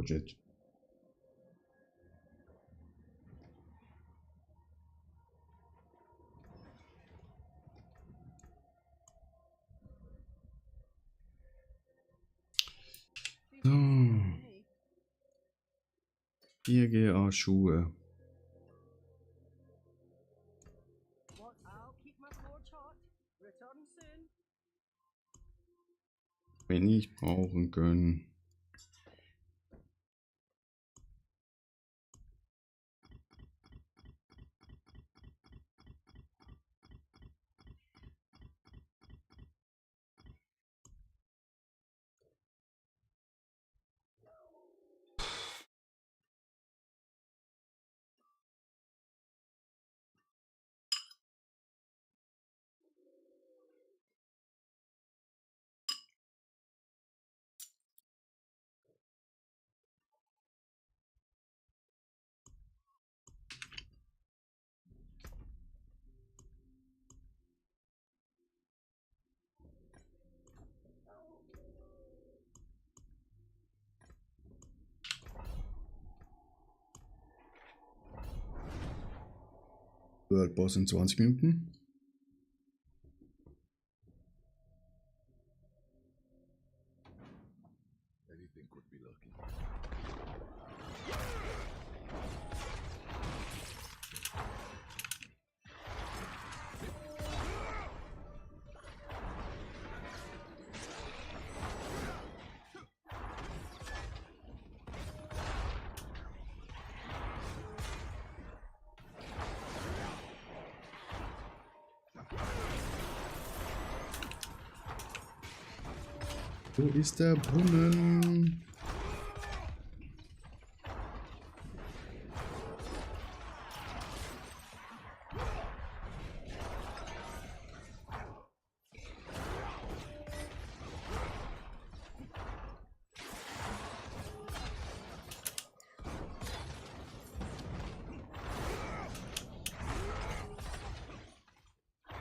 Budget. So. 4GA Schuhe. What? I'll keep my forge hot. Return soon. Wenn ich brauchen können. World Boss in 20 Minuten. Anything could be lucky. Wo ist der Brunnen?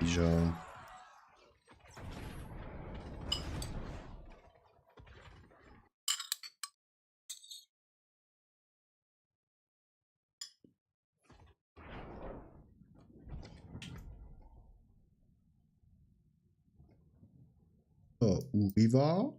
Ja. So, Uriva.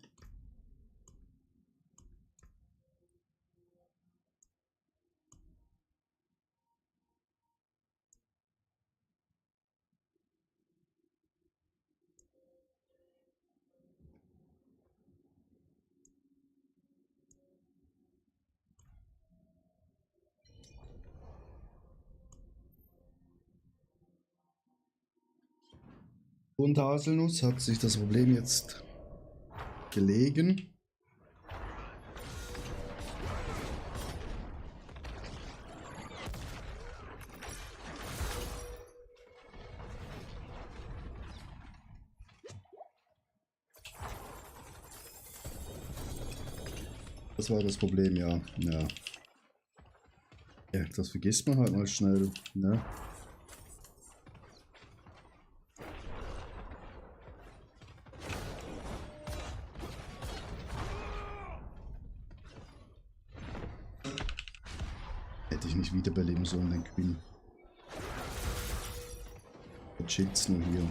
Und Haselnuss hat sich das Problem jetzt gelegen. Das war das Problem, ja. Ja. Ja, das vergisst man halt mal schnell, ne? Hätte ich nicht wiederbeleben sollen, den Queen. Der chillt's nur hier.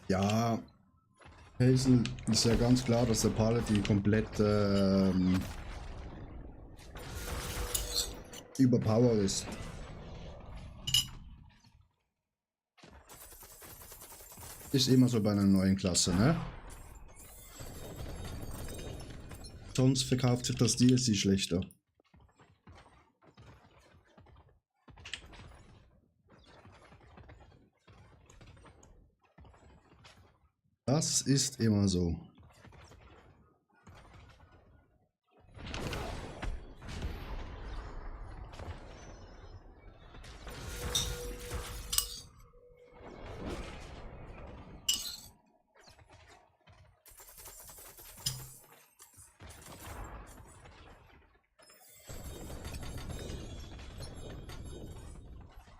Ja, Hazel ist ja ganz klar, dass der Paladin komplett überpowered ist. Ist immer so bei einer neuen Klasse, ne? Sonst verkauft sich das DLC schlechter. Das ist immer so.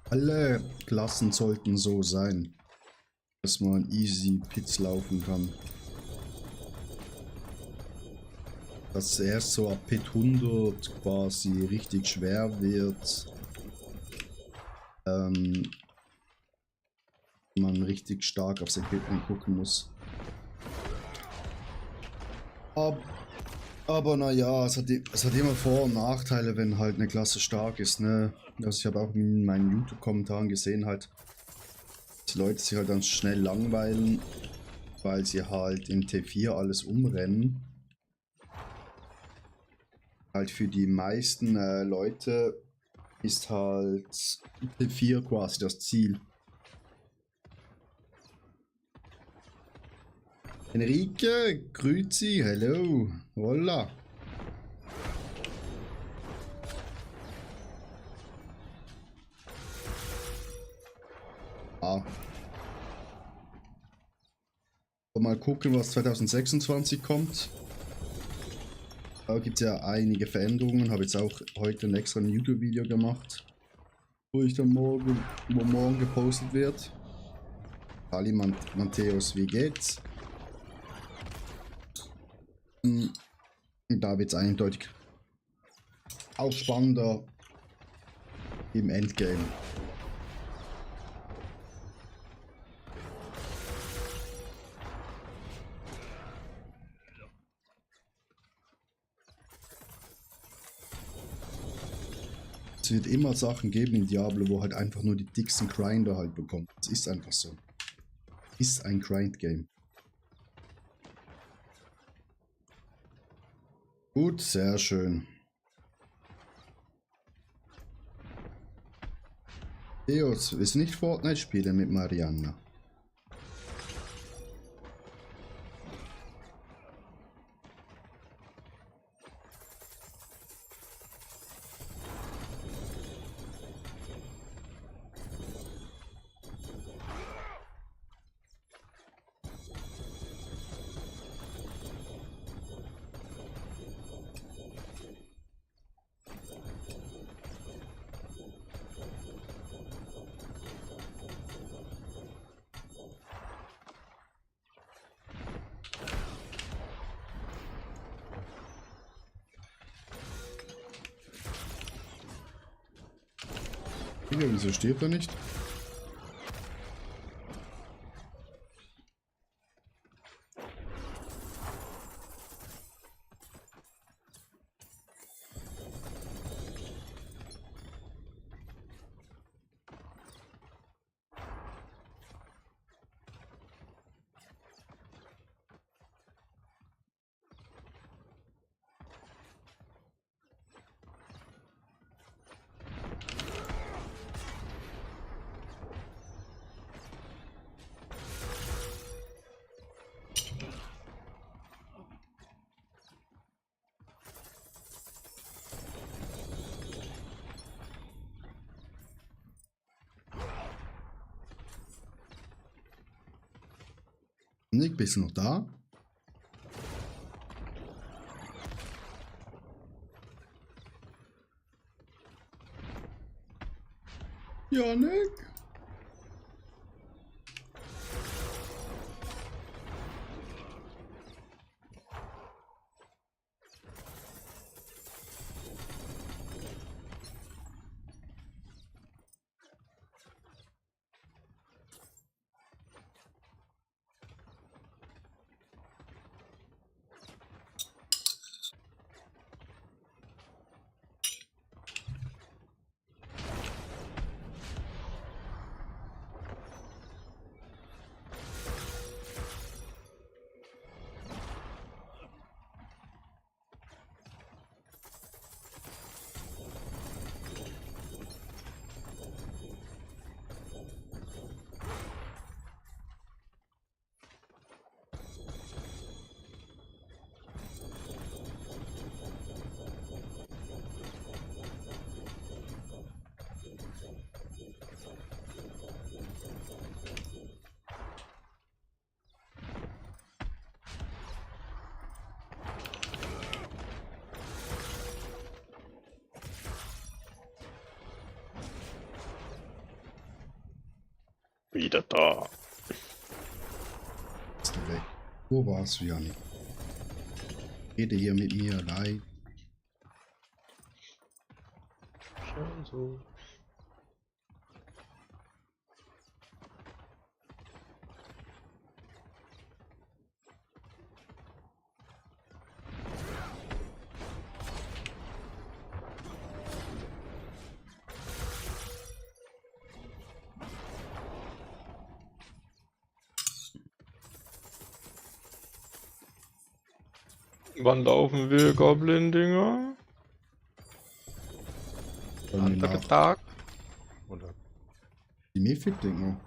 Alle Klassen sollten so sein, dass man easy Pits laufen kann. Dass erst so ab Pit 100 quasi richtig schwer wird. Man richtig stark aufs Equipment gucken muss. Aber naja, es hat immer Vor- und Nachteile, wenn halt eine Klasse stark ist, ne? Also ich habe auch in meinen YouTube-Kommentaren gesehen, halt, dass die Leute sich halt ganz schnell langweilen, weil sie halt in T4 alles umrennen. Halt für die meisten Leute ist halt T4 quasi das Ziel. Enrique, grüezi, hello, holla. Ah. Mal gucken, was 2026 kommt. Da gibt es ja einige Veränderungen. Habe jetzt auch heute ein extra YouTube-Video gemacht, wo morgen gepostet wird. Ali Matthäus, wie geht's? Da wird es eindeutig auch spannender im Endgame. Es wird immer Sachen geben in Diablo, wo halt einfach nur die dicksten Grinder halt bekommen. Das ist einfach so. Ist ein Grind-Game. Gut, sehr schön. Theos, willst du nicht Fortnite spielen mit Marianna? Wieso stirbt er nicht? Nick, bist du noch da? Ja, Nick. Wieder da. Bist du weg? Wo warst du, Janik? Rede hier mit mir allein. Schon so. Wann laufen wir Goblin-Dinger? Anderer Nach Tag? Oder? die Mythic-Dinger.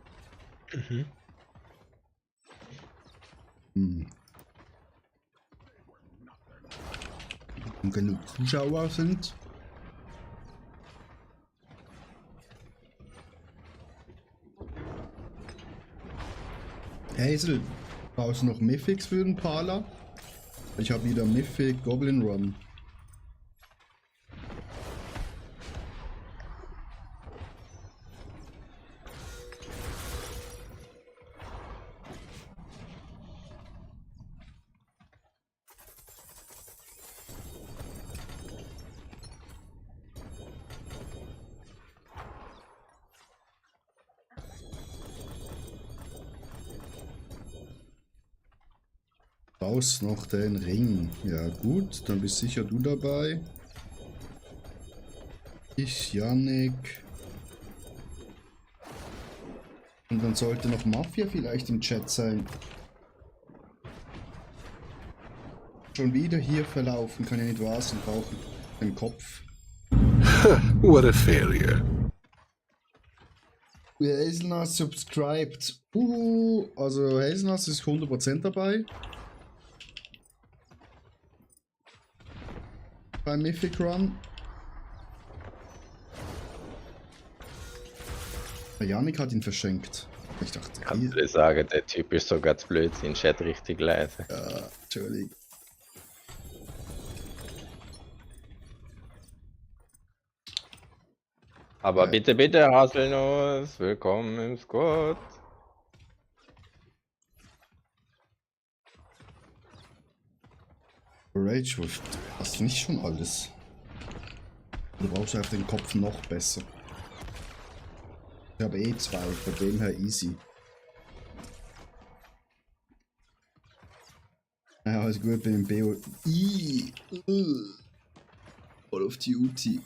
Mhm. Und genug Zuschauer sind. Hazel, Brauchst du noch Mythics für den Pala? Ich habe wieder Mythic Goblin Run. Brauchst noch den Ring. Ja gut, dann bist sicher du dabei. Ich, Yannick. Und dann sollte noch Mafia vielleicht im Chat sein. Schon wieder hier verlaufen, kann ja nicht wahr sein, brauchen den Kopf. What a failure. Hazelnuss subscribed. Also Hazelnuss ist 100% dabei. Beim Mythic Run. Yannick hat ihn verschenkt. Ich dachte, Kannst du dir sagen, der Typ ist so ganz blöd, den Chat richtig leise. ja, natürlich. Aber bitte, bitte, Haselnuss, willkommen im Squad. Rage Wolf, hast du nicht schon alles? Du brauchst einfach den Kopf noch besser. Ich habe eh 2, von dem her easy. Ja, alles gut, bin im BO. Voll auf Duty.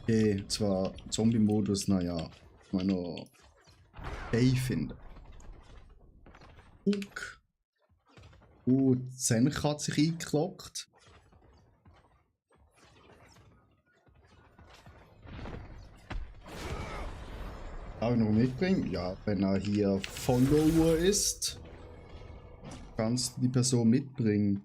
Okay, zwar Zombie-Modus, naja, meiner okay finde. Guck. Zench hat sich eingeloggt. Darf ich noch mitbringen? Ja, wenn er hier Follower ist, kannst du die Person mitbringen.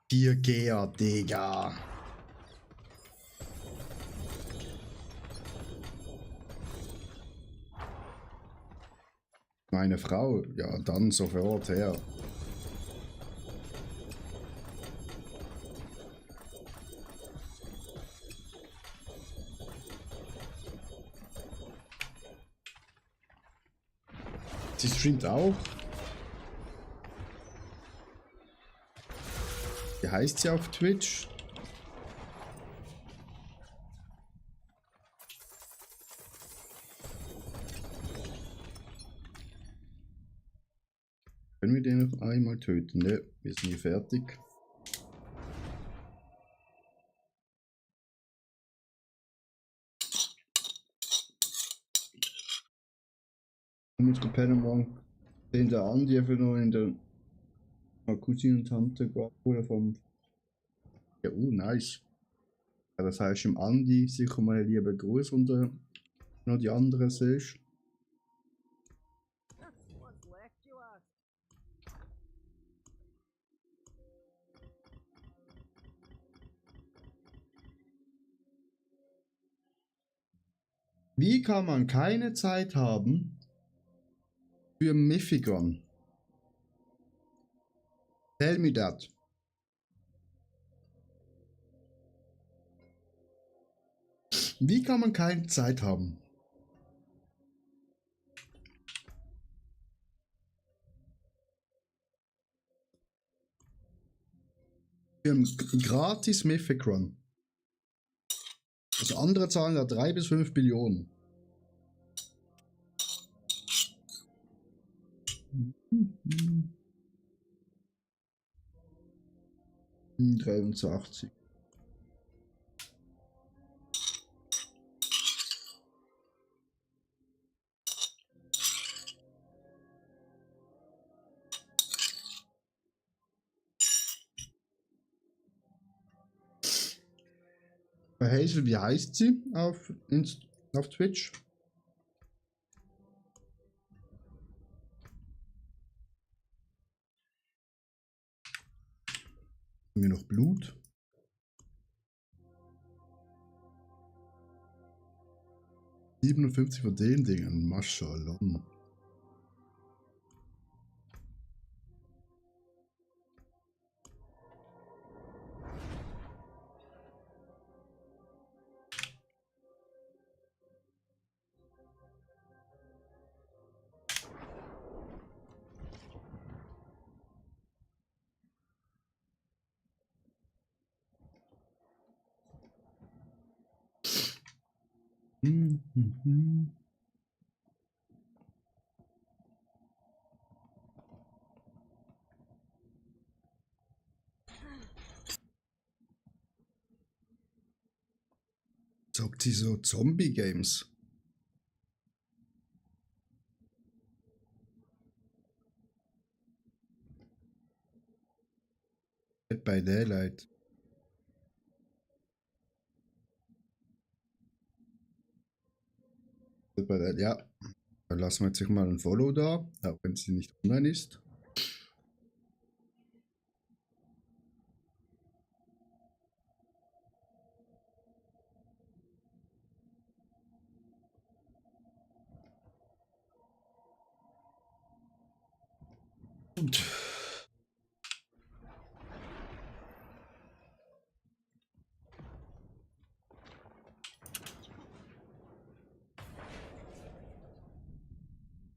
Hier Gea, Digga. Meine Frau, ja, dann sofort her. Sie streamt auch. Wie heißt sie auf Twitch? Können wir den noch einmal töten? Ne, wir sind hier fertig. Mit Pennermann den der Andi einfach noch in der Cousine und Tante oder vom. Ja, nice. Ja, das heißt im Andi sicher mal einen lieben Gruß und noch die anderen siehst. What's left, you ask? Wie kann man keine Zeit haben für Mythigon? Tell me that. Wie kann man keine Zeit haben? Für einen gratis Mythic Run. Also andere zahlen da 3 bis 5 Billionen. Mhm. 83. Hazel, wie heißt sie auf Twitch? Haben wir noch Blut? 57 von den Dingen, Maschallah. Mhm. Zockt sie so Zombie-Games? Dead by Daylight. Dead by Daylight, ja. Dann lassen wir jetzt mal ein Follow da, auch wenn sie nicht online ist. Und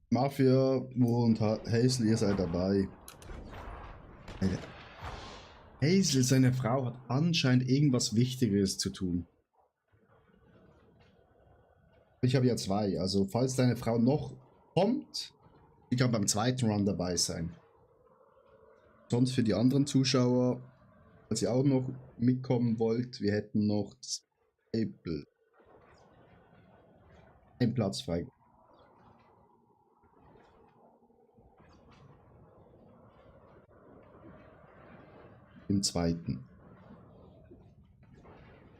Mafia und Hazel, ihr seid dabei. Alter. Hazel, seine Frau, hat anscheinend irgendwas Wichtigeres zu tun. Ich habe ja 2, also falls deine Frau noch kommt, ich kann beim zweiten Run dabei sein. Sonst für die anderen Zuschauer, falls ihr auch noch mitkommen wollt, wir hätten noch ein Platz frei. Im zweiten.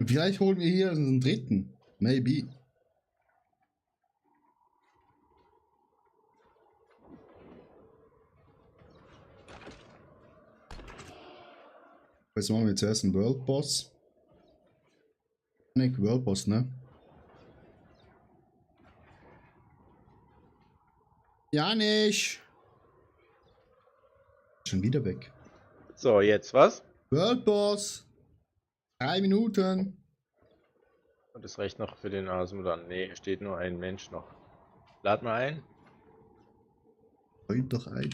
Vielleicht holen wir hier einen dritten. Maybe. Jetzt machen wir zuerst einen World Boss. Nicht World Boss, ne? Ja, nicht. Schon wieder weg. So, jetzt was? World Boss. 3 Minuten. Und das reicht noch für den Asmodan. Nee, hier steht nur ein Mensch noch. Lad mal ein. Heut doch ein.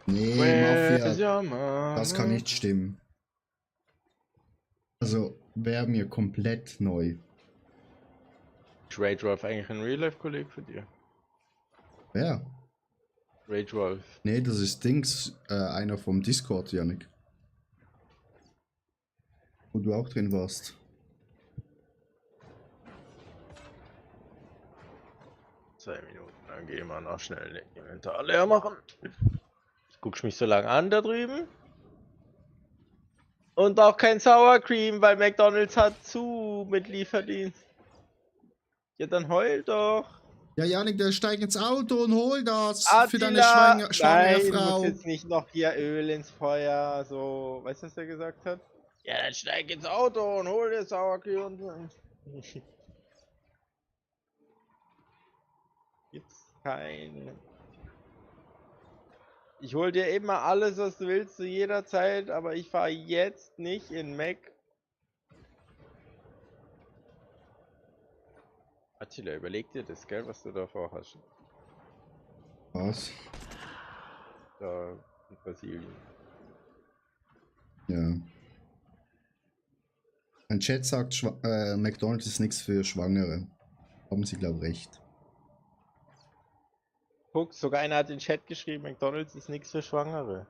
Nee, Mafia. Das kann nicht stimmen. Also, wäre mir komplett neu. Ist Rage Wolf eigentlich ein Real-Life-Kollege für dir? Wer? Rage Wolf. Nee, das ist Dings, einer vom Discord, Yannick. Wo du auch drin warst. Zwei Minuten, dann gehen wir noch schnell den Inventar leer machen. Guckst mich so lange an da drüben. Und auch kein Sour Cream, weil McDonald's hat zu mit Lieferdienst. Ja, dann heul doch. Ja, Yannick, der steigt ins Auto und hol das Attila, für deine schwangere nein, du Frau. musst jetzt nicht noch hier Öl ins Feuer, so, weißt du, was er gesagt hat? Ja, dann steig ins Auto und hol dir Sour Cream und so. Gibt's keine. Ich hol dir immer alles, was du willst, zu jeder Zeit, aber ich fahre jetzt nicht in Mac. Attila, überleg dir das, gell, was du da vorhast. Was? Da in Brasilien. Ja. Ein Chat sagt, McDonald's ist nichts für Schwangere. Haben sie, glaube ich, recht. Guck, sogar einer hat in den Chat geschrieben, McDonald's ist nichts für Schwangere.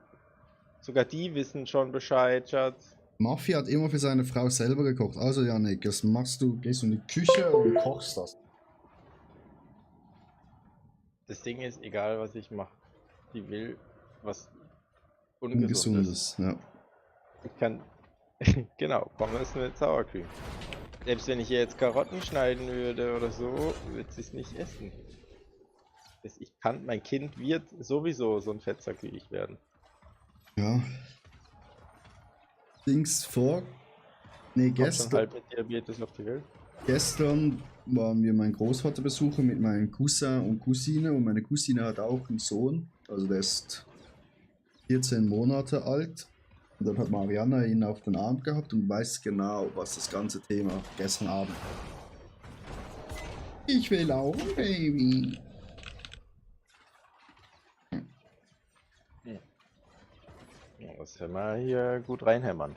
Sogar die wissen schon Bescheid, Schatz. Mafia hat immer für seine Frau selber gekocht. Also Yannick, das machst du, gehst du in die Küche und kochst das. Das Ding ist, egal was ich mache, die will was Ungesundes. Ungesundes, ja. Ich kann, genau, Pommes mit Sour Cream. Selbst wenn ich ihr jetzt Karotten schneiden würde oder so, wird sie es nicht essen. Mein Kind wird sowieso so ein Fettsack wie ich werden. Ja. Dings vor. Nee, Kommt schon gestern. halb mit Diabetes auf die Welt. Gestern waren wir meinen Großvater besuchen mit meinem Cousin und Cousine und meine Cousine hat auch einen Sohn, also der ist 14 Monate alt. Und dann hat Mariana ihn auf den Arm gehabt und weiß genau, was das ganze Thema gestern Abend war. Ich will auch ein Baby. Ja, das können wir hier gut reinhämmern.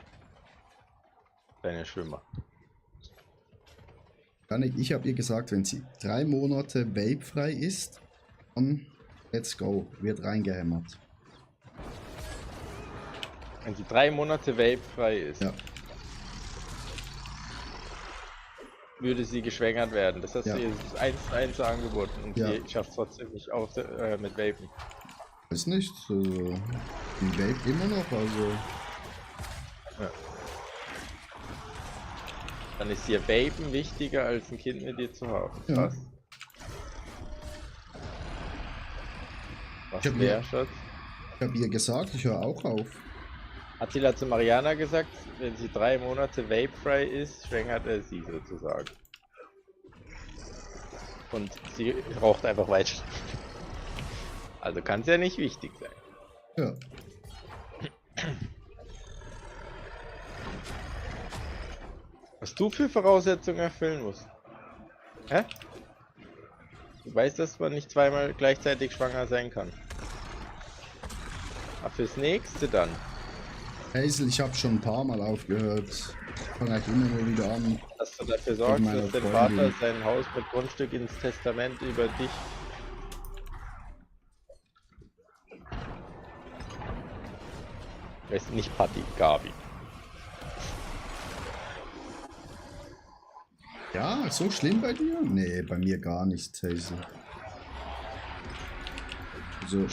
Deine Schwimmer. Janik, ich habe ihr gesagt, wenn sie 3 Monate vapefrei ist, dann let's go, wird reingehämmert. Wenn sie 3 Monate vapefrei ist, Ja. würde sie geschwängert werden. Das hast Ja. du ihr 1:1 angeboten und Ja. sie schafft es trotzdem nicht auf, mit Vapen. Weiß nicht, also, die vape immer noch, also. Dann ist dir Vapen wichtiger als ein Kind mit dir zu haben. Ja. Krass. Was Ich hab wäre, mir- Schatz? Ich habe ihr gesagt, ich höre auch auf. Attila zu Mariana gesagt, wenn sie 3 Monate vapefrei ist, schwängert er sie sozusagen. Und sie raucht einfach weiter. Also kann es ja nicht wichtig sein. Ja. Was du für Voraussetzungen erfüllen musst. Hä? Du weißt, dass man nicht zweimal gleichzeitig schwanger sein kann. Aber fürs nächste dann. Hazel, ich habe schon ein paar Mal aufgehört. Ich fange halt immer nur wieder an. Dass du dafür sorgst, meiner dass dein Freundin. Vater sein Haus mit Grundstück ins Testament über dich. Weißt du, nicht Patti, Gabi. Ja, so schlimm bei dir? Nee, bei mir gar nicht, Hazel. Also,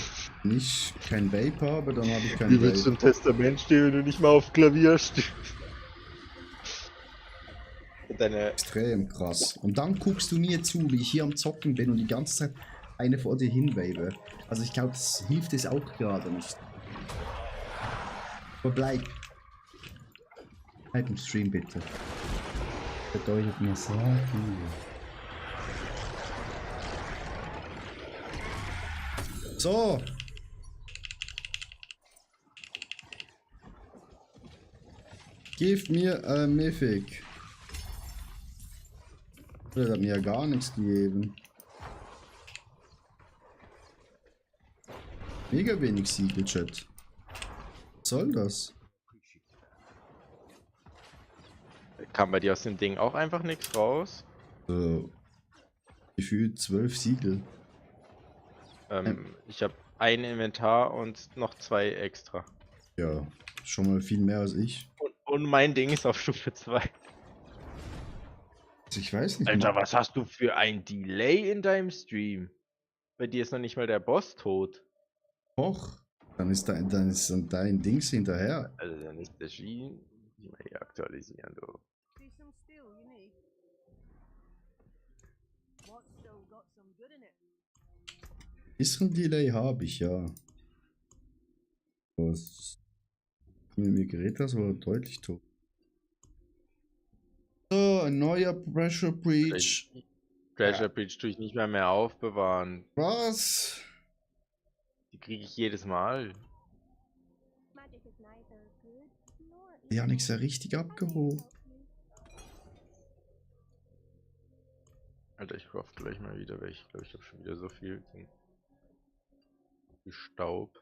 nicht kein Vape habe, dann habe ich kein Vape. im Testament stehen, wenn du nicht mal auf Klavier stehst? Deine Extrem krass. Und dann guckst du mir zu, wie ich hier am Zocken bin und die ganze Zeit eine vor dir hinwave. Also ich glaube, das hilft es auch gerade nicht. Aber bleib. Bleib im Stream bitte. Bedeutet mir sehr viel. So. Gib mir ein Mythic. Das hat mir ja gar nichts gegeben. Mega wenig Siegel, Chat. Was soll das? kam bei dir aus dem Ding auch einfach nichts raus. Gefühlt 12 Siegel. Ich habe ein Inventar und noch 2 extra. Ja, schon mal viel mehr als ich. Und mein Ding ist auf Stufe 2. Also ich weiß nicht. Alter, was hast du für ein Delay in deinem Stream? Bei dir ist noch nicht mal der Boss tot. Och, dann ist dein Dings hinterher. Also dann ist der Stream. Ich mal hier aktualisieren, du. See some steel you need. What's still got some good in it? Bisschen Delay habe ich, ja. Was mit mir geredet hast, war deutlich tot. So, ein neuer Pressure Breach. Treasure Breach tue ich nicht mehr aufbewahren. Was? Die kriege ich jedes Mal. Magic is neither good nor Ja, evil. nichts ja richtig I may abgehoben. help you. Alter, ich hoffe gleich mal wieder, weil ich glaube, ich habe schon wieder so viel Staub.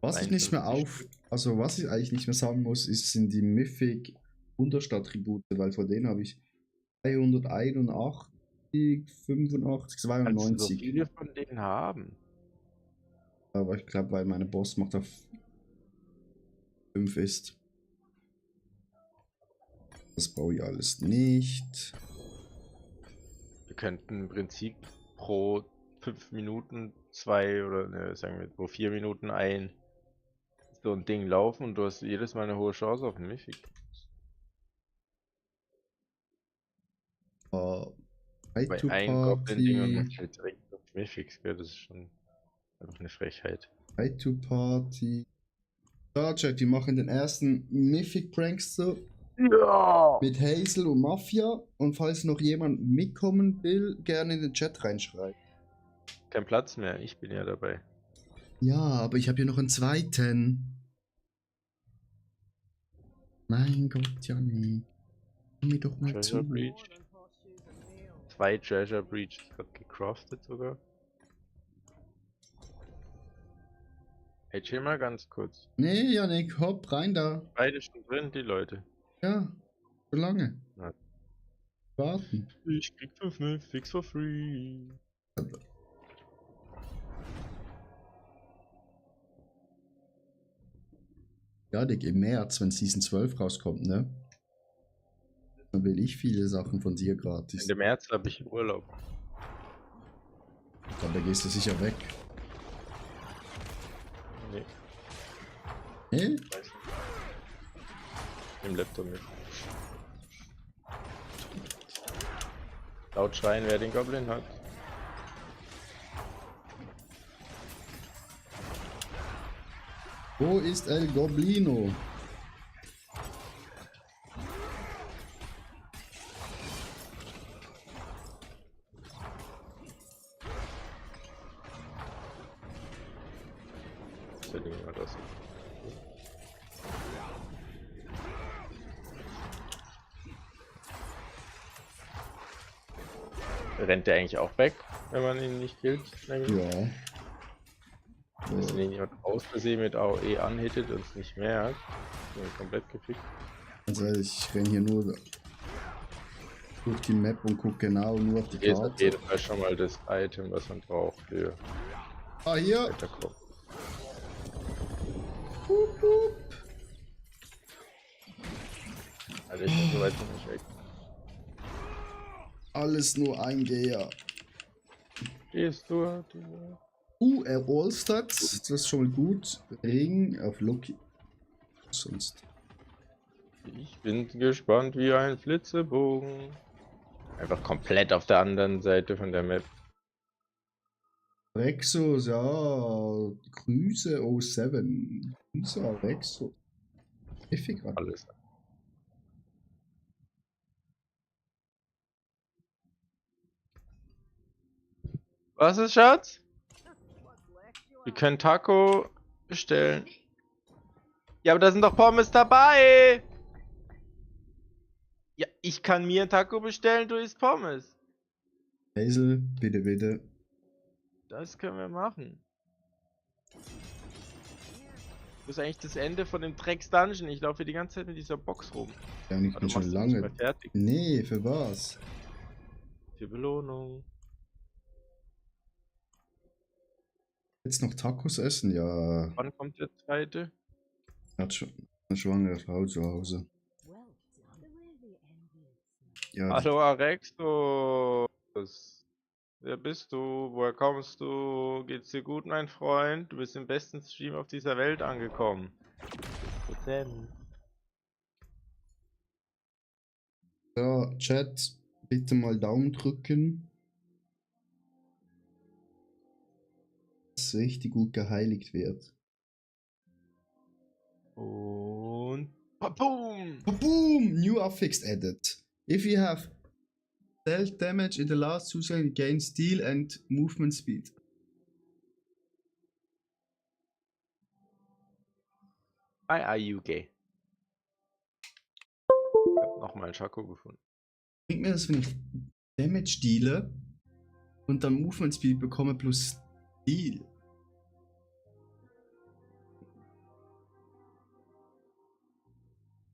Was ich nicht mehr 51 also was ich eigentlich nicht mehr sagen muss, sind die Mythic Unterstattribute, weil von denen habe ich 381, 85, Kannst du so 92. viele von denen haben? Aber ich glaube, weil meine Boss macht auf 5 ist. Das brauche ich alles nicht. Wir könnten im Prinzip pro 5 Minuten 2 oder ne, sagen wir pro 4 Minuten so ein Ding laufen und du hast jedes Mal eine hohe Chance auf einen Mythic. High Bei to einem Goblin-Ding und man Party. stellt direkt auf Mythics, gell? Das ist schon einfach eine Frechheit. High to Party. So, Chat, wir machen den ersten Mythic Prankster Ja! mit Hazel und Mafia. Und falls noch jemand mitkommen will, gerne in den Chat reinschreiben. Kein Platz mehr, ich bin ja dabei. Ja, aber ich habe hier noch einen zweiten. Mein Gott, Janni. Komm mir doch mal Treasure zu. Breach. 2 Treasure Breach, gerade gecraftet sogar. Hey, chill mal ganz kurz. Nee, Janik, hopp, rein da. Beide schon drin, die Leute. Ja, so lange. Ja. Warten. Ich krieg 5 Mythics for free. Janik, im März, wenn Season 12 rauskommt, ne? Dann will ich viele Sachen von dir gratis. Ende März habe ich Urlaub. Dann da gehst du sicher weg. Nee, Hä? weiß nicht. Im Laptop mit. Laut schreien, wer den Goblin hat. Wo ist El Goblino? Der Ding war das. Rennt der eigentlich auch weg, wenn man ihn nicht killt? Ja. Wenn ihn jemand aus Versehen mit AOE anhittet und es nicht merkt, ist man komplett gefickt. Also ich renn hier nur durch die Map und gucke genau nur auf die Hier ist auf Karte. jeden Fall schon mal das Item, was man braucht für Ah, hier. Weiterkommen. Hup, hup. Also ich bin so weit noch nicht weg. Alles nur Eingeher. Gehst du? Allstats, das ist schon mal gut. Ring auf Lucky. Sonst. Ich bin gespannt wie ein Flitzebogen. Einfach komplett auf der anderen Seite von der Map. Rexos, ja. Grüße 07. Grüße Rexo. Effig gerade. Alles. Was ist, Schatz? Wir können Taco bestellen. Ja, aber da sind doch Pommes dabei. Ja, ich kann mir ein Taco bestellen, du isst Pommes. Hazel, bitte, bitte. Das können wir machen. Wo ist eigentlich das Ende von dem Drecks-Dungeon? Ich laufe die ganze Zeit mit dieser Box rum. Ja, ich Aber bin du schon machst sie nicht mehr lange. fertig. Nee, für was? Für Belohnung. Jetzt noch Tacos essen? Ja. Wann kommt der zweite? Hat schon eine schwangere Frau zu Hause. Ja, Hallo Arexos. Wer bist du? Woher kommst du? Geht's dir gut, mein Freund? Du bist im besten Stream auf dieser Welt angekommen. Denn ja, Chat, bitte mal Daumen drücken. Dass richtig gut geheiligt wird. und Boom! Boom! New affix added. If you have dealt damage in the last 2 seconds, gain steal and movement speed. Why are you gay? Ich hab nochmal einen Schako gefunden. Bringt mir das, wenn ich Damage deale und dann Movement Speed bekomme plus Steal?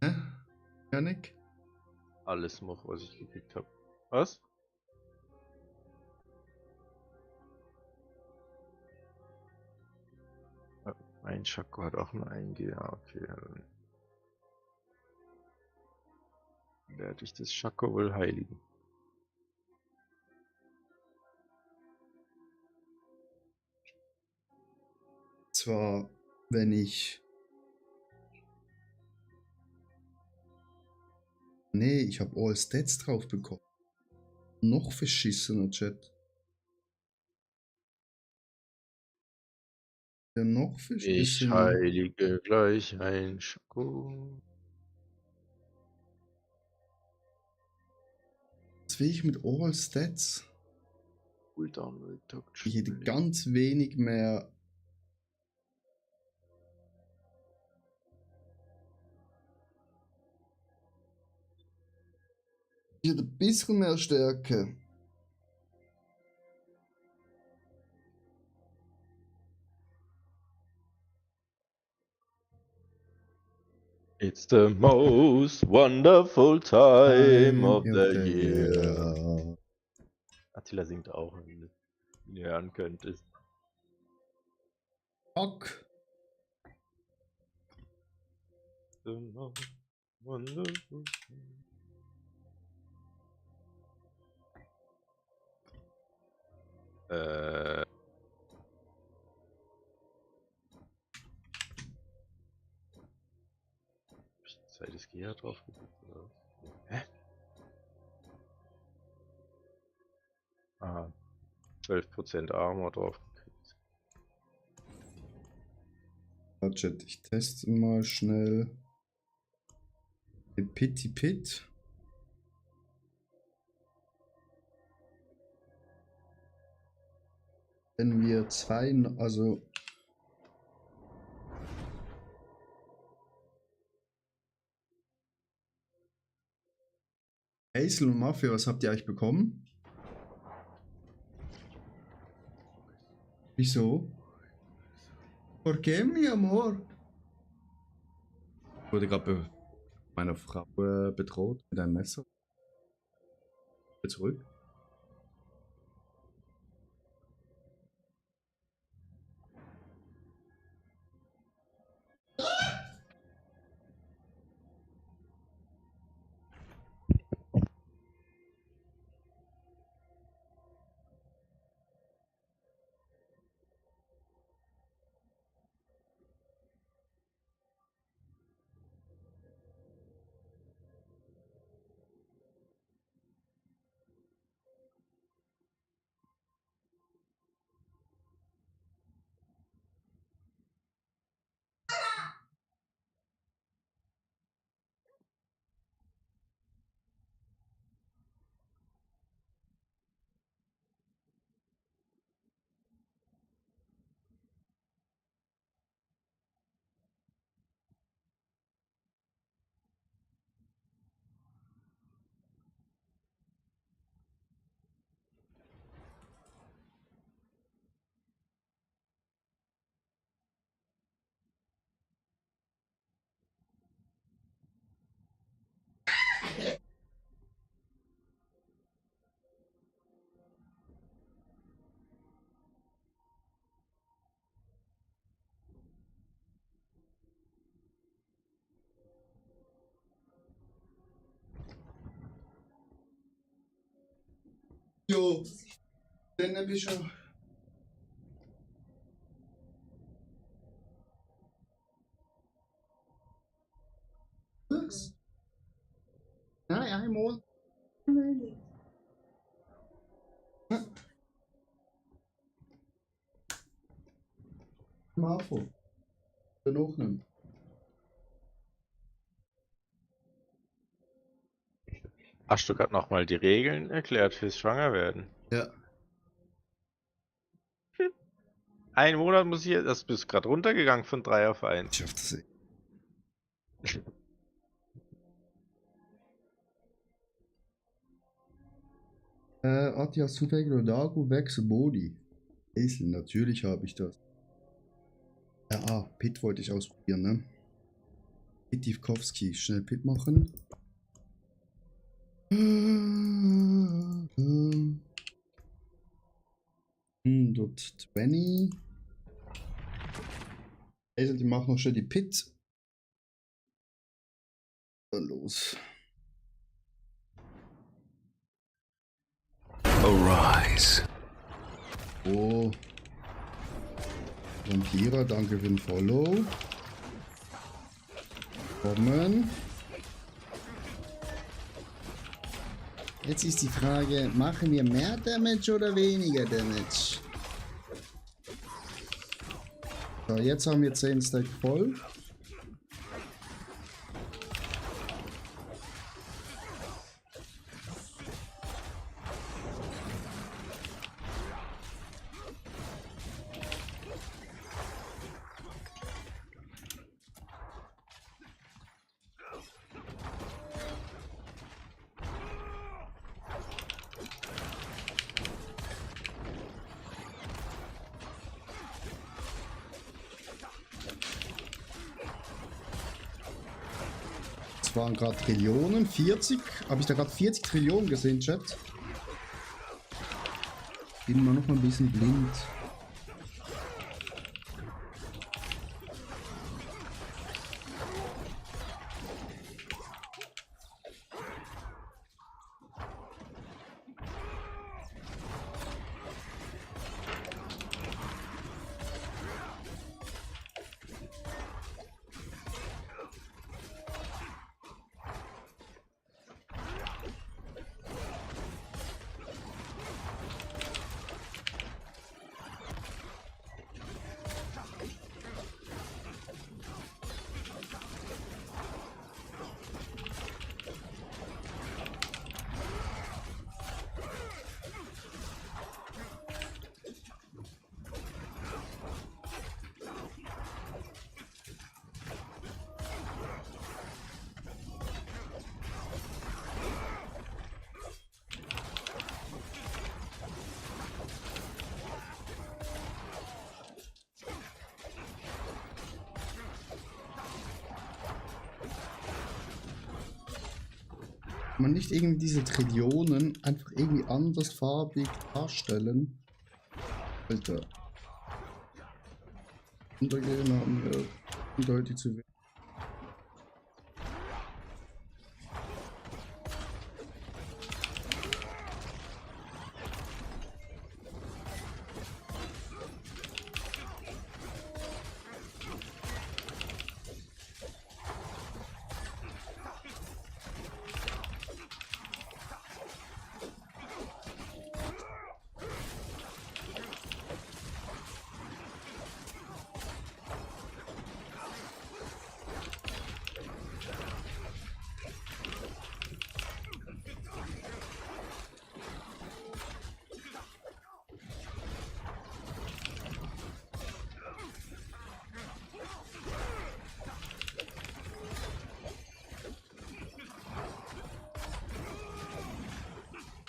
Hä? Janik? Alles noch, was ich gekriegt habe. Was? Mein Schako hat auch nur einen G. Ja, okay. Dann werde ich das Schako wohl heiligen. Zwar, wenn ich... Nee, ich habe All Stats drauf bekommen. Noch verschissener Chat. Der noch Ich verschissener. heilige gleich ein Schoko. Was will ich mit All Stats? Cooldown Reduction. Ich hätte ganz wenig mehr. Ich hätte ein bisschen mehr Stärke. It's the most wonderful time of the year. year. Attila singt auch, wenn du hören könntest. Fuck. The most wonderful time. Zeit ist Gea drauf gedrückt, oder was? Hä? Aha. 12% Armor drauf gekriegt. Chat, ich teste mal schnell. Den Pitty Pit. Wenn wir zwei, also Hazel und Mafia, was habt ihr eigentlich bekommen? Wieso? ¿Por qué, mi amor? Ich wurde gerade meiner Frau bedroht mit einem Messer. Zurück. Jo, den hab ich schon. Was? Nein, einmal. Marfo. Dann auch nicht. Hast du gerade nochmal die Regeln erklärt fürs Schwangerwerden? Ja. Ein Monat muss ich, das bist gerade runtergegangen von 3 auf 1. Ich schaff das eh. Ati, hast du Dago Wechsel Body? Esel, natürlich habe ich das. Ja, Pit wollte ich ausprobieren, ne? Pitivkowski, schnell Pit machen. Dort 20. Also die machen noch schnell die Pit. Dann los. Arise. Oh. Vampira, danke für den Follow. Kommen. Jetzt ist die Frage, machen wir mehr Damage oder weniger Damage? So, jetzt haben wir 10 Stack voll. Es waren gerade Trillionen, 40. Habe ich da gerade 40 Trillionen gesehen, Chat? Bin mal noch mal ein bisschen blind. Man nicht irgendwie diese Trillionen einfach irgendwie andersfarbig darstellen. Alter. Untergehen haben wir eindeutig zu wenig.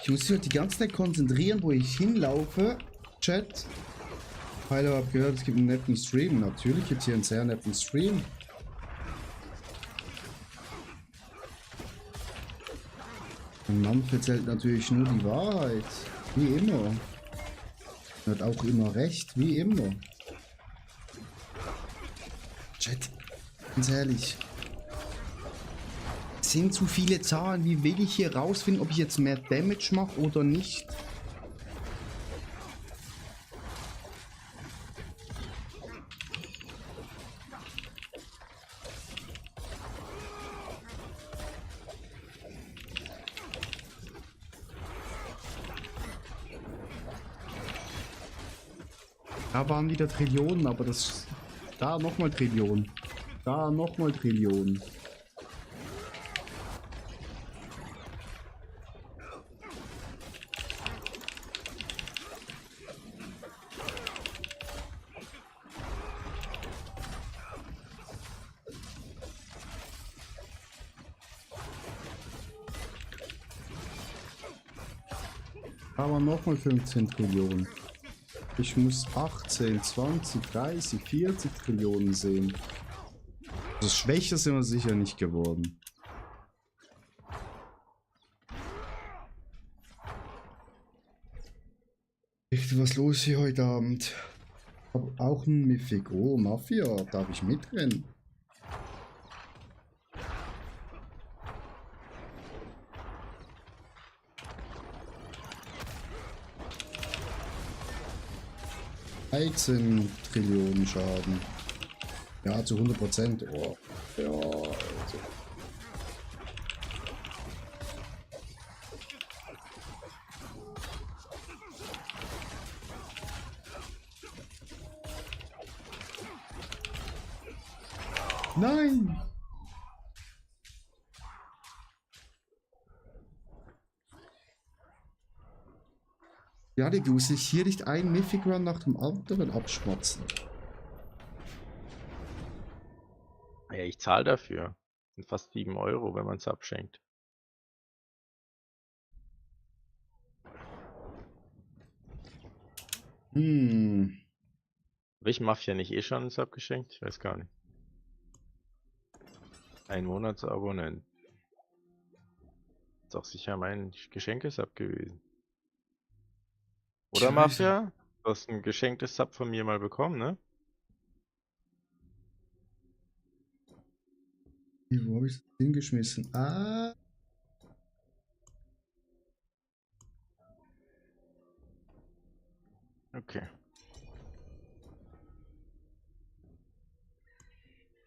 Ich muss mich halt die ganze Zeit konzentrieren, wo ich hinlaufe. Chat. Weil ich habe gehört, es gibt einen netten Stream. Natürlich gibt es hier einen sehr netten Stream. Und man erzählt natürlich nur die Wahrheit. Wie immer. Er hat auch immer recht, wie immer. Chat, ganz ehrlich. Es sind zu viele Zahlen. Wie will ich hier rausfinden, ob ich jetzt mehr Damage mache oder nicht? Da waren wieder Trillionen, aber das... Da nochmal Trillionen. Da nochmal Trillionen. Aber nochmal 15 Trillionen. Ich muss 18, 20, 30, 40 Trillionen sehen. Also schwächer sind wir sicher nicht geworden. Echt, was los hier heute Abend? Hab auch ein Mythic. Oh, Mafia. Darf ich mitrennen? Trillionen Schaden. Ja, zu 100%. Oh. Ja, also. Nein! Ja, du musst dich hier nicht ein Mythic Run nach dem anderen abschmatzen. Ja, ich zahle dafür. Sind fast 7 Euro, wenn man es abschenkt. Hm. Welchen Mafia nicht eh schon Sub geschenkt? Ich weiß gar nicht. Ein Monatsabonnent. Ist doch sicher mein Geschenkesub gewesen. Oder Scheiße. Mafia? Du hast ein geschenktes Sub von mir mal bekommen, ne? Wo habe ich das hingeschmissen? Ah. Okay.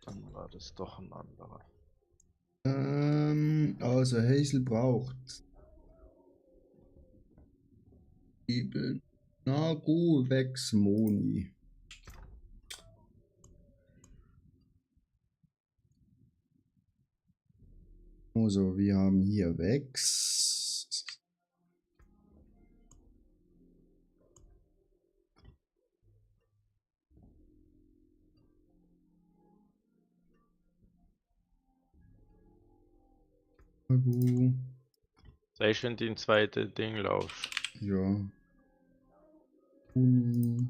Dann war das doch ein anderer. Also Hazel braucht. Eben. Naru Vex Moni. Also, wir haben hier Vex. Naru. Sei schon den zweiten Ding lauf. Ja. Moni.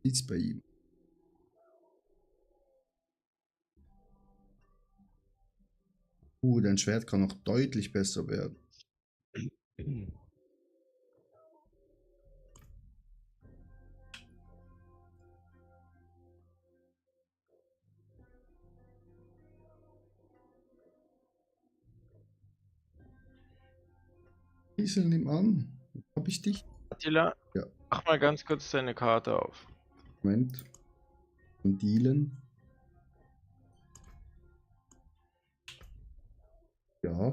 Nichts bei ihm. Dein Schwert kann noch deutlich besser werden. Hazel, nimm an. Hab ich dich? Attila, Ja. mach mal ganz kurz deine Karte auf. Moment. Und dealen. Ja.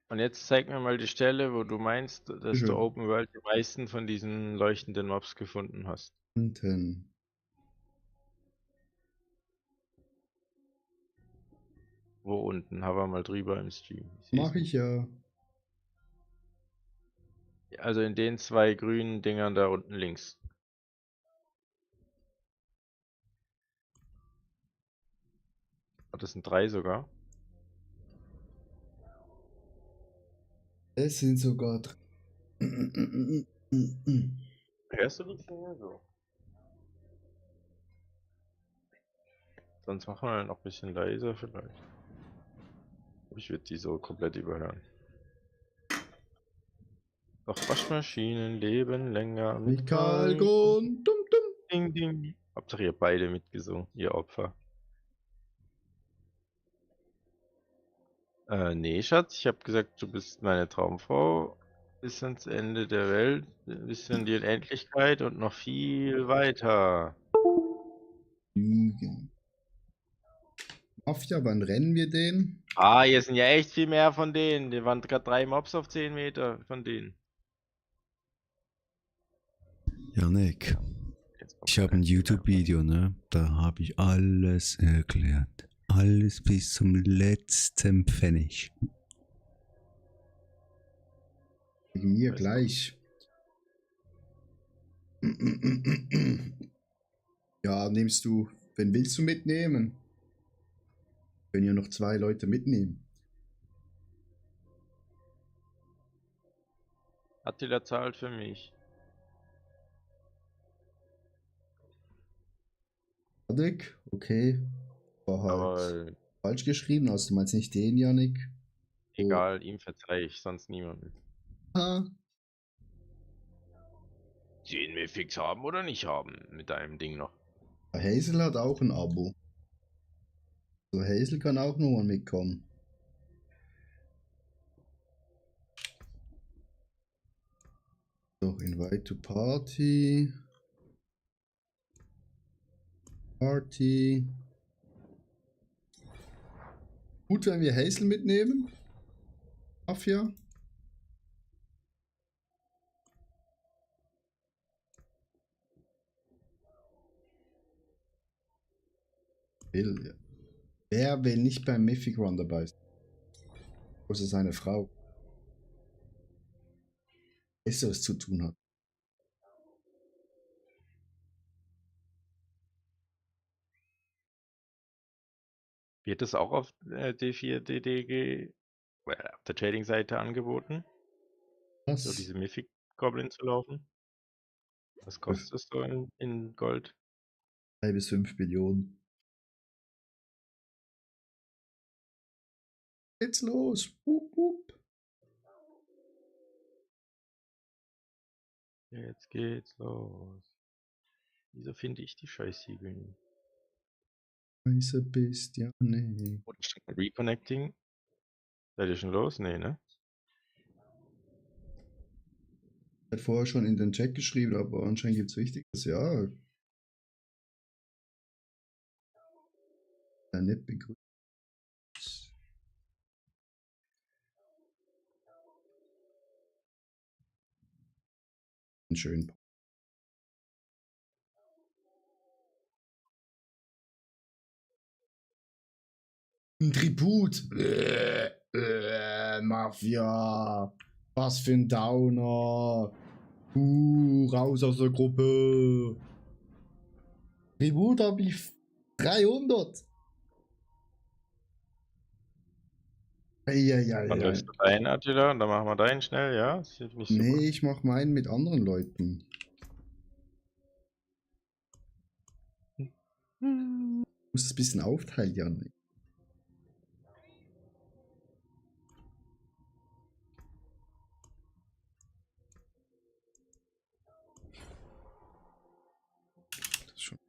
Und jetzt zeig mir mal die Stelle, wo du meinst, dass Bitte. du Open World die meisten von diesen leuchtenden Mobs gefunden hast. Unten. Wo unten? Haben wir mal drüber im Stream. Mach ich ja. Also in den 2 grünen Dingern da unten links. Oh, das sind 3 sogar. Es sind sogar. Hörst du die Finger so? Sonst machen wir noch ein bisschen leiser vielleicht. Ich würde die so komplett überhören. Doch Waschmaschinen leben länger mit Kalgon. Dum dum. Ding Ding. Hauptsache ihr beide mitgesungen, ihr Opfer. Nee, Schatz, ich habe gesagt, du bist meine Traumfrau bis ans Ende der Welt, bis in die Unendlichkeit und noch viel weiter. Lügen. Mafia, wann rennen wir den? Ah, hier sind ja echt viel mehr von denen. Hier waren gerade 3 Mobs auf 10 Meter von denen. Janik, Jetzt kommt ich habe ein eins. YouTube-Video, ne? Da habe ich alles erklärt. Alles bis zum letzten Pfennig. Wegen mir Weiß gleich. Ja, nimmst du. Wen willst du mitnehmen? Können ja noch 2 Leute mitnehmen. Attila zahlt für mich. Janik, okay. War halt Aber falsch geschrieben, also du meinst nicht den Janik. egal, ihm verzeih ich, sonst niemanden. Ah, 10 wir fix haben oder nicht haben mit deinem Ding noch. Hazel hat auch ein Abo. Also Hazel kann auch nochmal mitkommen. So, invite to party. Party. Gut, wenn wir Hazel mitnehmen. Mafia. Will, ja. Wer will nicht beim Mythic Run dabei sein? Außer seine Frau. Besseres zu tun hat. Wird es auch auf D4, DDG, auf der Trading-Seite angeboten, so Was? diese Mythic Goblin zu laufen? Was kostet es so in Gold? 3 bis 5 Billionen. Jetzt los. Wupp, wupp. Jetzt geht's los. Wieso finde ich die Scheißsiegel nicht? Scheiße bist, ja, nee. Oder steht Reconnecting? Seid ihr schon los? Nee, ne? Hat vorher schon in den Chat geschrieben, aber anscheinend gibt es Wichtiges. Ja. Ja, nicht begrüßt. Schön. Ein Tribut. Mafia. Was für ein Downer. Raus aus der Gruppe. Tribut habe ich 300. Dann Ja. läufst du deinen, Attila, und dann machen wir deinen schnell, ja? Das ist nicht super. Nee, ich mach meinen mit anderen Leuten. Du musst es ein bisschen aufteilen, Jan. Das ist schon.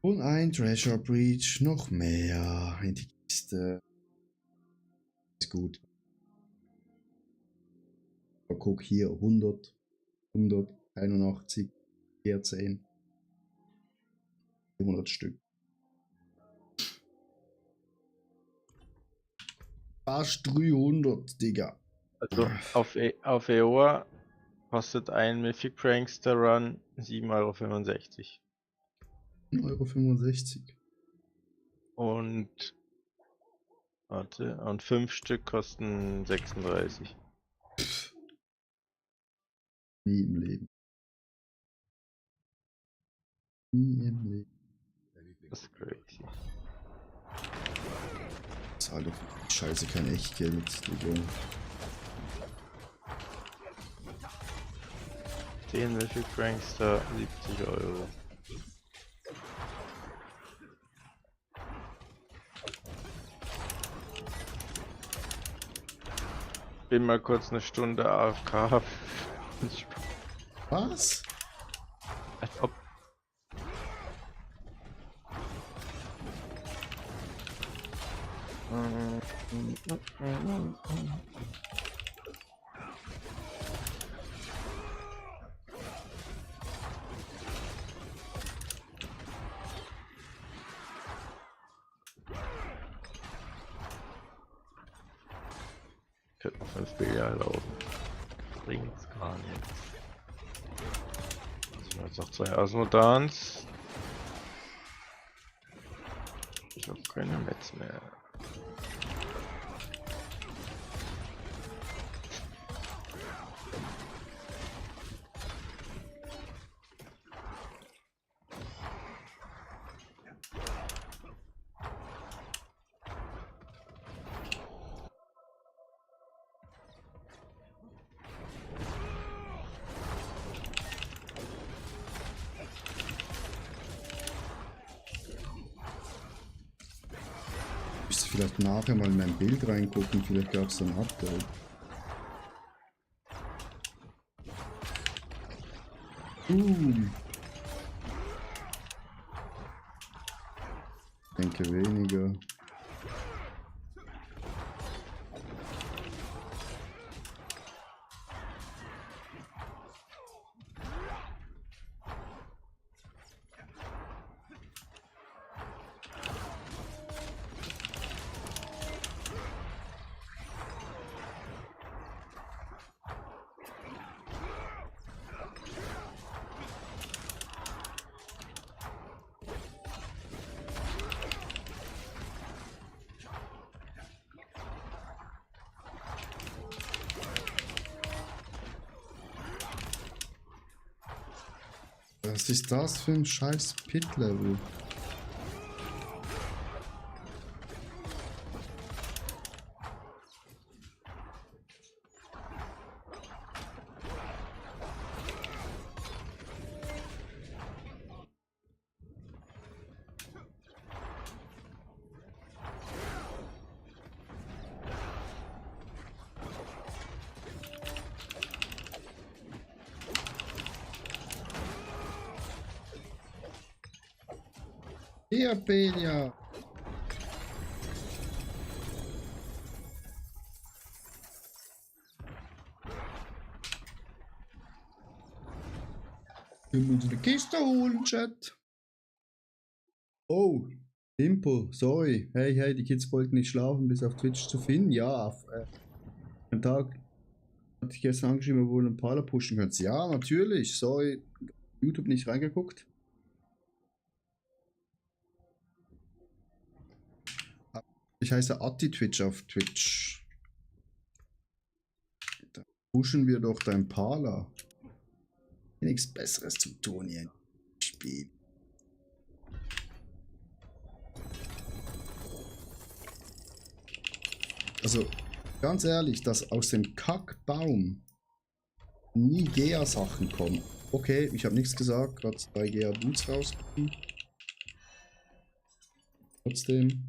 Und ein Treasure Breach, noch mehr in die Kiste. Ist gut. Aber guck hier, 100, 181, 14, 400 Stück. Fast 300, Digga. Also auf EOA kostet ein Mythic Prankster Run 7,65 1,65 €. Und warte, und 5 Stück kosten 36. Nie im Leben. Nie im Leben. Das ist crazy. Zahl doch für die Scheiße kein Echtgeld, Digga. 10 Mythic Prankster, 70 €. Bin mal kurz eine Stunde AFK. Was? Als ob. Könnten 5 Billiard laufen. Bringt's gar nichts. Also jetzt noch 2 Asmodans. Ich habe keine Metz mehr. Müsste vielleicht nachher mal in mein Bild reingucken, vielleicht gab es ein Update. Ich denke weniger. Was ist das für ein scheiß Pit-Level? Hier, Pedia! Wir müssen uns eine Kiste holen, Chat. Oh, Impo, sorry. Hey, die Kids wollten nicht schlafen, bis auf Twitch zu finden. Ja, am Tag hatte ich gestern angeschrieben, ob wir wohl einen Parler pushen können. Ja, natürlich. Sorry, YouTube nicht reingeguckt. Ich heiße Atti-Twitch auf Twitch. Da pushen wir doch dein Parler. Nichts Besseres zum tun hier im Spiel. Also, ganz ehrlich, dass aus dem Kackbaum nie Gea-Sachen kommen. Okay, ich habe nichts gesagt, gerade 2 Gea-Boots rausgekommen. Trotzdem.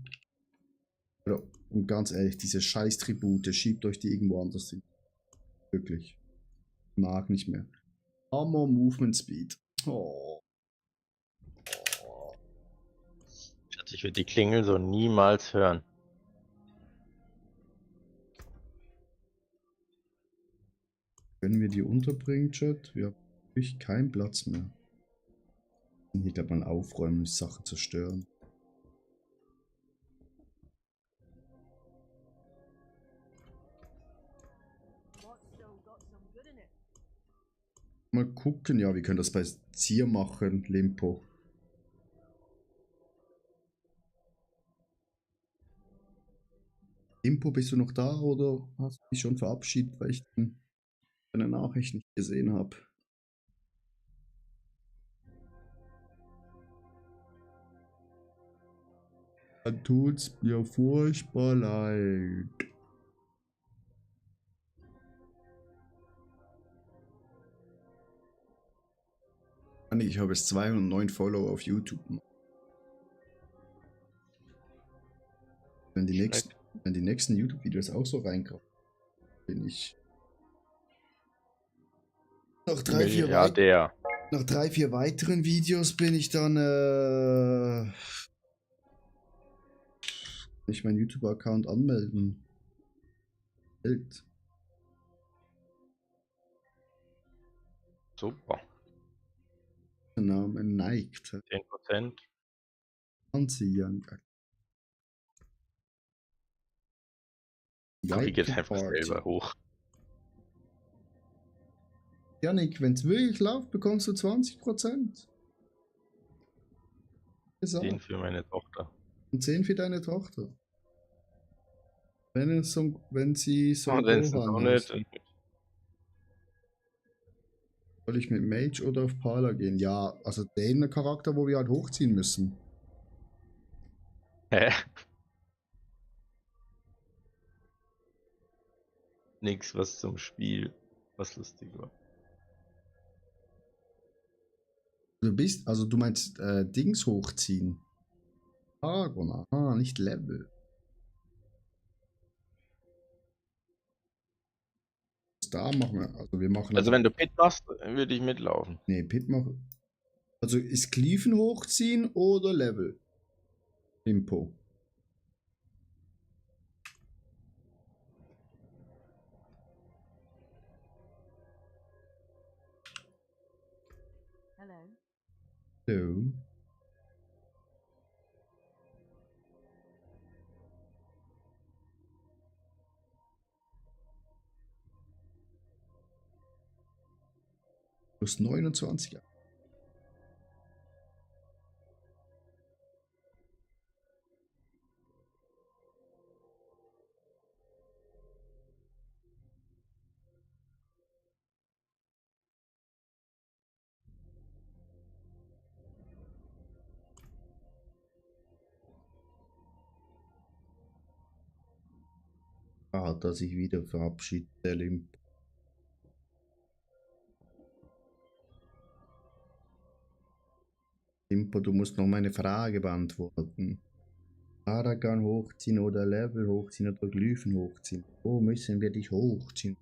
Ja, und ganz ehrlich, diese Scheiß-Tribute, schiebt euch die irgendwo anders hin. Wirklich. Mag nicht mehr. Armor Movement Speed. Oh. Schatz, ich würde die Klingel so niemals hören. Können wir die unterbringen, Chat? Wir haben wirklich keinen Platz mehr. Hier kann man aufräumen, die Sachen zerstören. What's still got some good in it? Mal gucken, ja, wir können das bei Zier machen, Limpo. Limpo, bist du noch da oder hast du dich schon verabschiedet, weil ich deine Nachricht nicht gesehen habe? Dann tut's mir furchtbar leid. Ich habe jetzt 209 Follower auf YouTube. Wenn die nächsten YouTube-Videos auch so reinkommen, bin ich nach 3-4 nach 3-4 weiteren Videos bin ich dann ich meinen YouTube-Account anmelden. Welt. Super. Der Name neigt. 10%. Anziehen. Sophie geht einfach selber hoch. Janik, wenn es wirklich läuft, bekommst du 20%. 10 für meine Tochter. Und 10 für deine Tochter. Wenn sie so Und wenn es noch nicht. Soll ich mit Mage oder auf Parler gehen? Ja, also den Charakter, wo wir halt hochziehen müssen. Hä? Nix, was zum Spiel, was lustig war. Du meinst Dings hochziehen. Paragon, aha, nicht Level. Da machen wir, also wir machen... Also wenn du Pit machst, würde ich mitlaufen. Nee, Pit machen... Also ist Cleaven hochziehen oder Level? Impo. Hello. So. Plus 29. Da hat er sich wieder verabschiedet, der Limp. Limpo, du musst noch meine Frage beantworten. Aragan hochziehen oder Level hochziehen oder Glyphen hochziehen? Wo müssen wir dich hochziehen?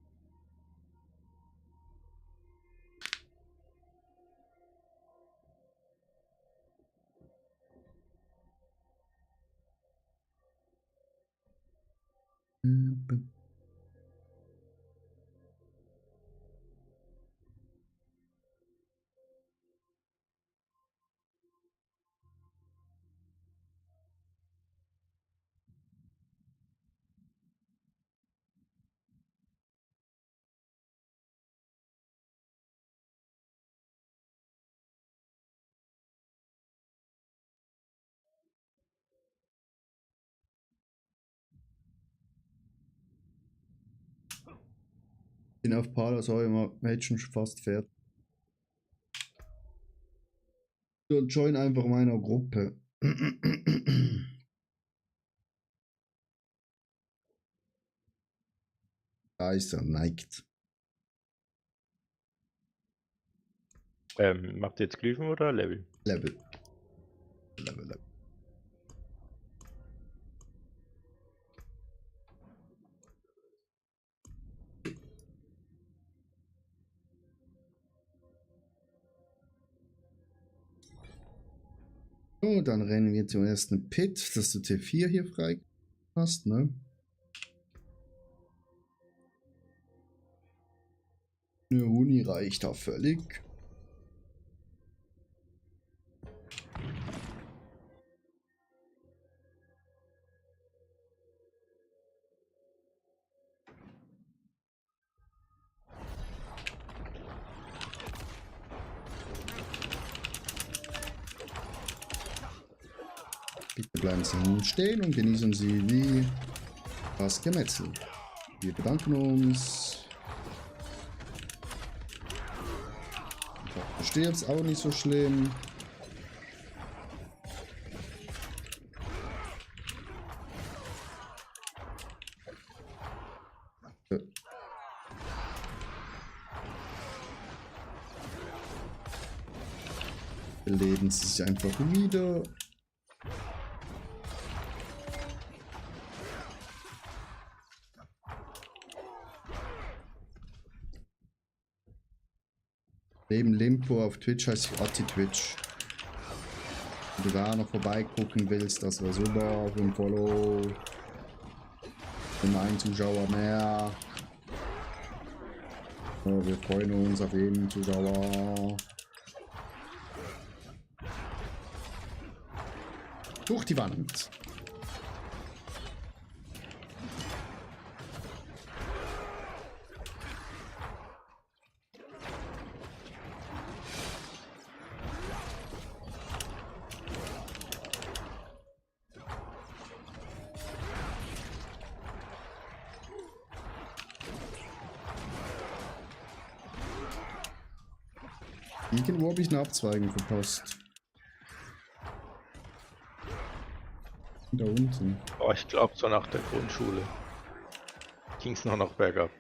Bin auf Palas eurem Mädchen schon fast fertig. So, join einfach meiner Gruppe. Da ist er, neigt. Macht ihr jetzt Glyphen oder Level? Level. Level. So, dann rennen wir zum ersten Pit, dass du T4 hier frei hast, ne? Eine Huni reicht da völlig. Bitte bleiben Sie nun stehen und genießen Sie wie das Gemetzel. Wir bedanken uns. Du stirbst auch nicht so schlimm. Beleben Sie sich einfach wieder. Neben Limpo auf Twitch heißt ich Atti Twitch. Wenn du da noch vorbeigucken willst, das wäre super. Für ein Follow. Immer ein Zuschauer mehr. Ja, wir freuen uns auf jeden Zuschauer. Durch die Wand. Irgendwo habe ich eine Abzweigung verpasst. Da unten. Oh, ich glaube so nach der Grundschule ging es noch bergab.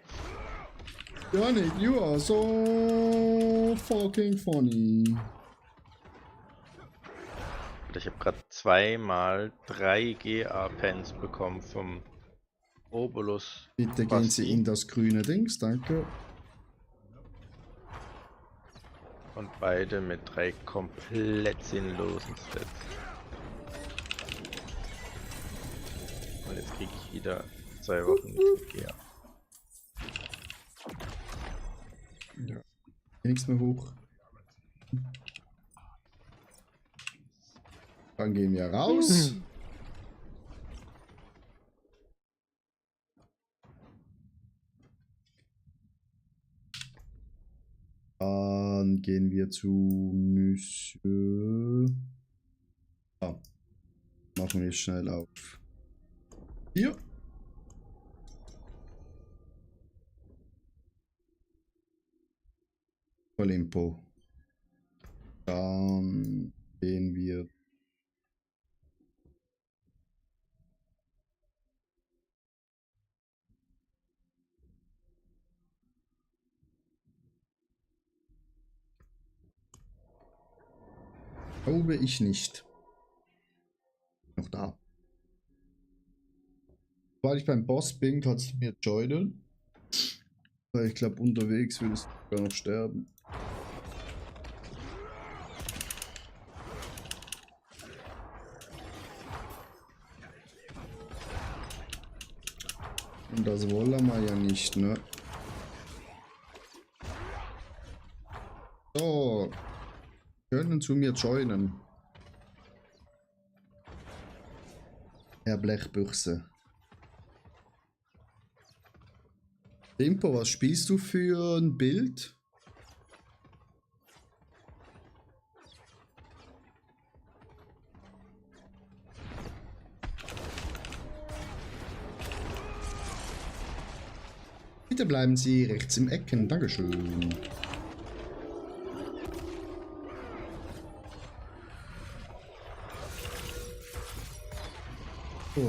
Janik, you are so fucking funny. Ich habe gerade zweimal 3 GA-Pens bekommen vom Obolus. Bitte gehen Basti. Sie in das grüne Dings, danke. Und beide mit 3 komplett sinnlosen Stats. Und jetzt kriege ich wieder 2 Wochen mit GA. Ja. Nichts mehr hoch. Dann gehen wir raus. Dann gehen wir zu Monsieur. Ah, machen wir schnell auf. Hier. Olimpo. Dann gehen wir. Glaube ich nicht. Noch da. Weil ich beim Boss bin, kannst du mir joinen. Weil ich glaube, unterwegs würdest du gar noch sterben. Und das wollen wir ja nicht, ne? So. Können zu mir joinen. Herr Blechbüchse. Tempo, was spielst du für ein Bild? Bitte bleiben Sie rechts im Ecken. Dankeschön. Oh.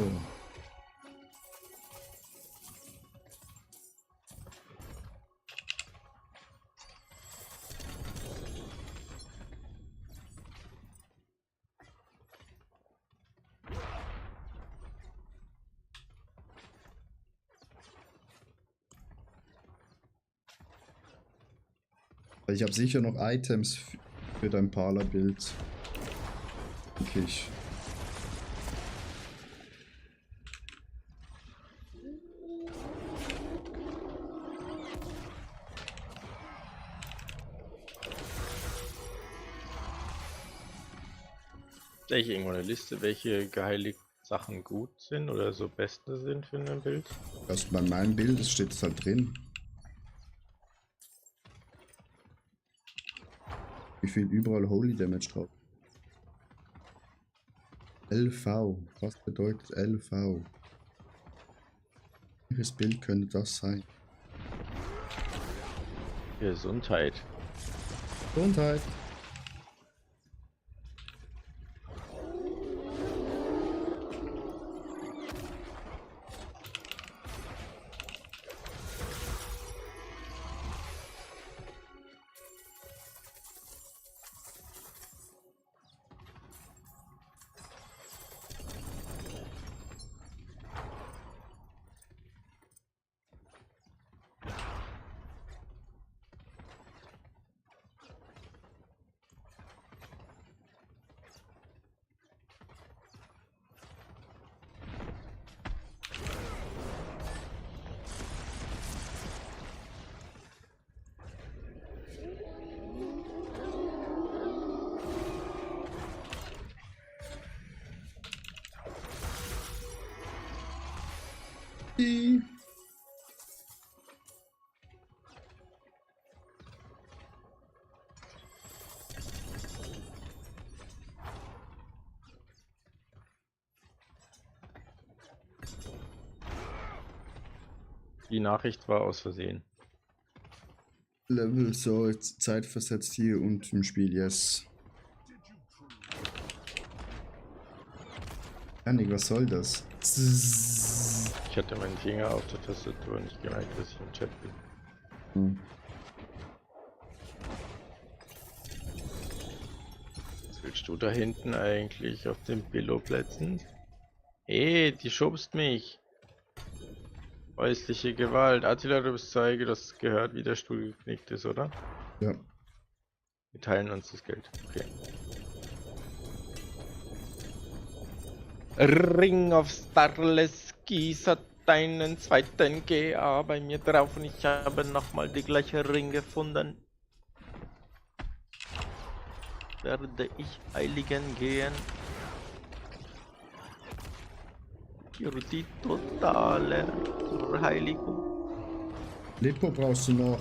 Ich habe sicher noch Items für dein Parler-Bild. Denke ich. Ist eigentlich irgendwo eine Liste, welche geheiligten Sachen gut sind oder so beste sind für ein Bild? Also bei meinem Bild, das steht halt drin. Wie viel überall Holy Damage drauf? LV. Was bedeutet LV? Welches Bild könnte das sein? Gesundheit. Gesundheit. Die Nachricht war aus Versehen. Level so jetzt zeitversetzt hier und im Spiel, yes. Janik, was soll das? Ich hatte meinen Finger auf der Tastatur und nicht gemerkt, dass ich im Chat bin. Hm. Was willst du da hinten eigentlich auf den Billo-Plätzen? Hey, die schubst mich. Häusliche Gewalt. Attila, du bist Zeuge, das gehört, wie der Stuhl geknickt ist, oder? Ja. Wir teilen uns das Geld. Okay. Ring of Starless Keys hat einen zweiten GA bei mir drauf und ich habe nochmal die gleiche Ring gefunden. Werde ich heiligen gehen. Für die totale Heiligung. Lepo brauchst du noch.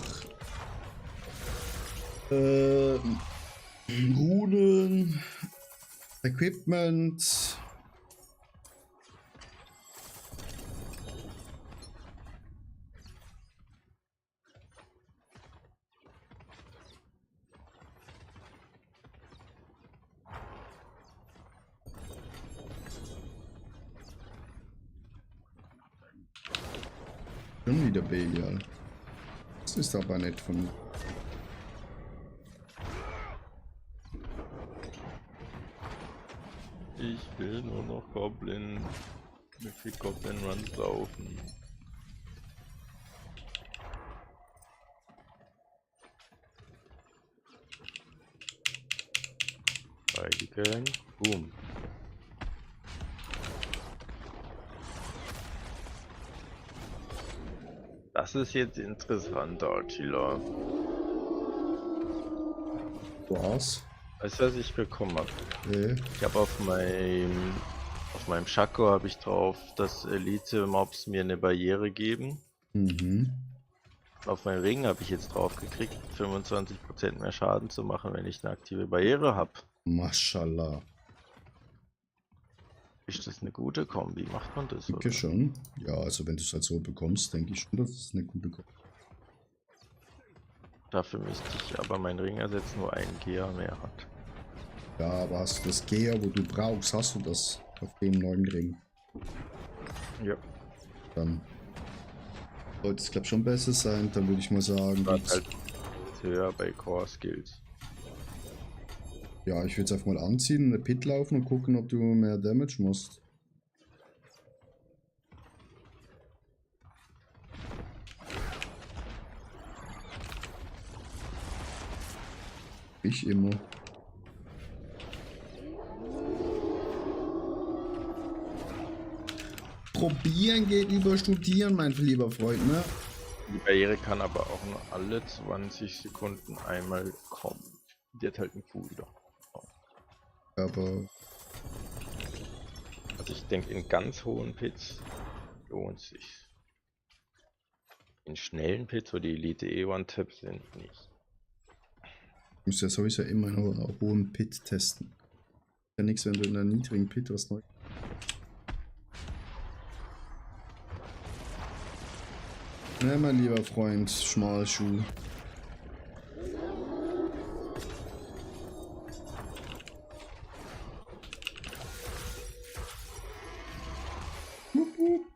Runen. Equipment. Schon wieder Belial. Das ist aber nett von mir. will nur noch Goblin. Mythic Goblin Runs laufen. Heiligen. Boom. Das ist jetzt interessant, Attila. Was? Weißt du, was ich bekommen habe? Ich habe auf meinem Schako habe ich drauf, dass Elite-Mobs mir eine Barriere geben. Mhm. Auf meinem Ring habe ich jetzt drauf gekriegt, 25% mehr Schaden zu machen, wenn ich eine aktive Barriere habe. Mashallah. Ist das eine gute Kombi? Macht man das? Denke Oder? schon. Ja, also wenn du es halt so bekommst, denke ich schon, dass es eine gute Kombi. Dafür müsste ich aber meinen Ring ersetzen, wo ein Gea mehr hat. Ja, aber hast du das Gear, wo du brauchst, hast du das auf dem neuen Ring. Ja. Dann sollte es, glaube ich, schon besser sein. Dann würde ich mal sagen, Das gibt's- halt höher bei Core Skills. ja, ich würde es einfach mal anziehen, in eine Pit laufen und gucken, ob du mehr Damage machst. Ich immer. Probieren geht über Studieren, mein lieber Freund, ne? Die Barriere kann aber auch nur alle 20 Sekunden einmal kommen. Die hat halt einen Cooldown. Aber Also ich denke, in ganz hohen Pits lohnt sich. In schnellen Pits, wo die Elite One-Tap sind, nicht. du musst ja sowieso immer nur einen hohen Pit testen. Ja, nichts, wenn du in einer niedrigen Pit was neu. Ne, mein lieber Freund, Schmalschuh. Wupp, wupp.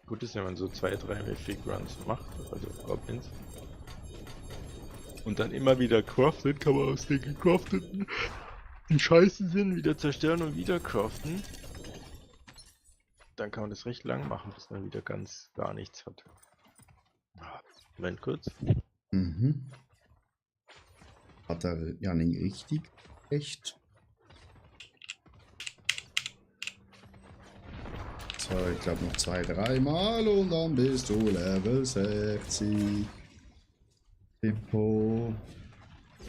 Gut ist, wenn man so 2-3 Mythic Runs macht, also Goblins. Und dann immer wieder craftet, kann man aus den gecrafteten, die scheiße sind, wieder zerstören und wieder craften. Dann kann man das recht lang machen, bis man wieder gar nichts hat. Moment kurz. Mhm. Hat der Janning richtig echt? So, ich glaube noch 2-3 Mal und dann bist du Level 60. Hippo.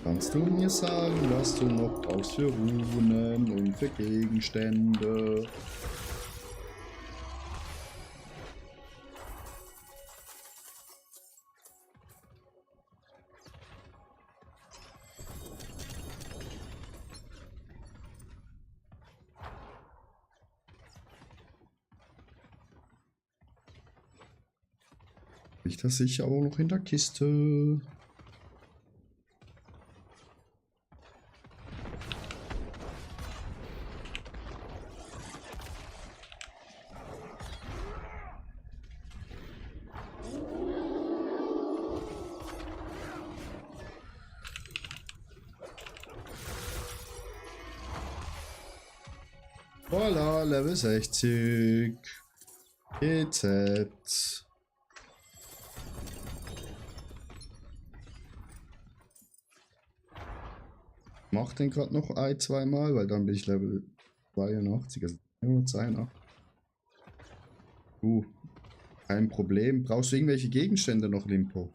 Kannst du mir sagen, was du noch brauchst für Runen und für Gegenstände? Liegt das sicher aber noch in der Kiste? Voila, Level 60. GZ. Mach den gerade noch ein, zweimal, weil dann bin ich Level 82, also 82. Kein Problem. Brauchst du irgendwelche Gegenstände noch, Limpo?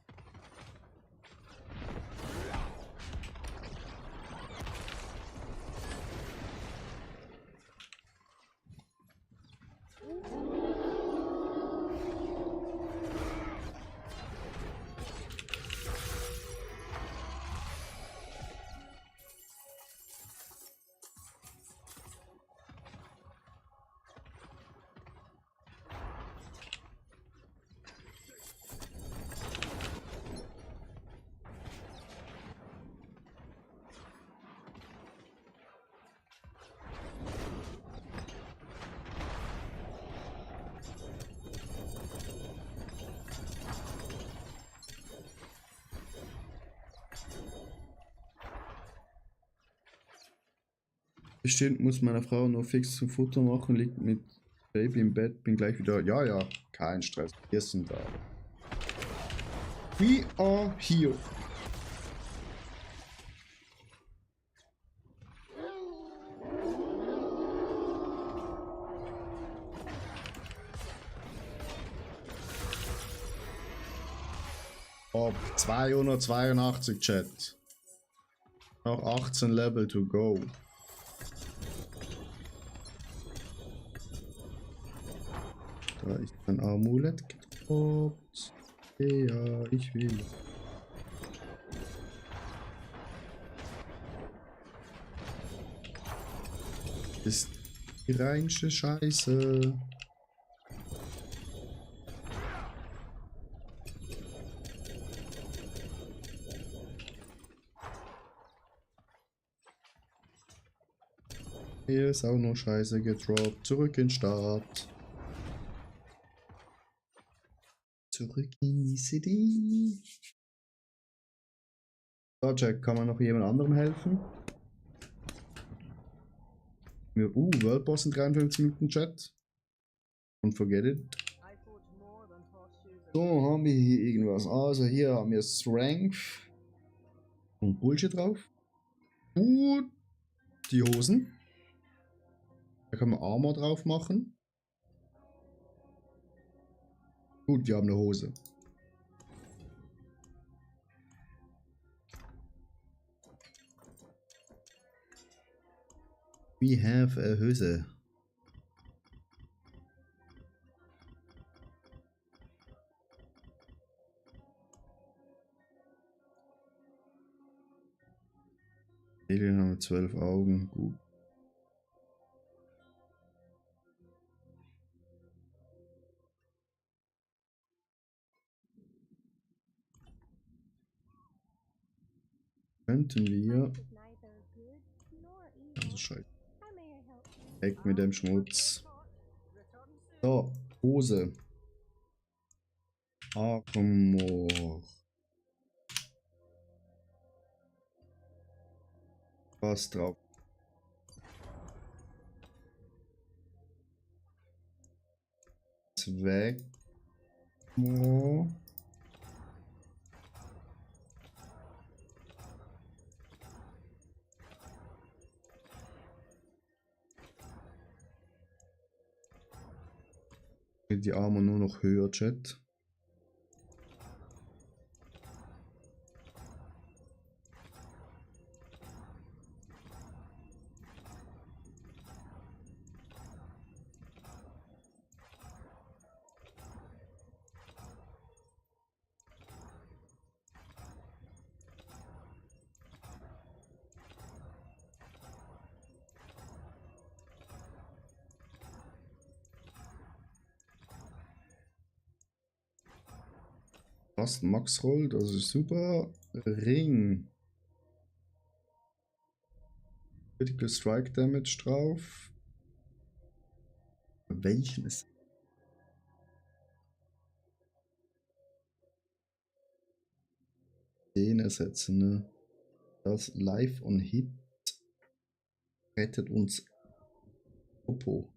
Bestimmt muss meine Frau nur fix zum Futter machen, liegt mit Baby im Bett, bin gleich wieder. Ja, ja, kein Stress. Wir sind da. We are here. Ab 282 Chat. Noch 18 Level to go. Da ist ein Amulett gedroppt. Ja, ich will. Das ist die reinste Scheiße. Hier ist auch noch Scheiße gedroppt. Zurück in den Start. Zurück in die City. So, Jack, kann man noch jemand anderem helfen? World Boss in 53 Minuten Chat. Und forget it. I fought more than horseshoes. So, haben wir hier irgendwas. Also hier haben wir Strength. Und Bullshit drauf. Und die Hosen. Da kann man Armor drauf machen. Gut, wir haben eine Hose. We have a Hose. Alien haben 12 Augen. Gut. Könnten wir. Magic is neither good nor evil. Also scheiße. How may I help you? Weg mit dem Schmutz. Return soon. So, Hose. Armor. Was drauf? Weg. Die Arme nur noch höher, Chat. Was? Max Roll, das ist super. Ring. Critical Strike Damage drauf. Welchen ist? Den ersetzen, ne? Das Live on Hit rettet uns Popo.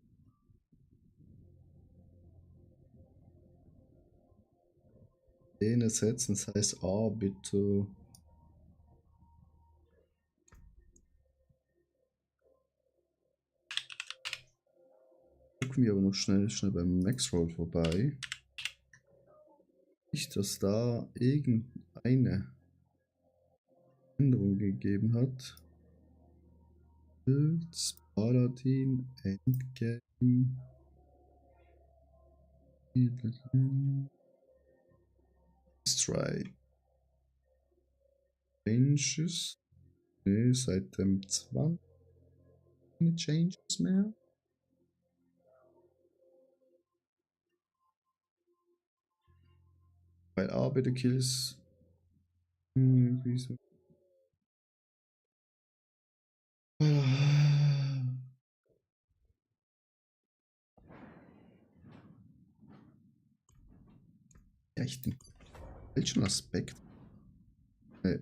Den ersetzen, das heißt A, bitte. Gucken wir aber noch schnell beim Max Roll vorbei. Nicht, dass da irgendeine Änderung gegeben hat. Pilz, Paladin, Endgame. Strike. Changes. Ne, seit dem 20. Keine Changes mehr. Weil Arbeit Kills. Irgendwie so. Echt? Welchen Aspekt? Nee.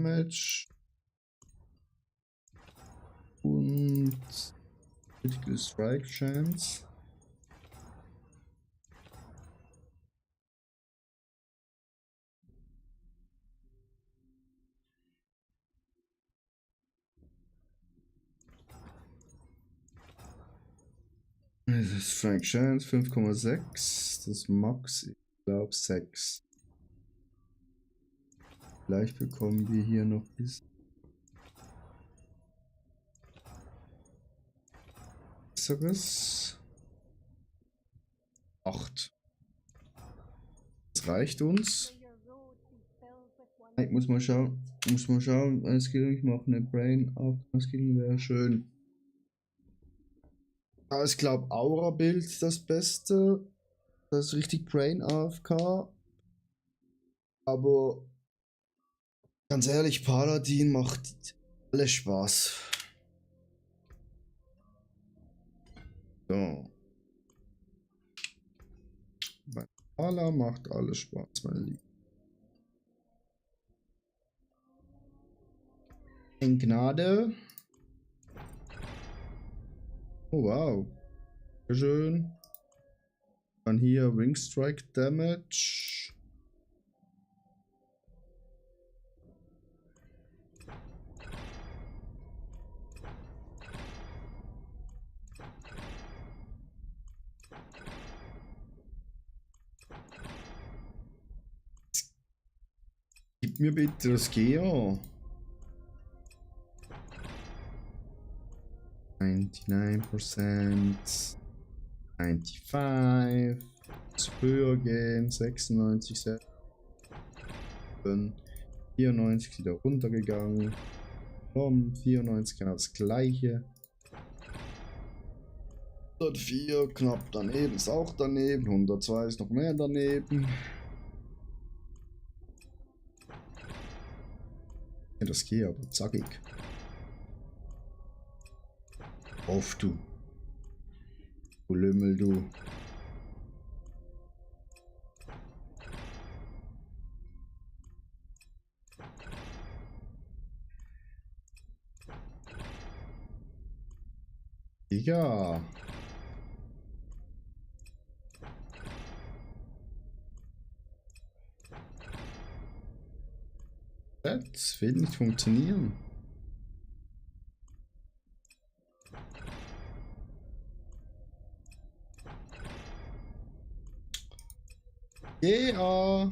Damage. Und Critical Strike Chance. Das ist Strike Chance 5,6. Das Max, ich glaube 6. Vielleicht bekommen wir hier noch bis besseres. 8. Das reicht uns. May your road be filled with Ich wonder. muss mal schauen. Eine Skillung. Ich mache eine Brain auf. Eine Skillung wäre schön. Ja, ich glaube Aura Bild das Beste. Das ist richtig Brain AFK. Aber ganz ehrlich, Paladin macht alles Spaß. So. Valhalla macht alles Spaß, mein Lieber. In Gnade. Oh wow. Sehr schön. Dann hier Wing Strike Damage. Gib mir bitte das GA. 99%. 95. Muss höher gehen. 96. 94 wieder runtergegangen. 94 genau das gleiche. 104 knapp daneben ist auch daneben. 102 ist noch mehr daneben. Ja, das geht aber zackig. Auf du. Du Lümmel, du. Digga. Das will nicht funktionieren. Ja.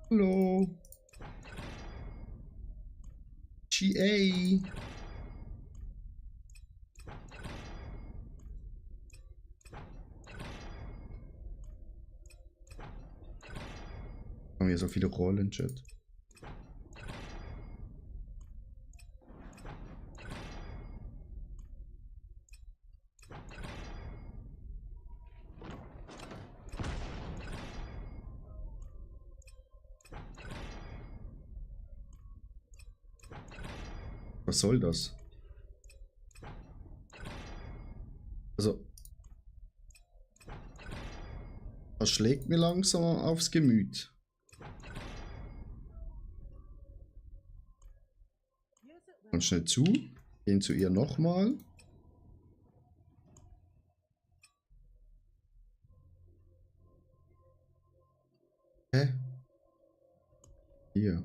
Hallo. GA. Haben wir so viele Rollen, Chat. Was soll das? Also, das schlägt mir langsam aufs Gemüt. Ganz schnell zu. Gehen zu ihr nochmal. Hä? Hier.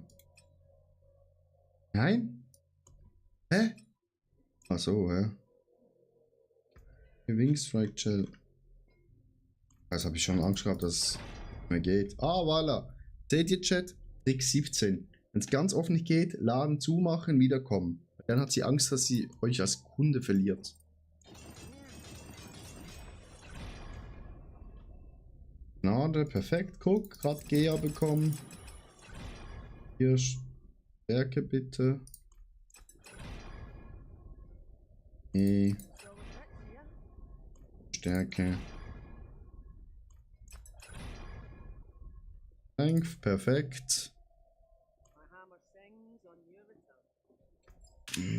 Nein? Hä? Ach so, hä? Wing Strike Gel. Das habe ich schon Angst gehabt, dass es nicht mehr geht. Ah, voilà. Seht ihr, Chat? Trick 17. Wenn es ganz offen nicht geht, Laden zumachen, wiederkommen. Dann hat sie Angst, dass sie euch als Kunde verliert. Gnade, perfekt. Guck, gerade Gea bekommen. Hier Stärke bitte. Nee. Stärke. Strength, perfekt.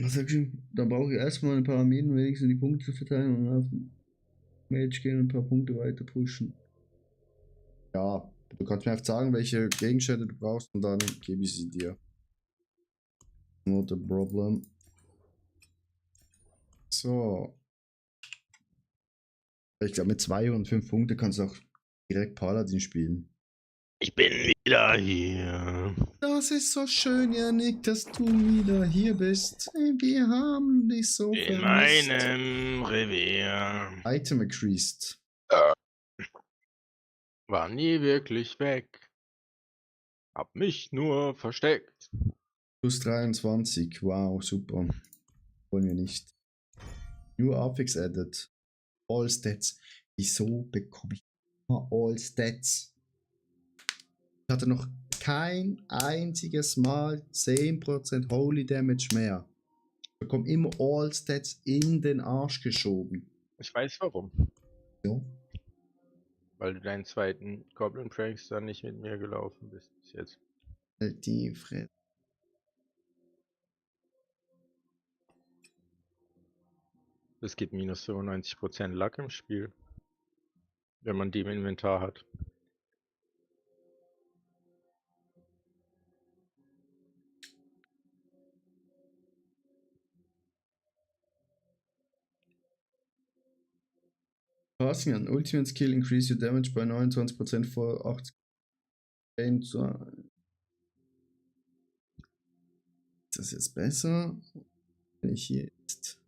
Was sagst du? Da brauche ich erstmal ein paar Armeen, wenigstens die Punkte zu verteilen und dann auf den Mage gehen und ein paar Punkte weiter pushen. Ja, du kannst mir einfach sagen, welche Gegenstände du brauchst und dann gebe ich sie dir. Not a problem. So. Ich glaube, mit 2 und 5 Punkte kannst du auch direkt Paladin spielen. Ich bin wieder hier. Das ist so schön, Janik, dass du wieder hier bist. Wir haben dich so In vermisst. meinem Revier. Item increased. War nie wirklich weg. Hab mich nur versteckt. Plus 23. Wow, super. Wollen wir nicht. New Affix added. All Stats. Wieso bekomme ich immer All Stats? Ich hatte noch kein einziges Mal 10% Holy Damage mehr. Ich bekomme immer All Stats in den Arsch geschoben. Ich weiß warum. Ja. Weil du deinen zweiten Goblin Prankster nicht mit mir gelaufen bist bis jetzt. Die Fresse. Es gibt minus 95% Luck im Spiel. Wenn man die im Inventar hat. Passing an Ultimate Skill increase your damage by 29% for 80. Ist das jetzt besser? Wenn ich hier jetzt.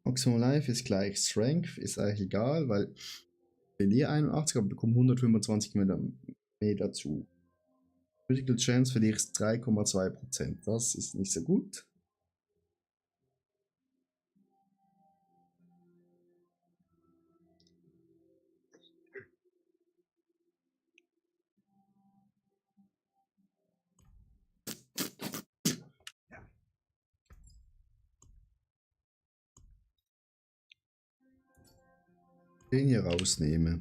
Maximum Life ist gleich Strength, ist eigentlich egal, weil ich verliere 81, aber bekomme 125 mehr dazu. Critical Chance verliere ich 3,2%. Das ist nicht so gut. Den hier rausnehme.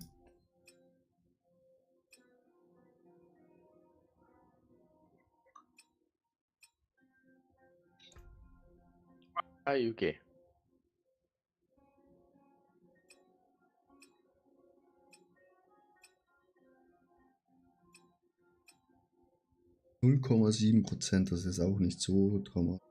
Okay. %, das ist auch nicht so dramatisch.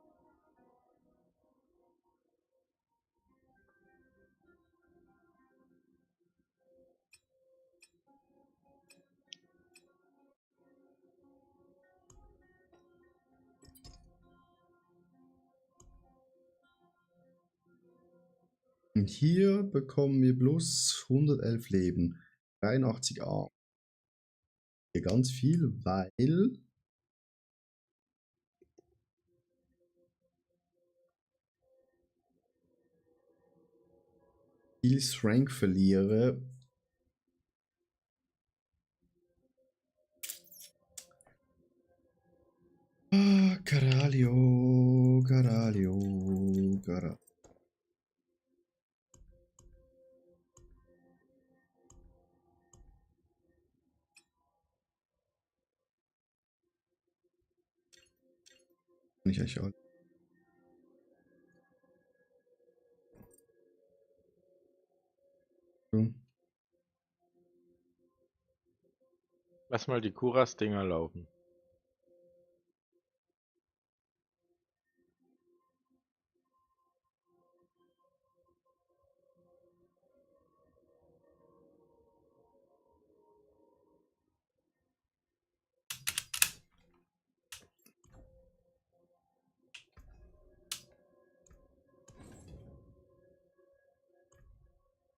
Und hier bekommen wir bloß 111 Leben. 83 A. Hier ganz viel, weil viel Strength verliere. Caralho. Nicht euch alle. So. Lass mal die Kuras-Dinger laufen.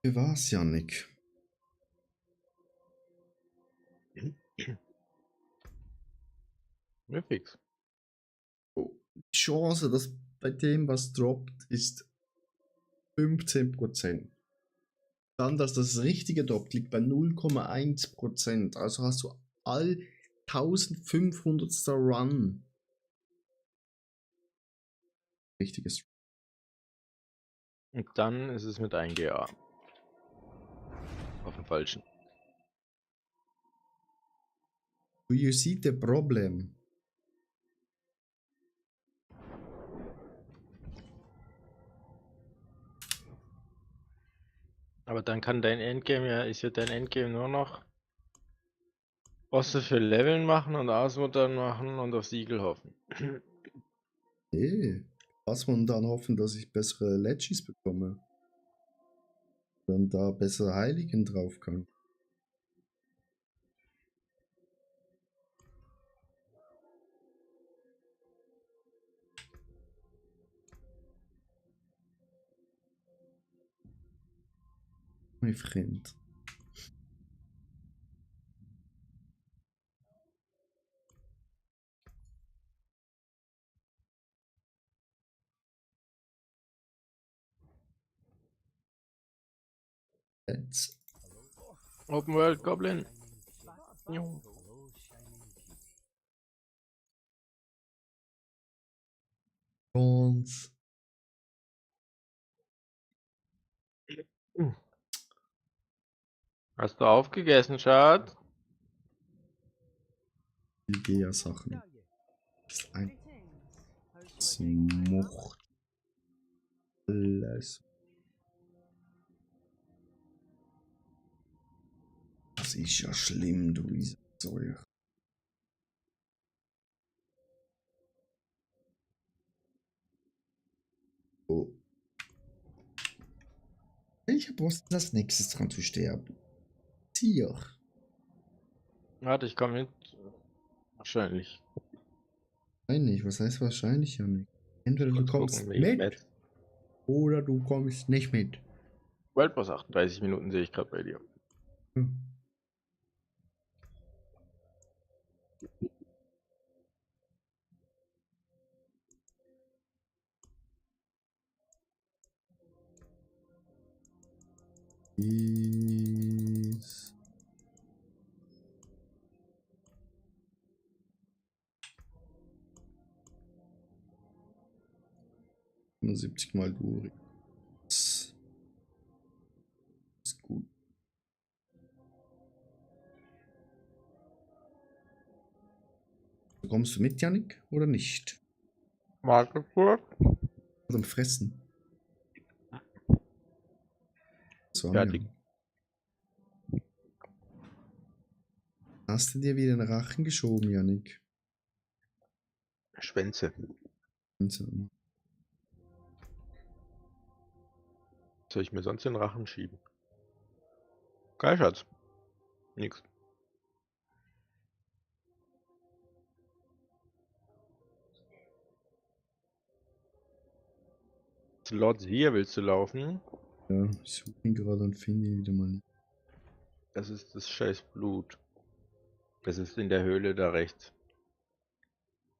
Wie war's, Janik? Mir fix. Die Chance, dass bei dem was droppt, ist 15%. Dann, dass das richtige droppt, liegt bei 0,1%. Also hast du all 1500. Run. Richtiges. Und dann ist es mit 1 GA. Auf dem falschen. Do you see the problem? Aber dann kann dein Endgame ist ja dein Endgame nur noch Bosse für Leveln machen und Ausmuttern machen und auf Siegel hoffen. Nee. Was man dann hoffen, dass ich bessere Legis bekomme. Dann da bessere Heiligen drauf kann. Mein Freund. Jetzt. Open World Goblin. Jo. Hello, shining peak. Und Hast du aufgegessen, Schatz? die Gea-Sachen. Das ist ein Greetings. How's your day, my love? Smucht. Alles. Das ist ja schlimm, du Säure. Oh. Welcher Boss ist als nächstes dran zu sterben? Tier. Warte, ich komme mit. Wahrscheinlich. Wahrscheinlich. Was heißt wahrscheinlich, Janik? Entweder du Kurz kommst gucken, wegen mit oder du kommst nicht mit. Worldboss 38 Minuten sehe ich gerade bei dir. Hm. Is. Nur 70 Mal durch. Ist gut. Kommst du mit, Janik, oder nicht? Magdeburg? Oder fressen? So, Fertig. ja. Hast du dir wieder einen Rachen geschoben, Janik? Schwänze. So. Soll ich mir sonst den Rachen schieben? Geil, Schatz. Nix. Slots hier willst du laufen? Ja, ich suche ihn gerade und finde ihn wieder mal nicht. Das ist das scheiß Blut. Das ist in der Höhle da rechts.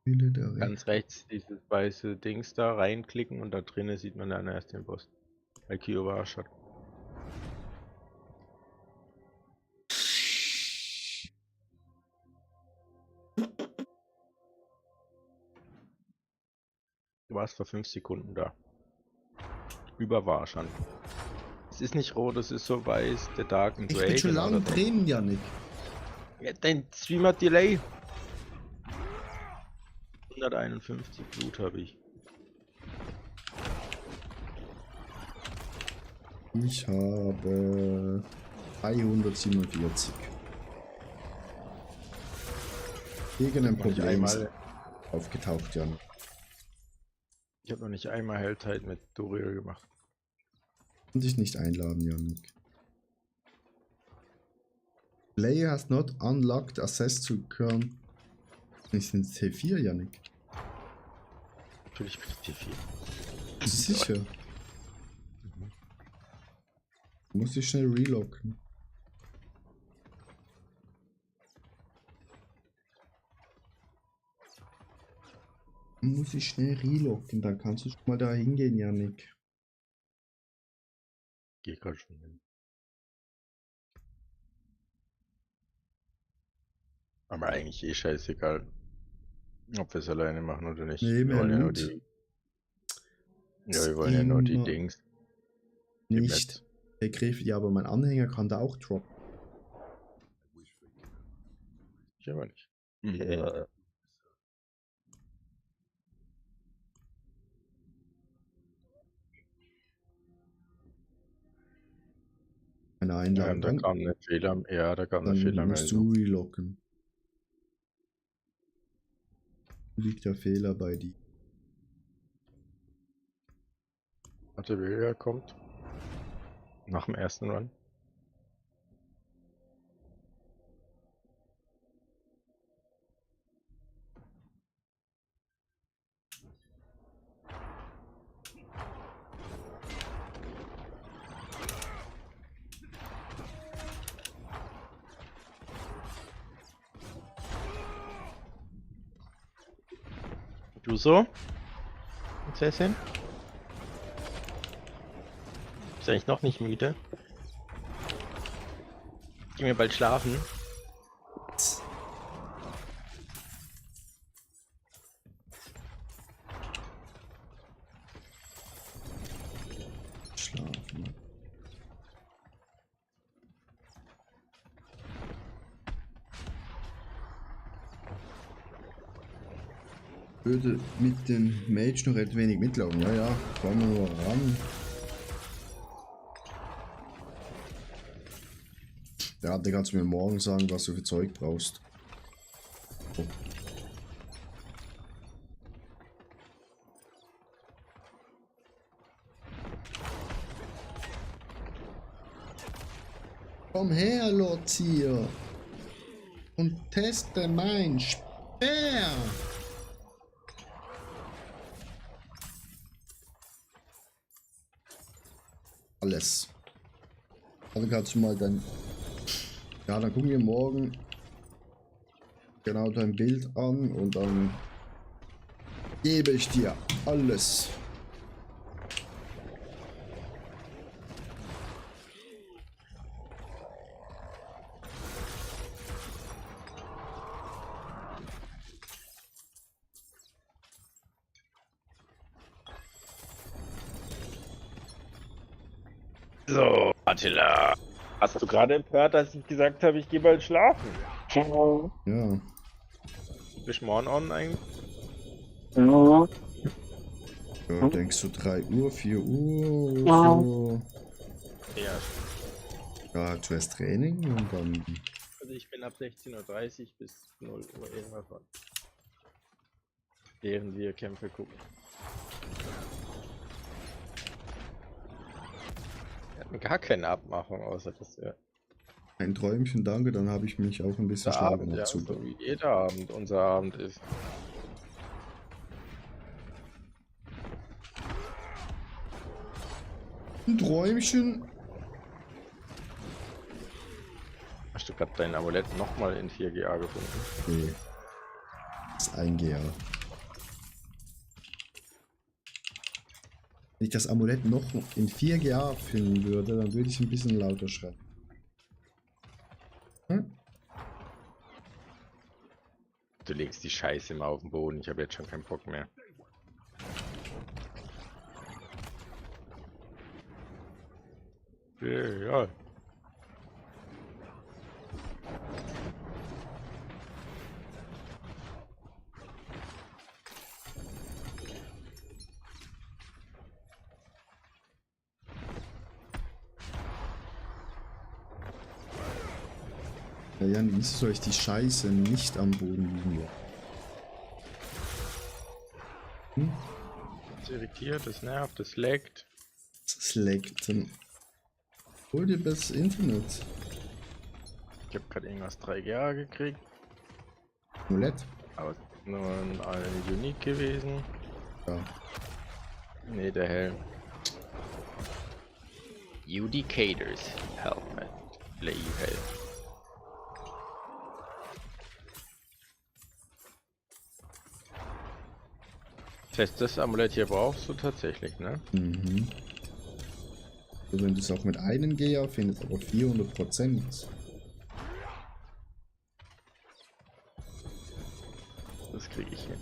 Höhle der Ganz rechts dieses weiße Dings da reinklicken und da drinnen sieht man dann erst den Boss. Bei Kiyovasha. Du warst vor 5 Sekunden da. Über Warschan. Es ist nicht rot, es ist so weiß, der Dark and Ich Grey. bin schon genau lange da drauf. drin, Janik. Ja, dein Stream hat Delay. 151 Blut habe ich. Ich habe 347. Irgendein Noch nicht Problem ist einmal, aufgetaucht, Jan. ich habe noch nicht einmal Helltide mit Duriel gemacht. Und dich nicht einladen, Janik. Player has not unlocked access to current. Nicht in T4, Janik. Natürlich bin ich T4. Bist du sicher? Du musst dich schnell relocken. Du musst dich schnell relocken, dann kannst du schon mal da hingehen, Janik. Geh gerade schon hin. Aber eigentlich eh scheißegal, ob wir es alleine machen oder nicht. Nee, wir wollen ja nur gut. die. Ja, wir wollen ja nur die Immer Dings. Die Nicht. Der Griff, ja, aber mein Anhänger kann da auch droppen. Ich aber nicht. Ja. Eine Da Einladung. kam eine Fehler. Ja, da kam eine Dann Fehlermeldung. musst du relocken. Liegt der Fehler bei dir? Warte, wer kommt? Nach dem ersten Run. Du so? Prinzessin? Ist eigentlich noch nicht müde? Gehen wir bald schlafen? Schlafen. Würde mit den Mage noch etwas wenig mitlaufen. Ja, ja, kommen wir nur ran. Ja, der kannst du mir morgen sagen, was du für Zeug brauchst. Oh. Komm her, Lotzier, und teste mein Speer. Alles. Also kannst du mal dein... Ja, dann gucken wir morgen genau dein Bild an und dann gebe ich dir alles. So, Attila. Hast du gerade empört, dass ich gesagt habe, ich gehe bald schlafen? Ja. Bist morgen on eigentlich? Ja, denkst du 3 Uhr, 4 Uhr oder so? Ja. Ja, zuerst Training und dann... Also ich bin ab 16:30 Uhr bis 0 Uhr irgendwas von. Während wir Kämpfe gucken. Wir hatten gar keine Abmachung, außer dass wir Ein Träumchen, danke, dann habe ich mich auch ein bisschen unser schlau Abend, gemacht. ja, Super. so wie jeder Abend unser Abend ist. Ein Träumchen? Hast du gerade dein Amulett nochmal in 4GA gefunden? Nee. Das ist ein GA. Wenn ich das Amulett noch in 4GA finden würde, dann würde ich ein bisschen lauter schreien. Hm? Du legst die Scheiße immer auf den Boden, ich habe jetzt schon keinen Bock mehr. Ja. Ja, Jan, wieso soll ich die Scheiße nicht am Boden liegen lassen? Hm? Das irritiert, das nervt, das leckt. Das leckt. Dann hol dir das Internet. Ich habe gerade irgendwas 3GA gekriegt, Amulett? aber es ist nur ein Unique gewesen. Ja. Ne, der Helm. Judicators Helmet. Play Helm. Das heißt, das Amulett hier brauchst du tatsächlich, ne? Mhm. Also wenn du es auch mit einem GA findest, aber 400%. Das kriege ich hin.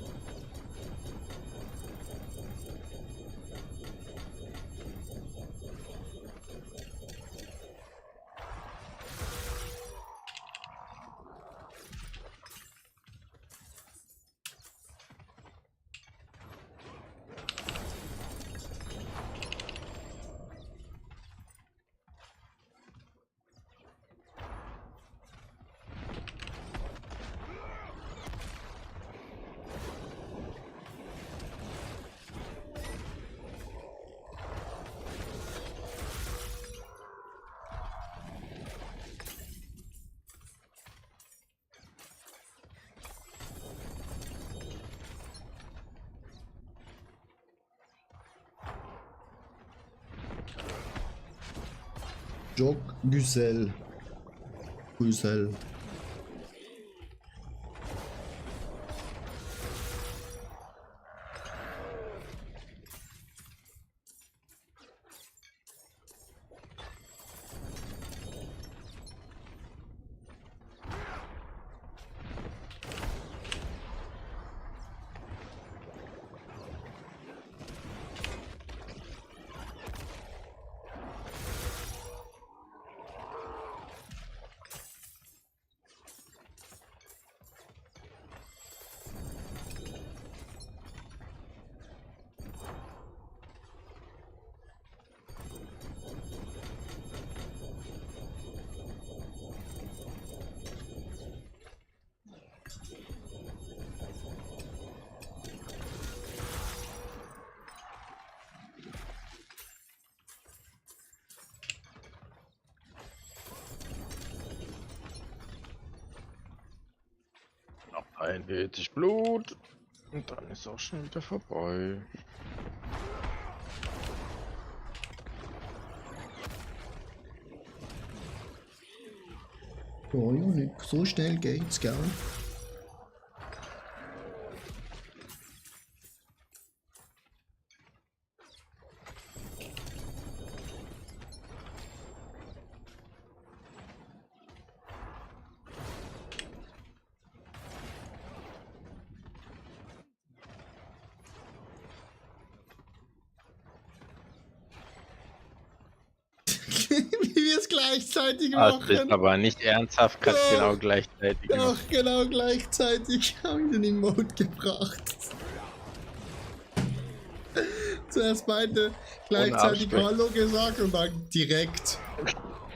Çok güzel. Güzel. Noch 41 Blut. Und dann ist auch schon wieder vorbei. Ja, Janik, so schnell geht's, gell? Wie wir es gleichzeitig Das ist machen. aber nicht ernsthaft, gerade Doch. genau gleichzeitig. Doch, genau gleichzeitig habe ich den Emote gebracht. Zuerst beide gleichzeitig Absprechen. Hallo gesagt und dann direkt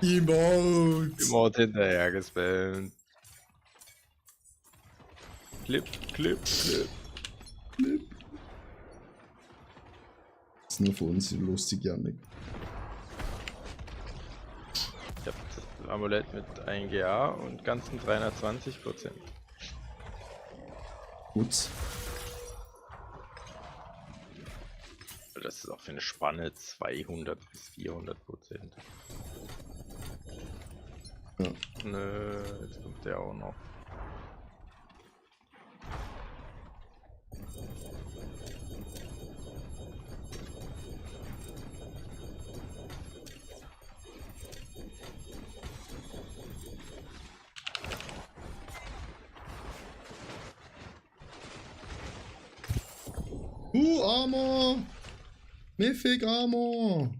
Emote. Emote hinterher gespammt. Clip, clip, clip. Das ist nur für uns lustig, Janik. Ich hab das Amulett mit 1 GA und ganzen 320%. Gut. Das ist auch für eine Spanne 200 bis 400%. Ja. Nö, jetzt kommt der auch noch. Armor! Mythic Armor!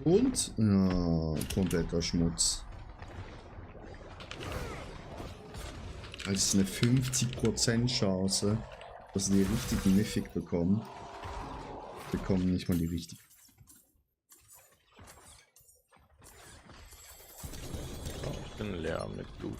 Und? Ja, kompletter Schmutz. Das ist eine 50% Chance, dass sie die richtigen Mythic bekommen. Bekommen nicht mal die richtigen. Oh, ich bin leer mit Blut.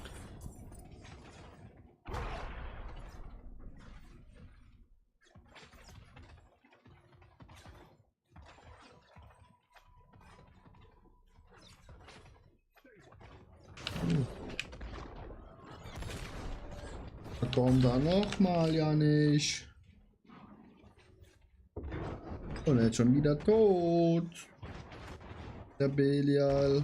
Da kommt er nochmal, ja nicht. Und er ist schon wieder tot. Der Belial.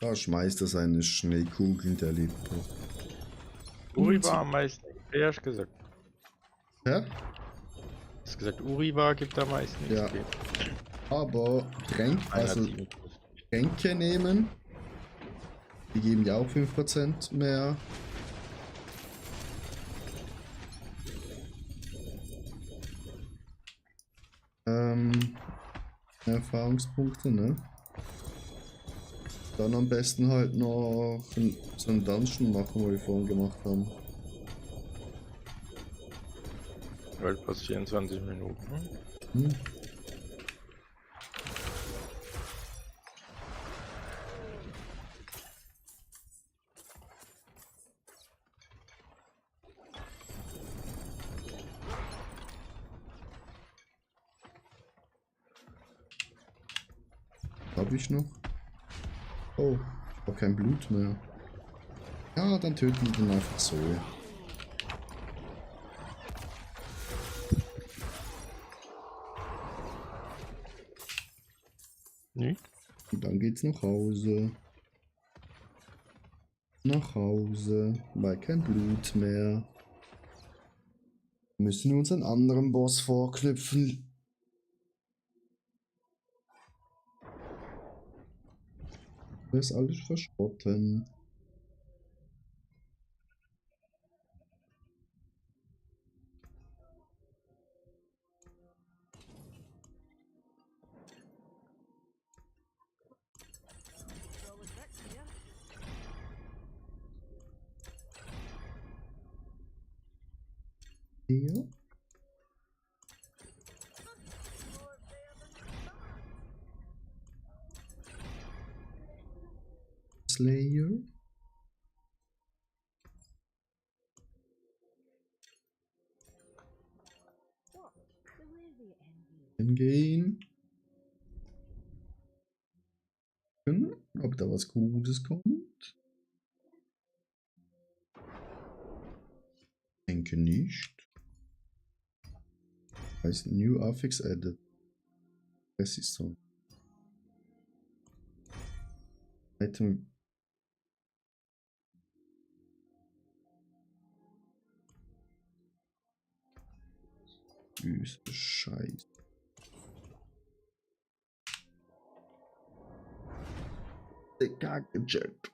Da schmeißt er seine Schneekugeln, der lebt. Uri war am meisten. Ja, hast gesagt. Hä? Hast gesagt, Uri war, gibt am meisten Ja. XP. Aber also 107. Tränke nehmen. Die geben ja auch 5% mehr. Erfahrungspunkte, ne? Dann am besten halt noch so einen Dungeon machen, wo wir vorhin gemacht haben. Weltpass 24 Minuten. Hm. habe ich noch? Oh, ich habe kein Blut mehr. Ja, dann töten wir den einfach so. Nee? Und dann geht's nach Hause. Nach Hause, weil kein Blut mehr. Müssen wir uns einen anderen Boss vorknüpfen. Das ist alles verschrotten. So is Rex here. Ja. Slayer. What? So where's the end? Gehen. Ob da was Gutes kommt? Denke nicht. Heißt New Affix Added. Das ist so. Item. Wüste Scheiße. Der Gadget.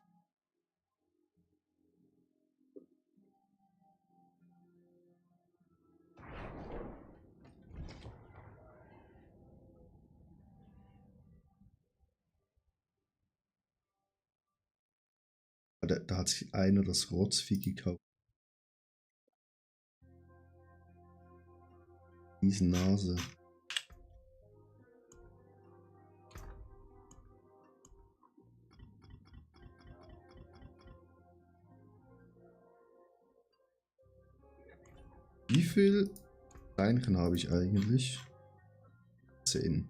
Da hat sich einer das Rotzvieh gekauft. Diese Nase. Wie viel Steinchen habe ich eigentlich? 10.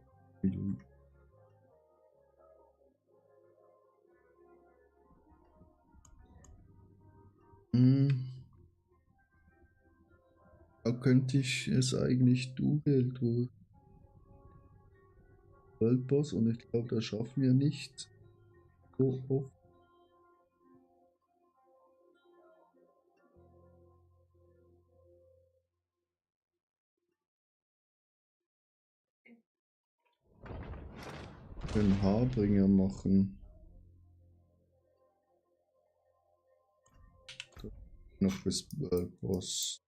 Da könnte ich es eigentlich durch World Boss und ich glaube, das schaffen wir nicht so oft. Den Haarbringer machen. Noch bis World Boss.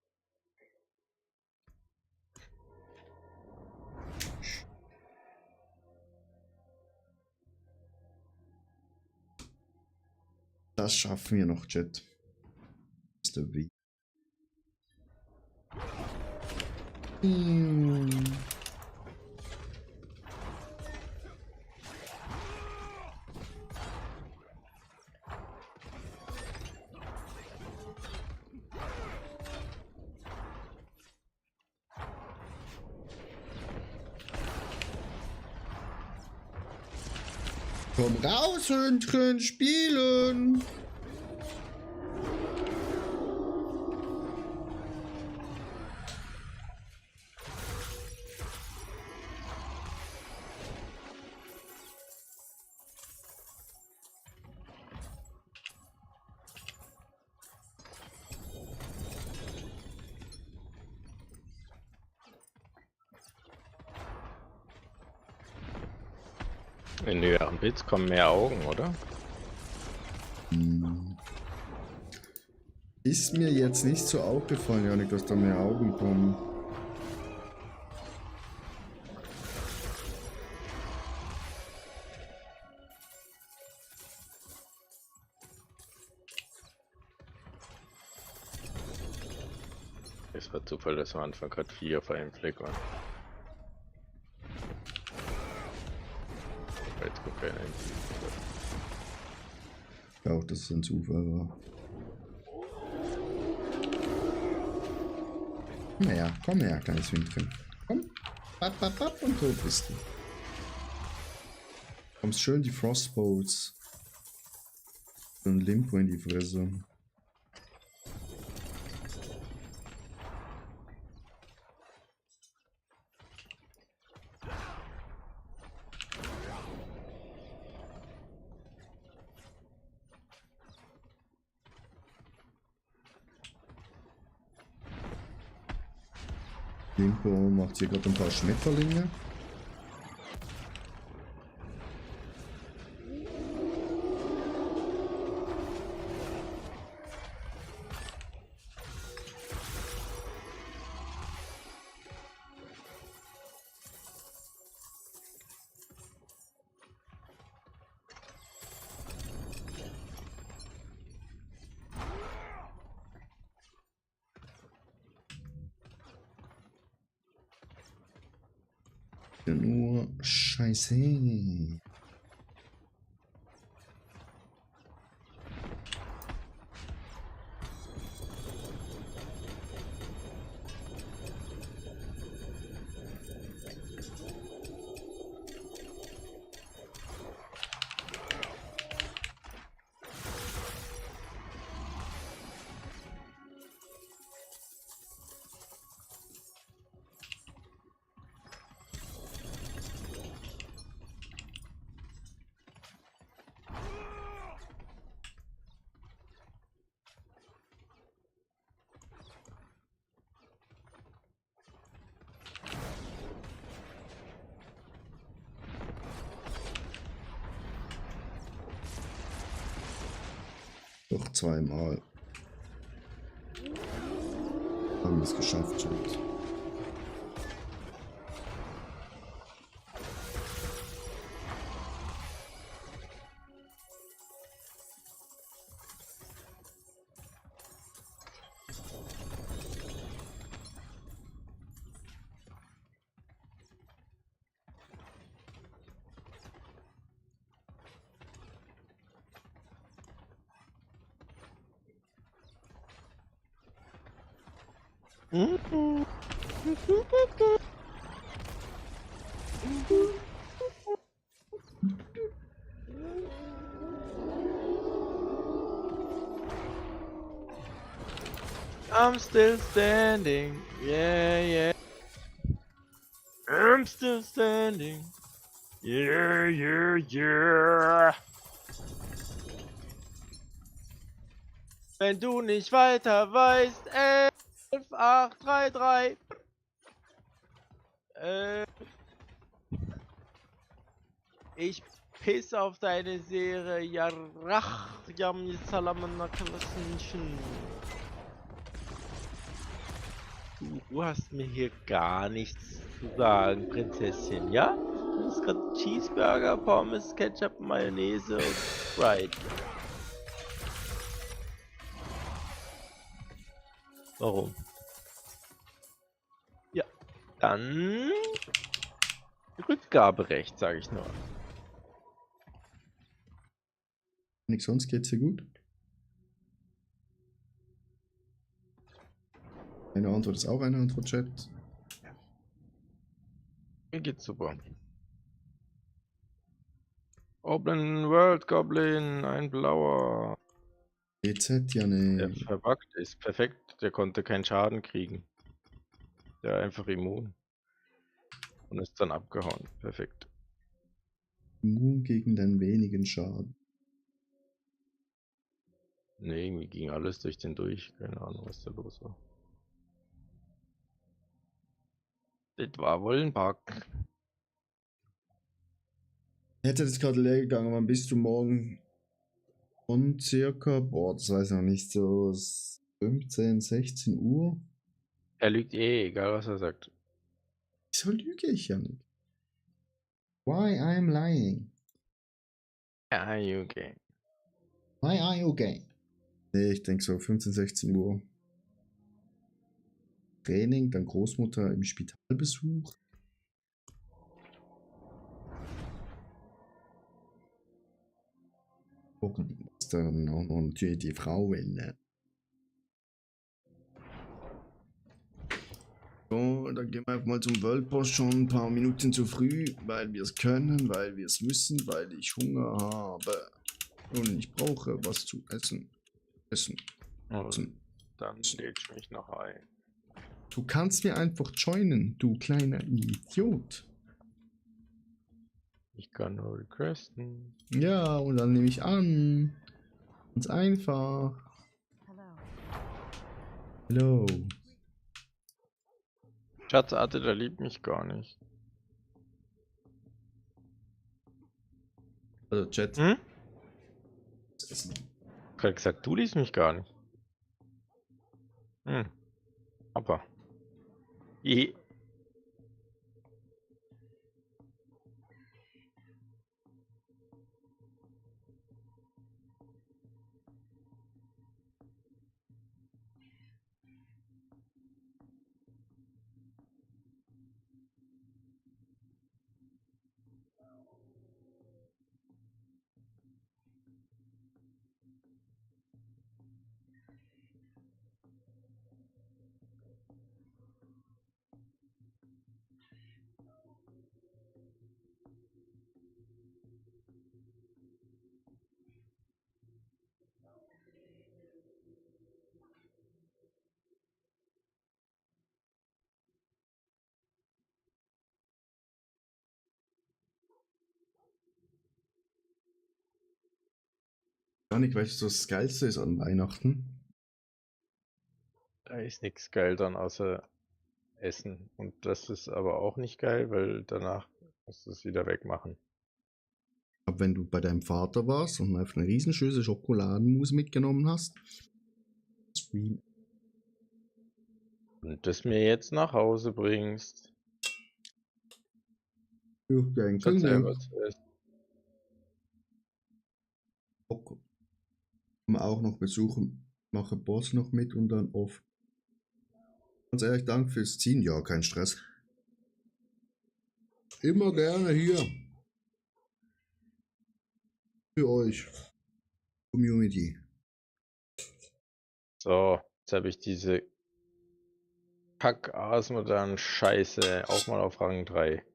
Das schaffen wir noch, Chat. Ist der Weg. Komm raus, Hündchen, spielen! In höheren Bits kommen mehr Augen, oder? Ist mir jetzt nicht so aufgefallen, Janik, dass da mehr Augen kommen. Es war Zufall, dass am Anfang gerade 4 auf einem Fleck waren. Jetzt kommt keiner hin. Ja, auch dass es ein Zufall war. Komm her, kleines Hündchen. Komm. Papp, papp, papp, und so bist du. Kommst schön die Frostbolts. So ein Limpo in die Fresse. Limpo macht hier gerade ein paar Schmetterlinge. Nur Scheiße. Doch zweimal. Haben wir es geschafft, Chat. I'm still standing, yeah, yeah. I'm still standing, yeah, yeah, yeah. Wenn du nicht weiter weißt, 11, 8, 3, 3. Ich piss auf deine Serie, Yarach, Yam, Salamanakalasnchen. Du hast mir hier gar nichts zu sagen, Prinzessin, ja? Du hast gerade Cheeseburger, Pommes, Ketchup, Mayonnaise und Sprite. Warum? Ja, dann Rückgaberecht, sage ich nur. Nichts sonst geht's dir gut? Eine Antwort ist auch eine Antwort, Chat. Mir geht's super. Goblin, World Goblin, ein blauer. EZ, ja Der ne. verbuggt ist perfekt, der konnte keinen Schaden kriegen. Der war einfach immun. Und ist dann abgehauen. Perfekt. Immun gegen deinen wenigen Schaden. Ne, irgendwie ging alles durch den durch. Keine Ahnung, was da los war. Das war wohl ein Bug. Hätte das gerade leer gegangen, wann bist du morgen? Und circa, boah, das weiß ich noch nicht, so 15, 16 Uhr? Er lügt eh, egal was er sagt. Wieso lüge ich ja nicht? Why I'm lying? Ja, okay. Why are you gay? Nee, ich denke so 15, 16 Uhr. Training, dann Großmutter im Spitalbesuch. Gucken, was dann auch noch natürlich die Frau will, ne? So, dann gehen wir einfach mal zum World Boss schon ein paar Minuten zu früh, weil wir es können, weil wir es müssen, weil ich Hunger habe. Und ich brauche was zu essen. Essen. Dann lädt ich mich noch ein. Du kannst mir einfach joinen, du kleiner Idiot. Ich kann nur requesten. Ja, und dann nehme ich an. Ganz einfach. Hallo. Schatz, Arte, der liebt mich gar nicht. Also Chat. Hm? Essen. Ich hab gerade gesagt, du liebst mich gar nicht. Hm. Aber. Je. Janik, weißt du, was das Geilste ist an Weihnachten? Da ist nichts geil dann außer Essen. Und das ist aber auch nicht geil, weil danach musst du es wieder wegmachen. Aber wenn du bei deinem Vater warst und einfach eine Riesenschüssel Schokoladenmus mitgenommen hast. Stream. Und das mir jetzt nach Hause bringst. Ja, dein Statt König. selber zu essen. Kann man auch noch besuchen. Mache Boss noch mit und dann off. Ganz ehrlich, danke fürs Ziehen. Ja, kein Stress. Immer gerne hier. Für euch. Community. So, jetzt habe ich diese Kack-Asmodan Scheiße auch mal auf Rang 3.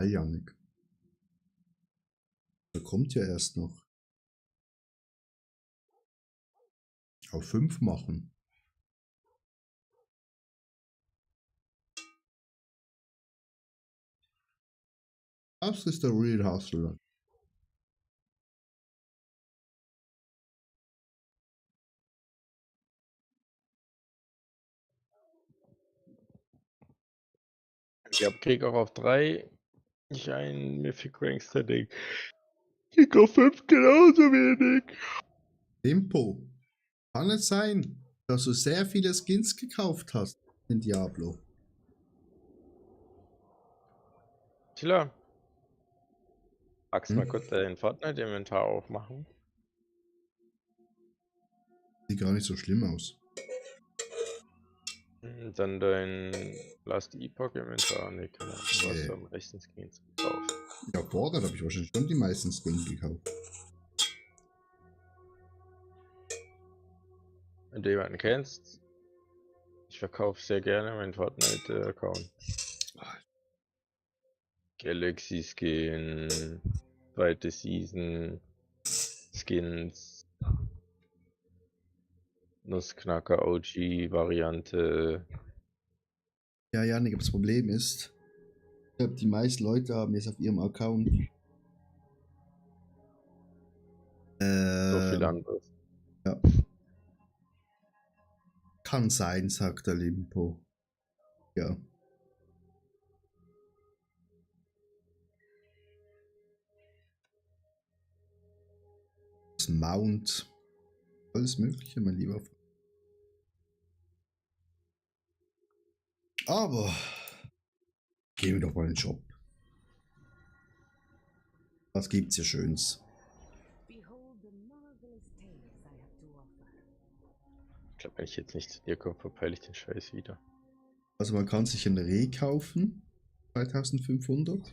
Hi, Janik. Der kommt ja erst noch. Auf 5 machen. Das ist der Real Hustler. Ich hab Krieg auch auf 3. Nicht ein Mythic Rank Setting. Krieg auf 5 genauso wenig. Tempo. Kann es sein, dass du sehr viele Skins gekauft hast in Diablo? Tila. Magst du mal kurz dein Fortnite-Inventar aufmachen? Sieht gar nicht so schlimm aus. Dann dein Last Epoch Inventar. Ne, kann man. Du hast Nee. am rechten Skins gekauft. Ja, Border habe ich wahrscheinlich schon die meisten Skins gekauft. Wenn du jemanden kennst, ich verkaufe sehr gerne meinen Fortnite-Account. Galaxy Skin, zweite Season, Skins, Nussknacker OG Variante. Ja, Janik, aber das Problem ist, ich glaube, die meisten Leute haben jetzt auf ihrem Account So viel anderes. ja. Kann sein, sagt der Limpo. Ja. Das Mount. Alles Mögliche, mein Lieber. Aber gehen wir doch mal in den Shop. Was gibt's hier Schönes? Ich glaube, wenn ich jetzt nicht zu dir komme, verpeile ich den Scheiß wieder. Also man kann sich ein Reh kaufen. 2500.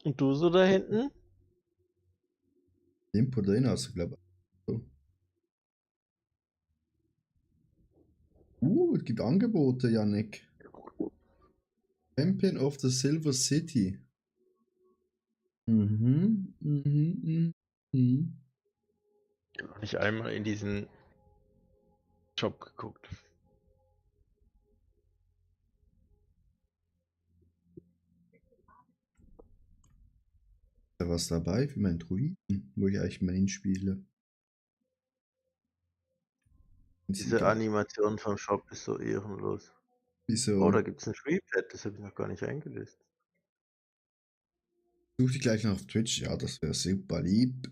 Und du so da hinten? Tempo drin, also glaube ich. Es gibt Angebote, Yannick. Champion of the Silver City. Mhm. Ich habe noch nicht einmal in diesen Shop geguckt. Ist da was dabei für meinen Druiden, wo ich eigentlich Main spiele? Diese Animation vom Shop ist so ehrenlos. Wieso? Oh, da gibt's ein Freepad, das habe ich noch gar nicht eingelöst. Such dich gleich noch auf Twitch, ja, das wäre super lieb.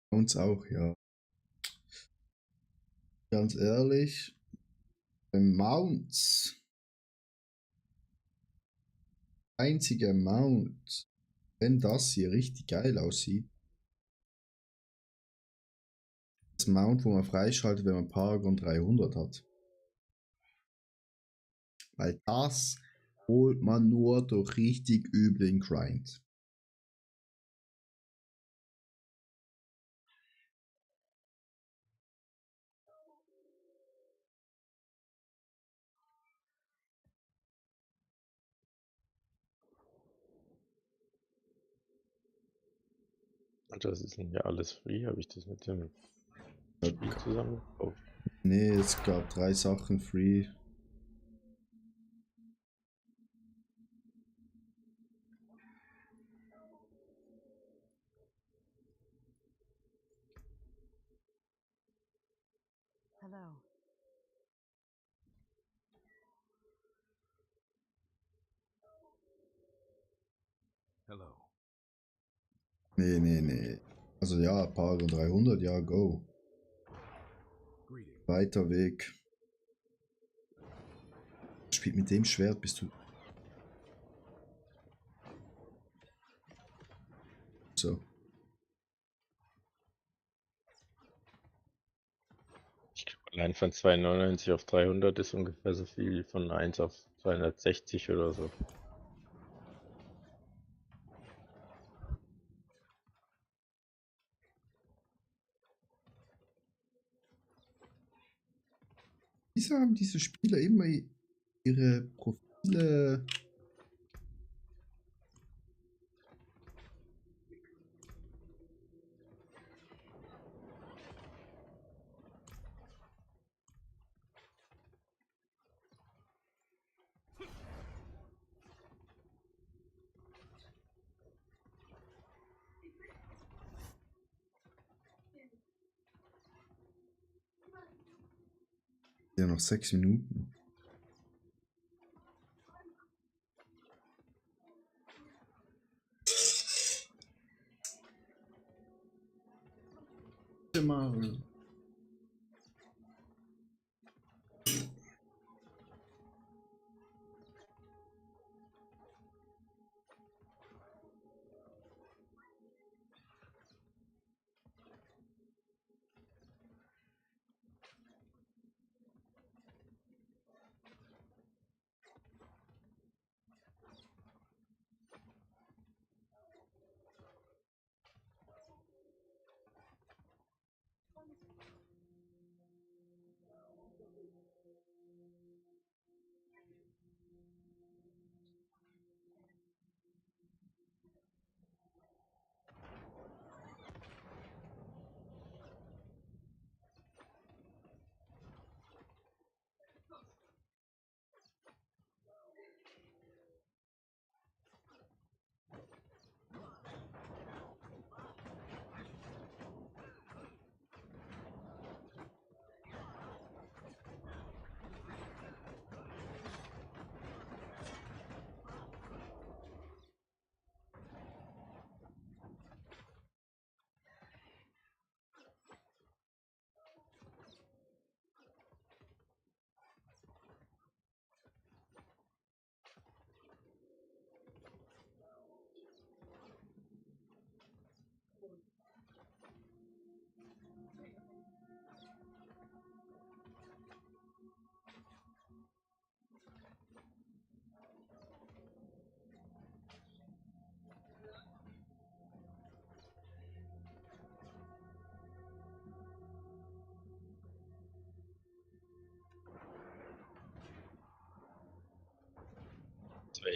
Uns auch, ja. Ganz ehrlich, Mounts. Einziger Mount, wenn das hier richtig geil aussieht. Das Mount, wo man freischaltet, wenn man Paragon 300 hat. Weil das holt man nur durch richtig üblen Grind. Und das ist nicht alles free, habe ich das mit dem Spiel zusammen gekauft? Nee, es gab 3 Sachen free. Hello. Hello. Nee. Also ja, Paragon 300, ja, go. Greeting. Weiter Weg. Spielt mit dem Schwert, bist du... So. Ich glaube, allein von 299 auf 300 ist ungefähr so viel wie von 1 auf 260 oder so. Wieso haben diese Spieler immer ihre Profile... Ja, noch 6 Minuten. Mal.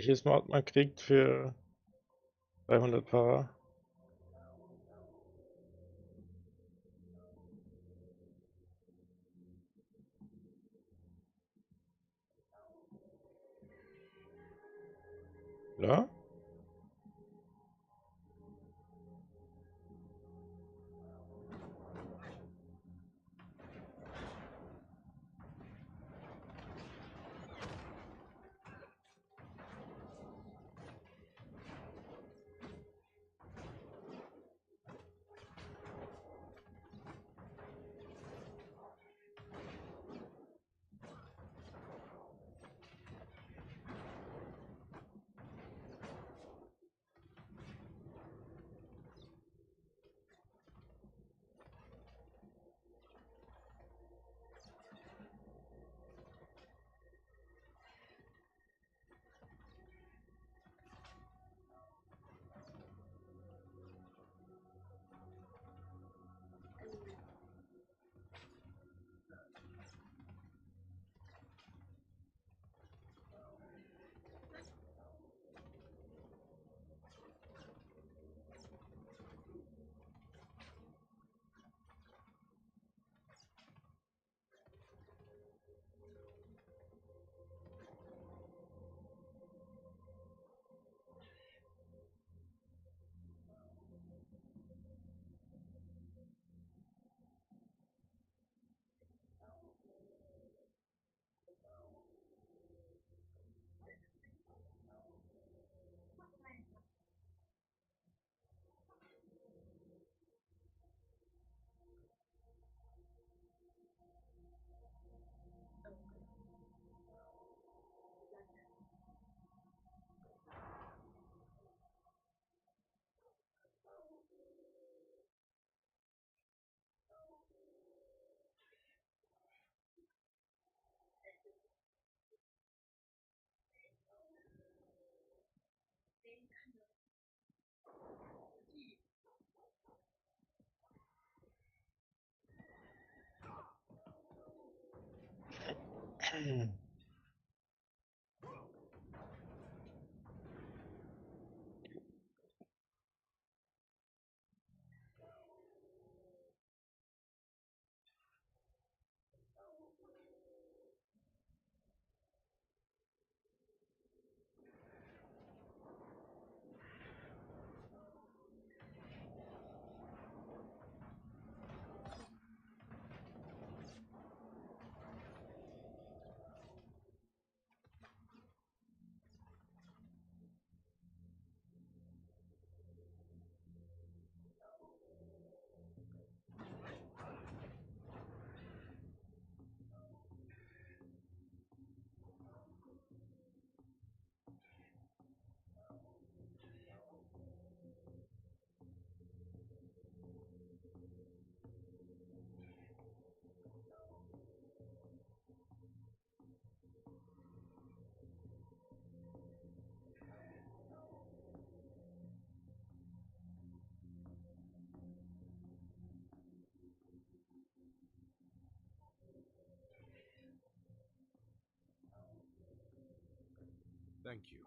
welches Mod man kriegt für 300 Para. Ja? Thank you.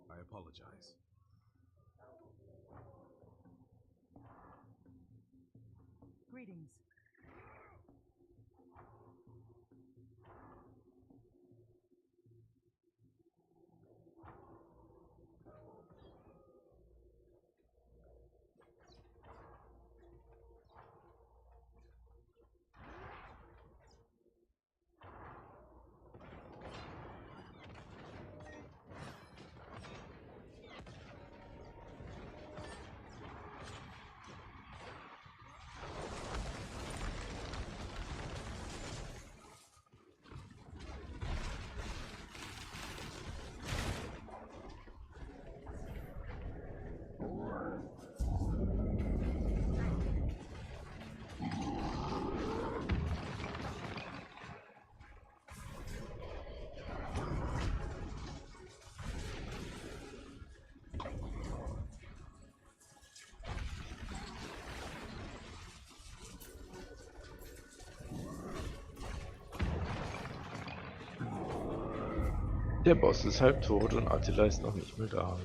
I apologize. Greetings. Der Boss ist halb tot und Attila ist noch nicht mehr da.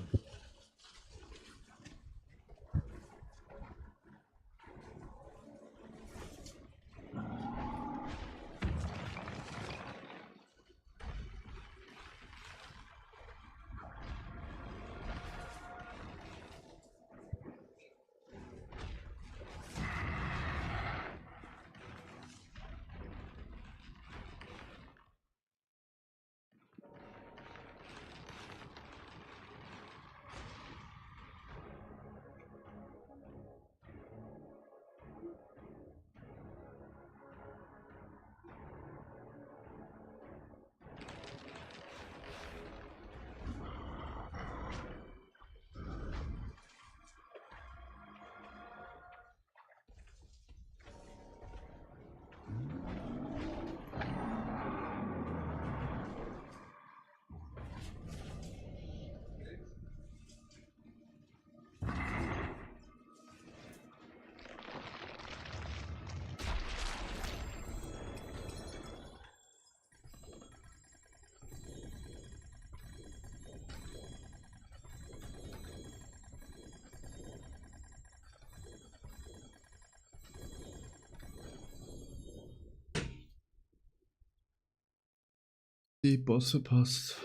Die Bosse passt.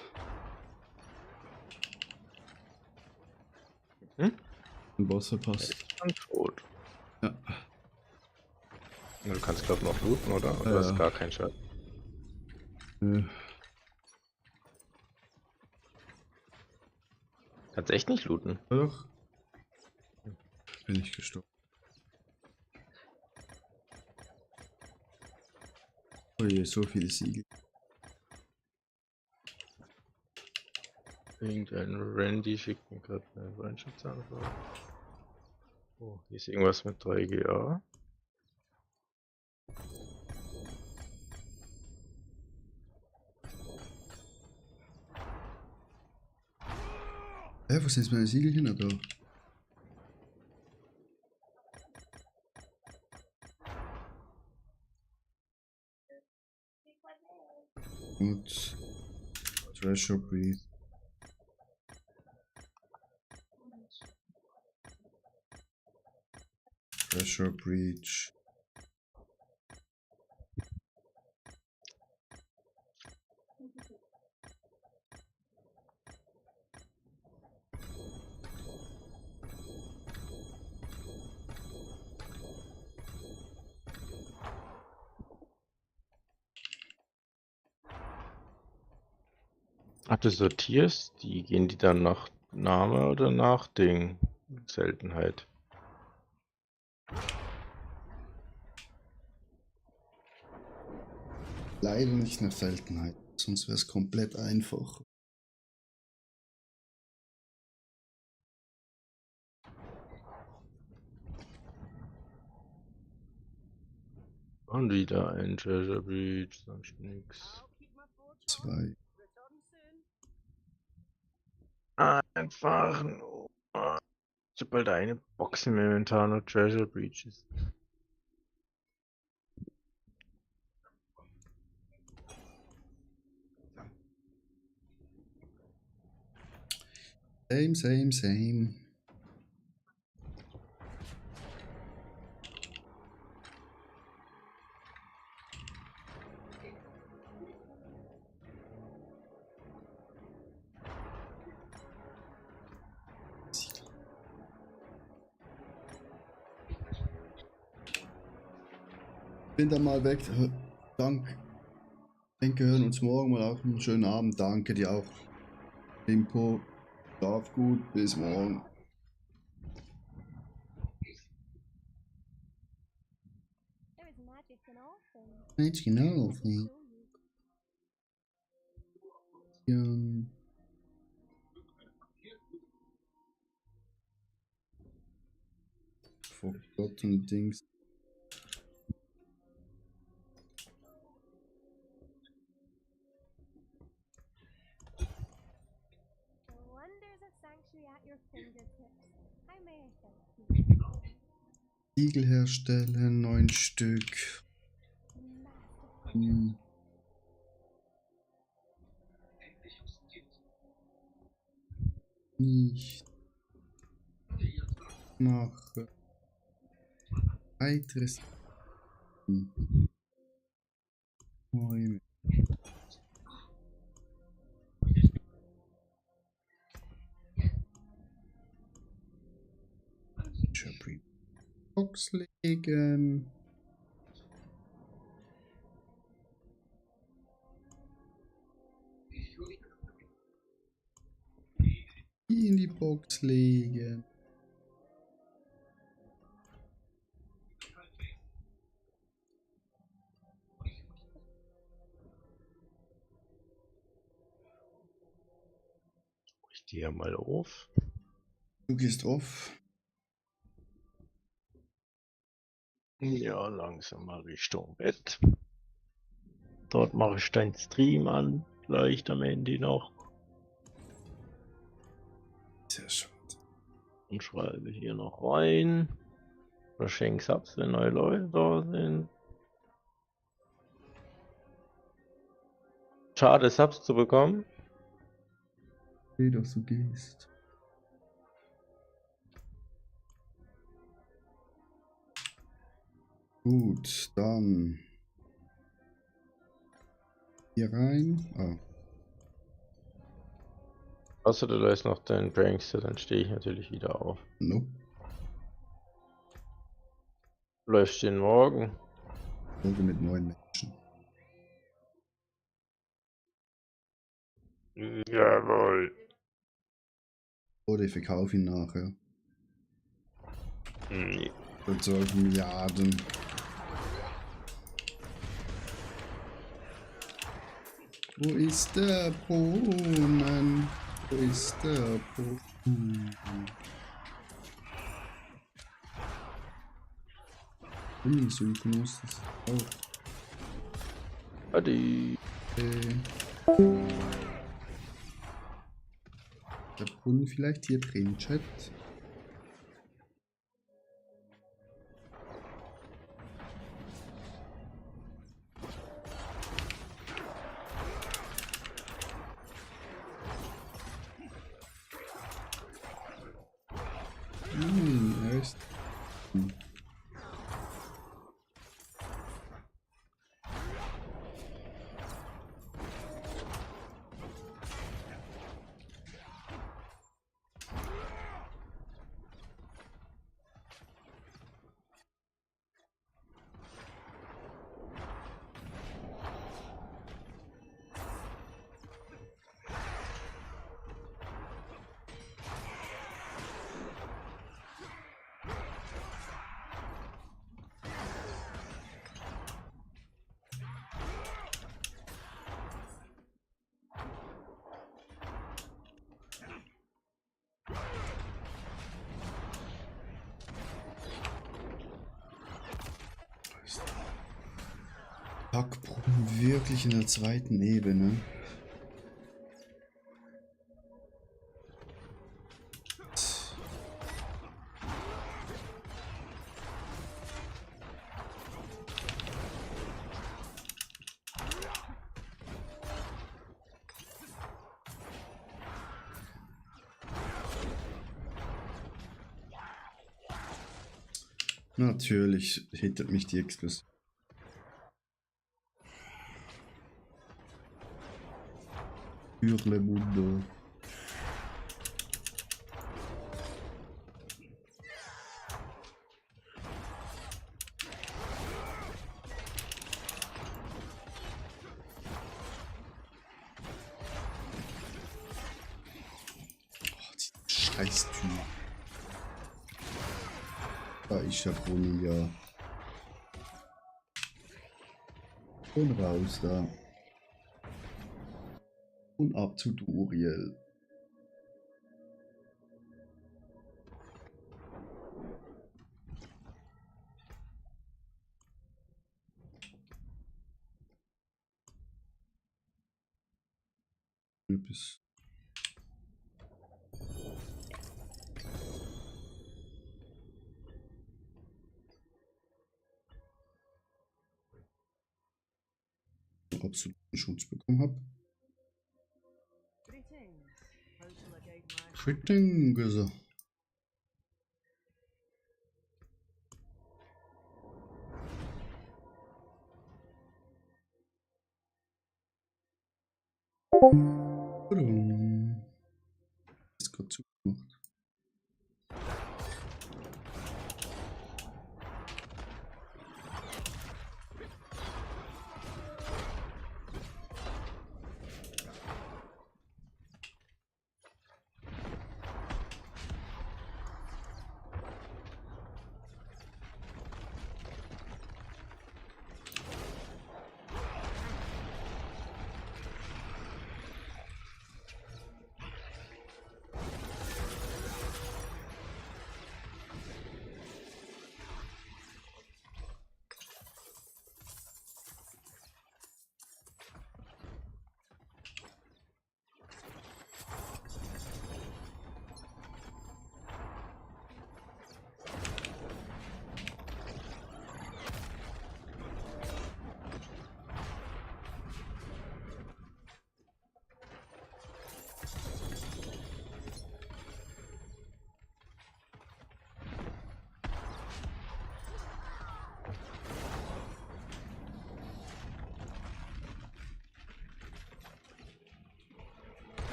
Hm? Die Bosse Er passt. ist schon tot. Ja. Du kannst glaube noch looten, oder? Und Ja, du hast ja. gar keinen Schaden. Nö. Kannst echt nicht looten. Ja, doch. Bin ich gestorben. Oh je, so viele Siegel. Irgendein Randy schickt mir gerade eine Freundschaftsanfrage. Oh, hier ist irgendwas mit 3GA. Wo sind jetzt meine Siegel hin? Da. Und Treasure Breed. Treasure Breach. Ach, du sortierst die, gehen die dann nach Name oder nach Ding? Seltenheit. Leider nicht nach Seltenheit, sonst wäre es komplett einfach. Und wieder ein Treasure Breach, sonst nix. I'll keep my floor charged. 2. Return soon. Einfach nur. Sobald eine Box im Inventar nur Treasure Breach ist. Same. Bin dann mal weg. Dank. Denke, wir hören uns morgen mal auch. Einen schönen Abend. Danke dir auch. Impo. Schlaf gut. Bis morgen. There is magic in all things. Magic in all Let me things. show you. Forgotten Dings. The wonders of Sanctuary at your fingertips. I may help you. Siegel herstellen. 9 Stück. Masterful. Hm. nicht mache. Weiteres. Bäume. Jeffrey Box legen. Die in die Box legen. Ich gehe ja mal auf. Du gehst auf. Ja, langsam mal Richtung Bett. Dort mache ich deinen Stream an, vielleicht am Ende noch. Sehr schön. Und schreibe hier noch rein. Verschenk Subs, wenn neue Leute da sind. Schade, Subs zu bekommen. Wie dass du gehst. Gut, dann hier rein. Ah, Außer du lässt noch deinen Prankster, dann stehe ich natürlich wieder auf. nope. Läufst den morgen? Folge mit 9 Menschen. Jawohl. Oder ich verkaufe ihn nachher. Nee. Für 12 Milliarden. Wo ist der Brunnen? Wo ist der Brunnen? Suchen muss das auch. Adi. Der Brunnen vielleicht hier drin, Chat. Er ist. Hackbrunnen wirklich in der zweiten Ebene. Natürlich hittet mich die Explosion. Sur le Mundo. Oh, die Scheißtür. Da ist der Brunnen, ja. Und raus da. Und ab zu Duriel. Bis absoluten Schutz bekommen habe. Greetings. How shall I guide my Quitting, also. Ist gerade zugemacht.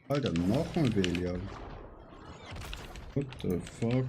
Alter, nochmal Belial. What the fuck?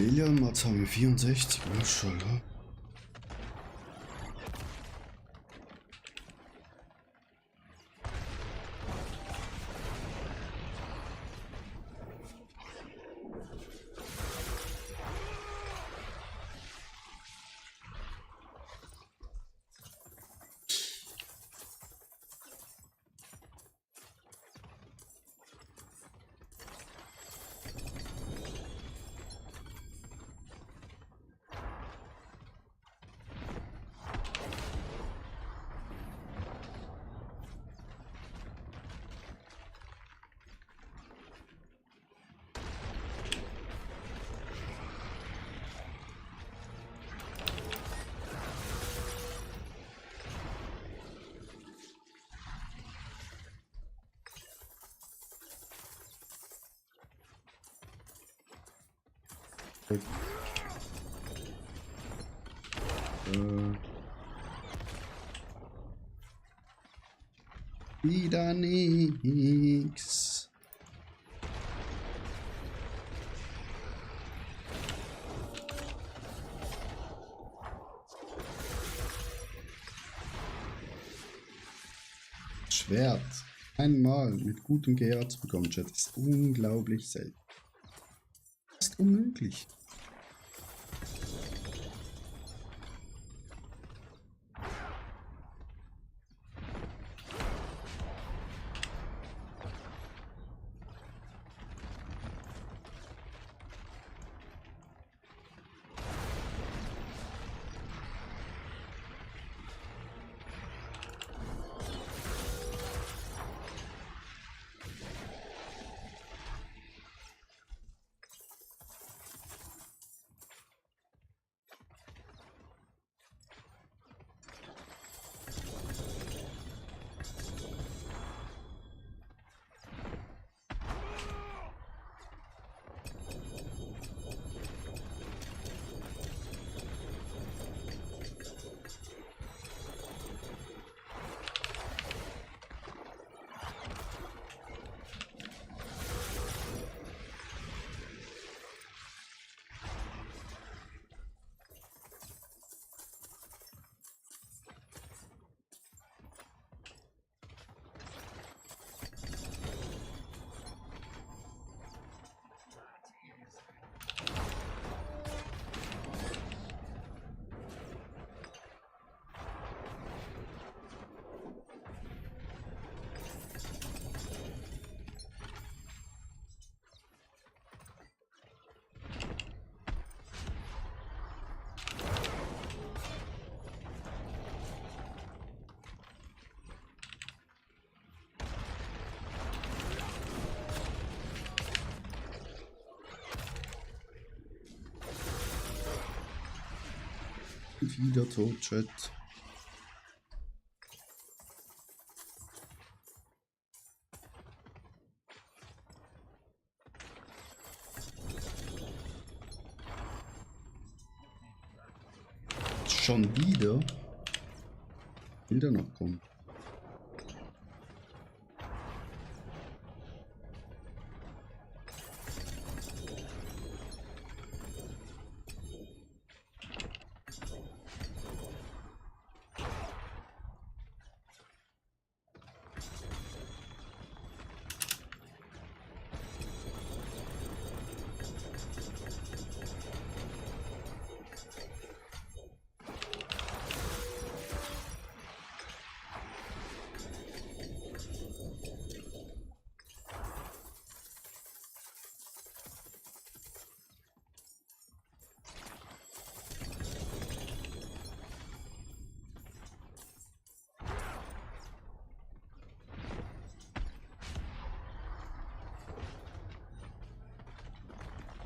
Belial Matzami 64, Maschallah. Wieder nix. Schwert. Einmal mit gutem GA zu bekommen, Chat, ist unglaublich selten. Ist unmöglich. Wieder tot, Chat. Schon wieder? Will der noch kommen?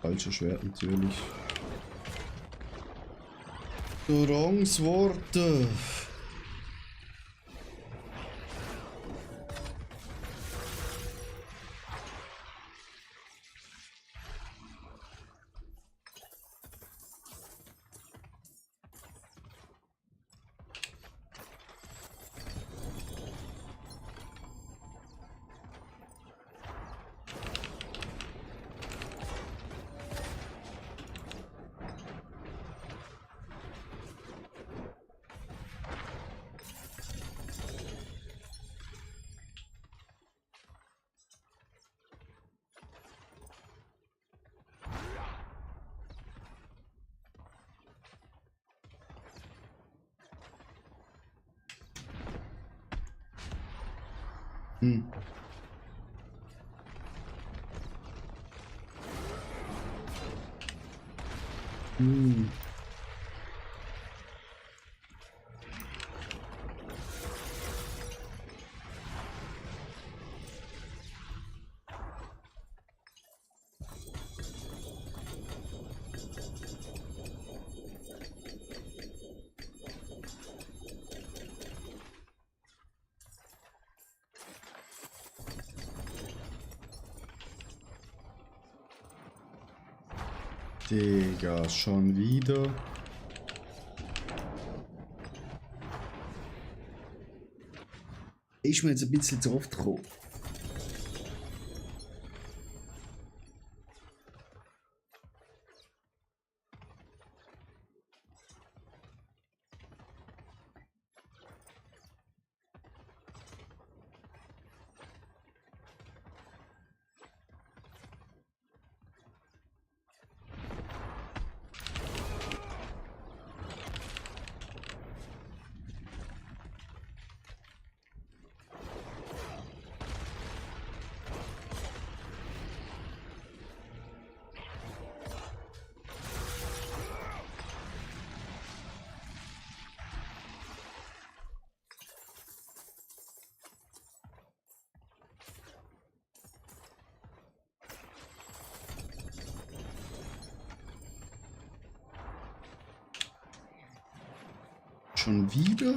Falsche Schwert natürlich. Drungsworte. Hm. Hm. Digga, schon wieder. Ist mir jetzt ein bisschen zu oft gekommen. Schon wieder?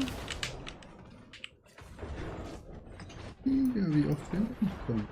Ja, wie oft werden wir noch kommen?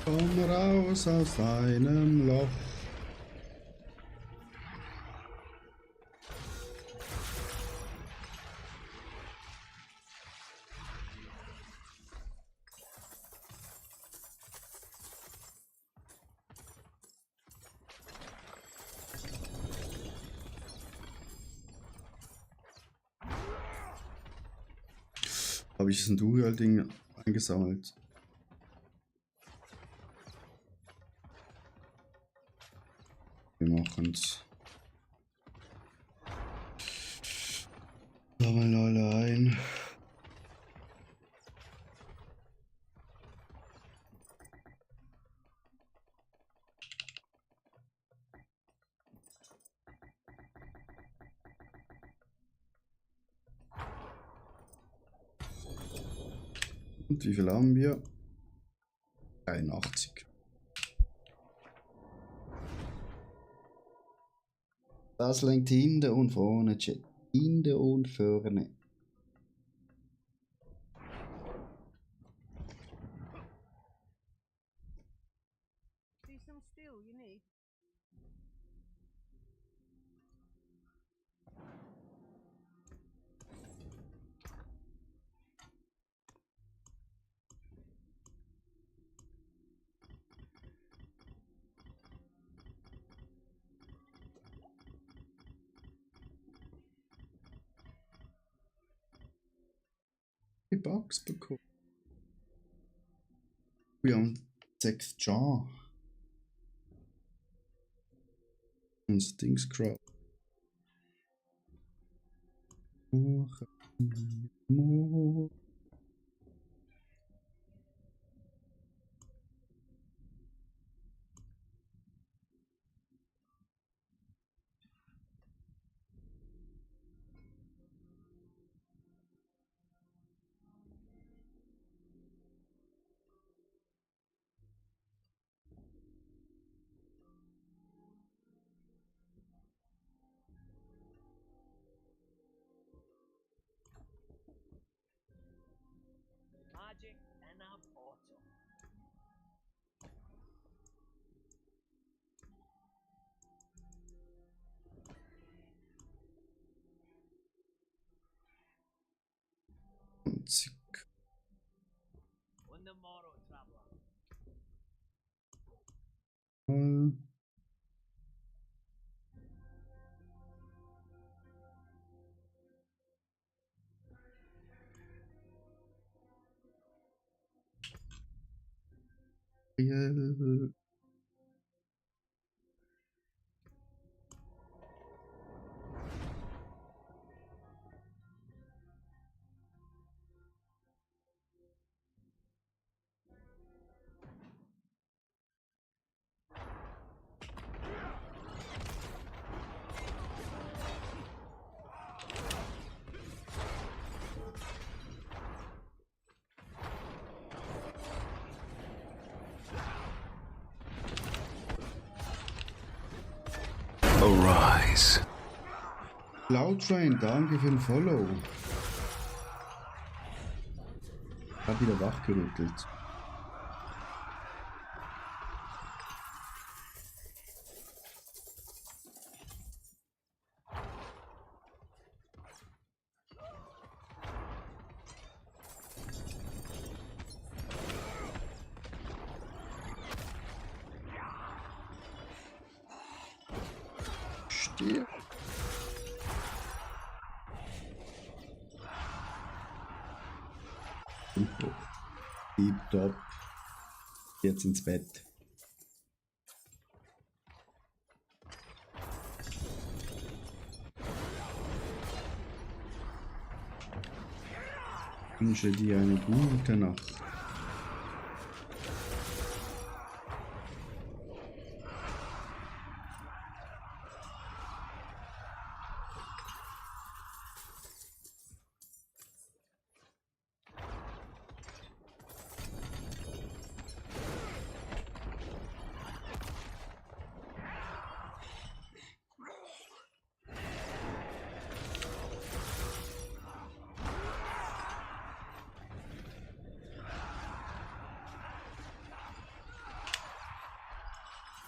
Komm raus aus deinem Loch. Habe ich das Dual-Ding eingesammelt? Wir machen's. Sammeln alle ein. Und wie viel haben wir? 83. Das lenkt hinten und vorne, Chat. Hinten und vorne. See some steel you need. Die Box bekommen. Wir haben 6 Jar. Und Dings Crop. Magic in a bottle. On the morrow, traveler. Arise. Cloudtrain, danke für den Follow. Hab wieder wachgerüttelt. Stehe. Deep top. Jetzt ins Bett. Ich wünsche dir eine gute Nacht.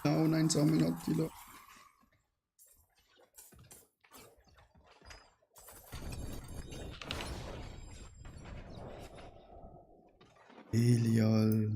Down, einsammeln, Attila. Elial.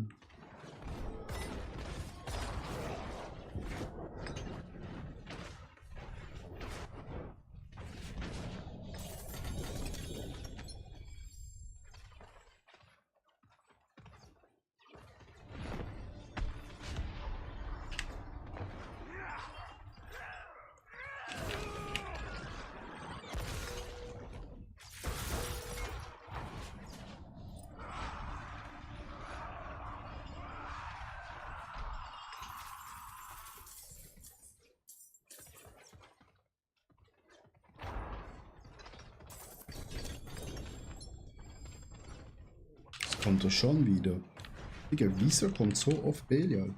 kommt er schon wieder. Digga, wieso kommt so oft Belial?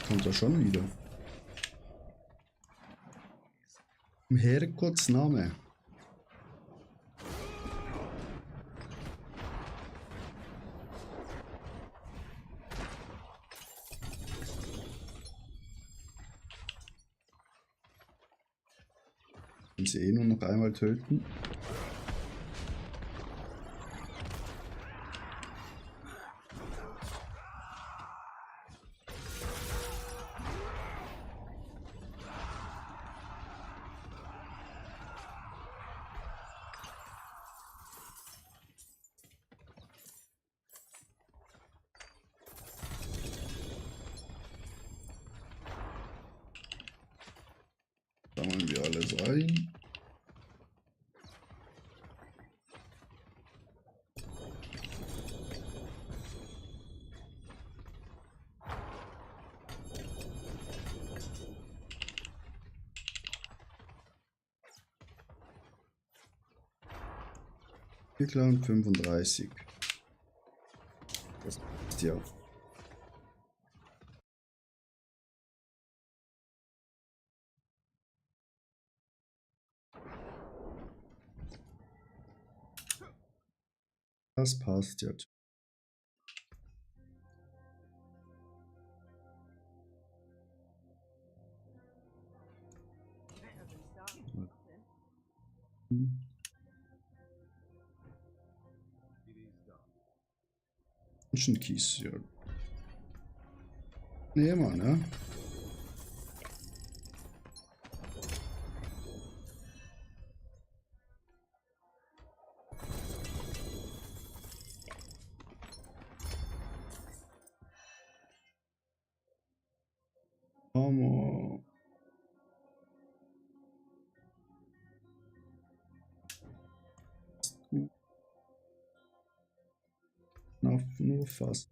Kommt er schon wieder. Im Herrgottsname. Ich sie eh nur noch einmal töten. Sammeln wir alles rein. Und 35. Das ist ja. Das passt jetzt. Better than starting with nothing. It is done. Menschenkies, ja. Nee, Mann, ja. Hammer. Nur fast.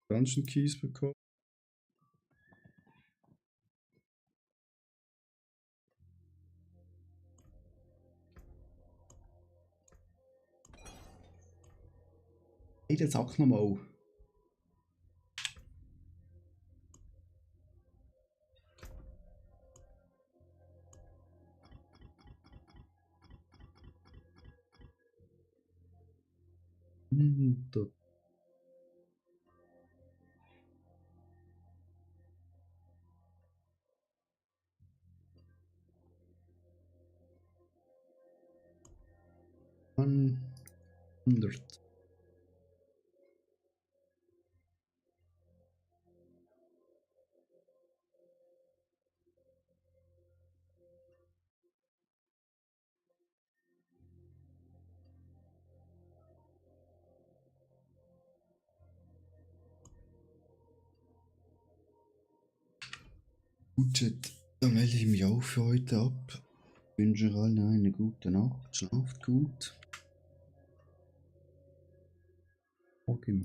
Dungeon Keys bekommen. Hey, jetzt sag nochmal. Dort. An 100. Gut, dann melde ich mich auch für heute ab. Ich wünsche allen eine gute Nacht. Schlaft gut. Okay.